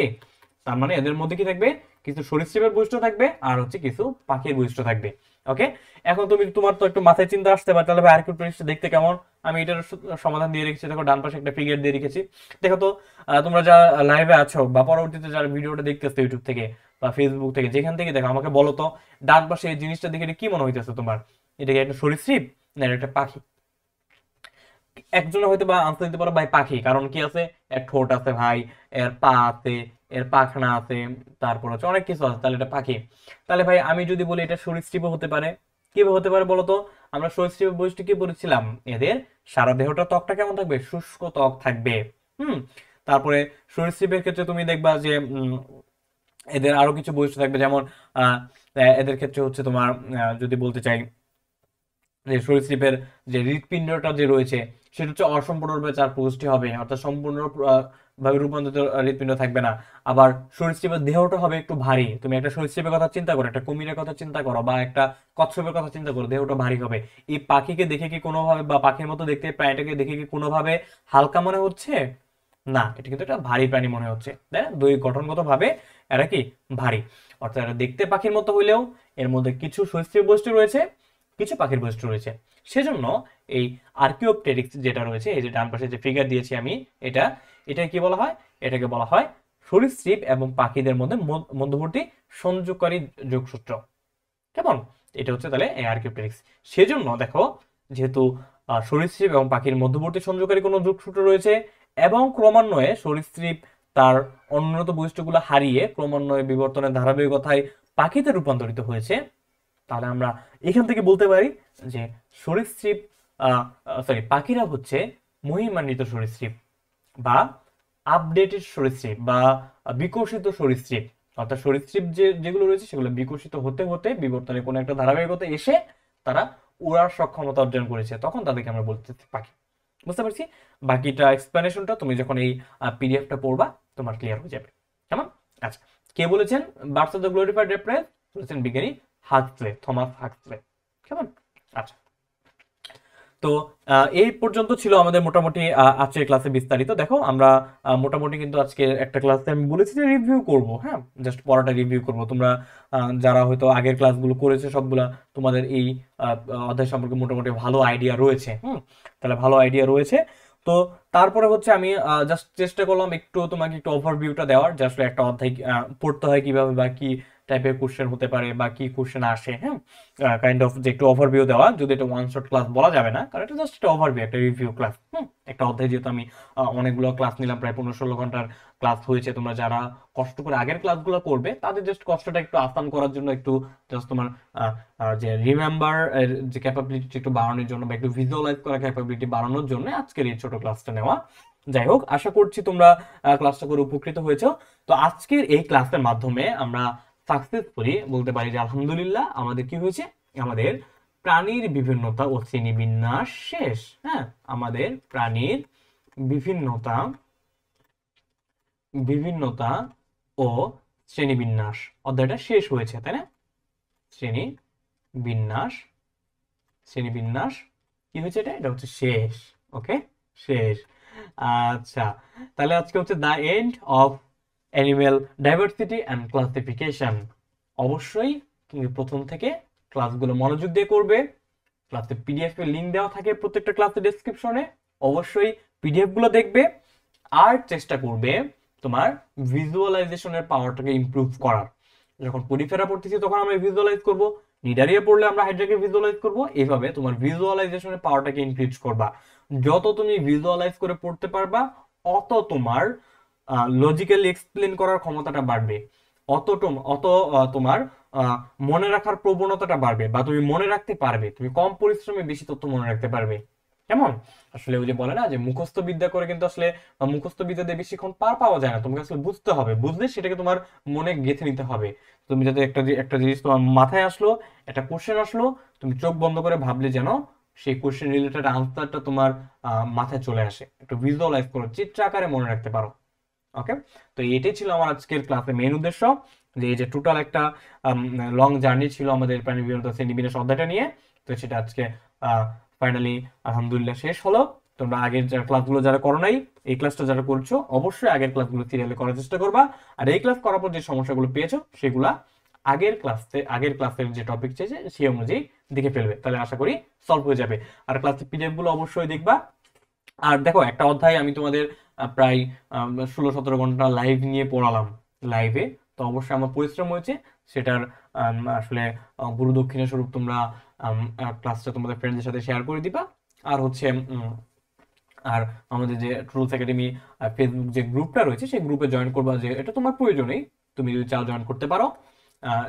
তার মানে এদের মধ্যে কি থাকবে? কিছু সরীসৃপের বৈশিষ্ট্য থাকবে আর হচ্ছে কিছু পাখির বৈশিষ্ট্য থাকবে। ওকে, এখন তোমার তো একটু মাথায় চিন্তা আসতে পারে তাহলে ভাই আর্কিওপটেরিক্স দেখতে কেমন? আমি এটার সমাধান দিয়ে রেখেছি, দেখো ডান পাশে একটা ফিগার দিয়ে রেখেছি। দেখো তো, তোমরা যারা লাইভে আছো বা পরবর্তীতে যারা ভিডিওটা দেখতেছো ইউটিউব থেকে বা ফেসবুক থেকে, যেখান থেকে দেখো, আমাকে বলো তো ডান পাশে এই জিনিসটা দেখে কি মনে হইতেছে তোমার? এটা কি একটা সরীসৃপ না এটা একটা পাখি? একজনে হয়তো বা আনসার দিতে পারো ভাই পাখি, কারণ কি আছে, এর ঠোঁট আছে ভাই, এর পা আছে, এর পাখনা আছে, তারপর হচ্ছে অনেক কিছু আছে, তাহলে এটা পাখি। তাহলে ভাই আমি যদি বলি এটা সরীসৃপও হতে পারে, কিভাবে হতে পারে বলতো? আমরা সরীসৃপের বৈশিষ্ট্য কি বলেছিলাম? এদের সারা দেহটা, ত্বকটা কেমন থাকবে? শুষ্ক ত্বক থাকবে। হুম, তারপরে সরীসৃপের ক্ষেত্রে তুমি দেখবা যে এদের আরো কিছু বৈশিষ্ট্য থাকবে, যেমন আহ এদের ক্ষেত্রে হচ্ছে তোমার যদি বলতে চাই যে সরীসৃপের যে হৃৎপিণ্ডটা যে রয়েছে সেটা হচ্ছে অসম্পূর্ণরূপে চার পুষ্টি হবে, অর্থাৎ সম্পূর্ণ ভাবে রূপান্তরিত হৃৎপিণ্ড থাকবে না। আবার সরীসৃপের দেহটা হবে একটু ভারী। তুমি একটা সরীসৃপের কথা চিন্তা করো, একটা কুমিরের কথা চিন্তা করো বা একটা কচ্ছপের কথা চিন্তা করো, দেহটা ভারী হবে। এই পাখিকে দেখে কি কোনোভাবে, বা পাখির মতো দেখতে প্রাণীটাকে দেখে কি কোনোভাবে হালকা মনে হচ্ছে? না, এটা কিন্তু একটা ভারী প্রাণী মনে হচ্ছে, তাই না? দুই গঠনগত ভাবে এরা কি ভারী, অর্থাৎ এরা দেখতে পাখির মতো হইলেও এর মধ্যে কিছু সরীসৃপ বৈশিষ্ট্য রয়েছে, কিছু পাখির বৈশিষ্ট্য রয়েছে। সেজন্য এই আর্কিওপটেরিক্স যেটা রয়েছে, এই যে ডান পাশে যে ফিগার দিয়েছি আমি, এটা কি বলা হয়? এটাকে বলা হয় সরীসৃপ এবং পাখিদের মধ্যে মধ্যবর্তী সংযোগকারী যোগসূত্র। কেমন? এটা হচ্ছে তাহলে এই আর্কিওপটেরিক্স। সেজন্য দেখো, যেহেতু সরীসৃপ এবং পাখির মধ্যবর্তী সংযোগকারী কোনো যোগসূত্র রয়েছে এবং ক্রমান্বয়ে সরীসৃপ তার অনুন্নত বৈশিষ্ট্যগুলো হারিয়ে ক্রমান্বয়ে বিবর্তনের ধারাবাহিকতায় পাখিতে রূপান্তরিত হয়েছে, তাহলে আমরা এখান থেকে বলতে পারি যে সরীসৃপ পাখিরা হচ্ছে মহিমান্বিত সরীসৃপ বা আপডেটেড সরীসৃপ বা বিকশিত সরীসৃপ। অর্থাৎ সরীসৃপ যেগুলো রয়েছে সেগুলো বিকশিত হতে হতে বিবর্তনের কোনো একটা ধারাবাহিকতা এসে তারা উড়ার সক্ষমতা অর্জন করেছে, তখন তাদেরকে আমরা বলতেছি পাখি। বুঝতে পারছি? বাকিটা এক্সপ্লেনেশনটা তুমি যখন এই পিডিএফটা পড়বা তোমার ক্লিয়ার হয়ে যাবে। কেমন? আচ্ছা, কে বলেছেন birth of the glorified reference? বলেছেন বিজ্ঞানী হাক্সলে, থমাস হাক্সলে। কেমন? আচ্ছা, তো এই পর্যন্ত ছিল আমাদের মোটামুটি আজকের ক্লাসে বিস্তারিত। দেখো আমরা মোটামুটি কিন্তু আজকে একটা ক্লাসে আমি বলেছি যে রিভিউ করব, হ্যাঁ, জাস্ট পড়াটা রিভিউ করব। তোমরা যারা হয়তো আগের ক্লাসগুলো করেছে সবগুলা, তোমাদের এই অধ্যায় সম্পর্কে মোটামুটি ভালো আইডিয়া রয়েছে। তাহলে ভালো আইডিয়া রয়েছে। তো তারপরে হচ্ছে আমি জাস্ট চেষ্টা করলাম একটু তোমাকে একটু ওভারভিউটা দেওয়ার, জাস্ট একটা অধ্যায় পড়তে হয় কিভাবে বা কি টাইপের কোশ্চেন হতে পারে বা কি কোশ্চেন আসে, হ্যাঁ, কাইন্ড অফ যে একটু ওভারভিউ দেওয়া। যদি এটা ওয়ান শট ক্লাস বলা যাবে না, কারণ এটা জাস্ট একটা ওভারভিউ, একটা রিভিউ ক্লাস। একটা অধ্যায় যেহেতু আমি অনেকগুলো ক্লাস নিলাম, প্রায় 15-16 ঘন্টার ক্লাস হয়েছে। তোমরা যারা কষ্ট করে আগের ক্লাসগুলো করবে তাদের জাস্ট কষ্টটা একটু আসান করার জন্য, একটু জাস্ট তোমার যে রিমেম্বার যে ক্যাপাবিলিটি একটু বাড়ানোর জন্য বা একটু ভিজুয়ালাইজ করার ক্যাপাবিলিটি বাড়ানোর জন্য আজকের এই ছোট ক্লাসটা নেওয়া। যাই হোক, আশা করছি তোমরা ক্লাসটা করে উপকৃত হয়েছো। তো আজকের এই ক্লাসের মাধ্যমে আমরা সাকসেসফুলি বলতে পারি যে আলহামদুলিল্লাহ আমাদের কি হয়েছে, আমাদের প্রাণীর বিভিন্নতা ও শ্রেণীবিন্যাস শেষ। হ্যাঁ, আমাদের প্রাণীর বিভিন্নতা বিভিন্নতা ও শ্রেণীবিন্যাস অধ্যায়টা শেষ হয়েছে, তাই না? শ্রেণীবিন্যাস শ্রেণীবিন্যাস কি হয়েছে, এটা হচ্ছে শেষ। ওকে, শেষ। আচ্ছা, তাহলে আজকে হচ্ছে the end of animal diversity and classification. অবশ্যই তুমি প্রথম থেকে ক্লাসগুলো মনোযোগ দিয়ে করবে। ক্লাসে পিডিএফ এর লিংক দেওয়া থাকে প্রত্যেকটা ক্লাসের ডেসক্রিপশনে, অবশ্যই পিডিএফ গুলো দেখবে আর চেষ্টা করবে তোমার ভিজুয়ালাইজেশনের পাওয়ারটাকে ইমপ্রুভ করার। যখন পরিফেরা পড়তেছি তখন আমরা ভিজুয়ালাইজ করব, নিডারিয়া পড়লে আমরা হাইড্রাকে ভিজুয়ালাইজ করব। এইভাবে তোমার ভিজুয়ালাইজেশনের পাওয়ারটাকে ইনক্রিজ করবা। যত তুমি ভিজুয়ালাইজ করে পড়তে পারবা অত তোমার লজিক্যালি এক্সপ্লেন করার ক্ষমতাটা বাড়বে, অত তোমার মনে রাখার প্রবণতাটা বাড়বে, বা তুমি মনে রাখতে পারবে, তুমি কম পরিশ্রমে বেশি তথ্য মনে রাখতে পারবে। কেমন? আসলে ওই যে বলে না যে মুখস্থ বিদ্যা করে কিন্তু আসলে মুখস্থ বিদ্যা দিয়ে বেশিক্ষণ পার পাওয়া যায় না। তোমাকে আসলে বুঝতে হবে, বুঝলে সেটাকে তোমার মনে গেঁথে নিতে হবে। তুমি যাতে একটা জিনিস তোমার মাথায় আসলো, একটা কোশ্চেন আসলো, তুমি চোখ বন্ধ করে ভাবলে যেন সেই কোশ্চেন রিলেটেড আনসারটা তোমার মাথায় চলে আসে, একটু ভিজুয়ালাইজ করো, চিত্র আকারে মনে রাখতে পারো। ওকে, তো এটাই ছিল আমার আজকের ক্লাসের মেইন উদ্দেশ্য, যে এই যে টোটাল একটা লং জার্নি ছিল আমাদের প্রাণী বিবর্তন শ্রেণীবিন্যাস অধ্যায়টা নিয়ে। তো সেটা আজকে ফাইনালি আলহামদুলিল্লাহ শেষ হলো। তোমরা আগের ক্লাসগুলো যারা করো নাই, এই ক্লাসটা যারা করছো অবশ্যই আগের ক্লাসগুলো সিরিয়ালে করার চেষ্টা করবা। আর এই ক্লাস করার পর যে সমস্যাগুলো পেয়েছো সেগুলা আগের ক্লাসের যে টপিক চেয়েছে সেই অনুযায়ী দেখে ফেলবে, তাহলে আশা করি সলভ হয়ে যাবে। আর ক্লাসের পিডিএফ গুলো অবশ্যই দেখবা। আর দেখো, একটা অধ্যায় আমি তোমাদের প্রায় 16-17 ঘন্টা লাইভ নিয়ে পড়ালাম লাইভে, তো অবশ্যই আমার পরিশ্রম হয়েছে। সেটার আসলে গুরু দক্ষিণা স্বরূপ তোমরা ক্লাসটা তোমাদের ফ্রেন্ডদের সাথে শেয়ার করে দিবা। আর হচ্ছে আর আমাদের যে ট্রুথ একাডেমি ফেসবুক যে গ্রুপটা রয়েছে সেই গ্রুপে জয়েন করবা, যে এটা তোমার প্রয়োজনেই, তুমি যদি চাও জয়েন করতে পারো।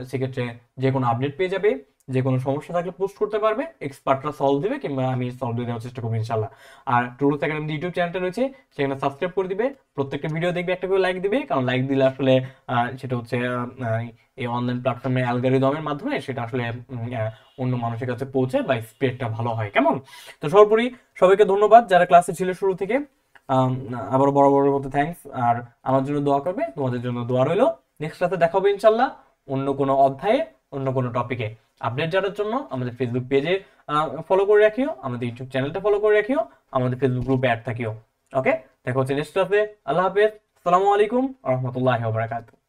সেক্ষেত্রে যে কোনো আপডেট পেয়ে যাবে, যে কোনো সমস্যা থাকলে পোস্ট করতে পারবে, এক্সপার্টরা সলভ দিবে কিংবা আমি সলভ দিয়ে দেওয়ার চেষ্টা করবো ইনশাল্লাহ। আর ট্রুথ একাডেমি ইউটিউব চ্যানেলটা রয়েছে, সেখানে সাবস্ক্রাইব করে দিবে, প্রত্যেকটা ভিডিও দেখবে, একটা করে লাইক দিবে, কারণ লাইক দিলে আসলে সেটা হচ্ছে এই অনলাইন প্ল্যাটফর্মে অ্যালগরিদমের মাধ্যমে সেটা আসলে অন্য মানুষের কাছে পৌঁছায় বা স্প্রেডটা ভালো হয়। কেমন? তো সর্বোপরি সবাইকে ধন্যবাদ যারা ক্লাসে ছিল শুরু থেকে। আবারও বড় বড় মতো থ্যাঙ্কস। আর আমার জন্য দোয়া করবে, তোমাদের জন্য দোয়া রইলো। নেক্সট ক্লাসে দেখা হবে ইনশাল্লাহ অন্য কোনো অধ্যায়ে, অন্য কোনো টপিকে। আপডেট জানার জন্য আমাদের ফেসবুক পেজে ফলো করে রাখিও, আমাদের ইউটিউব চ্যানেলটা ফলো করে রাখিও, আমাদের ফেসবুক গ্রুপে অ্যাড থাকিও। ওকে, দেখা হচ্ছে নেক্সট ক্লাসে। আল্লাহ হাফেজ, আসসালামু আলাইকুম ওয়া রাহমাতুল্লাহি ওয়া বারাকাতুহু।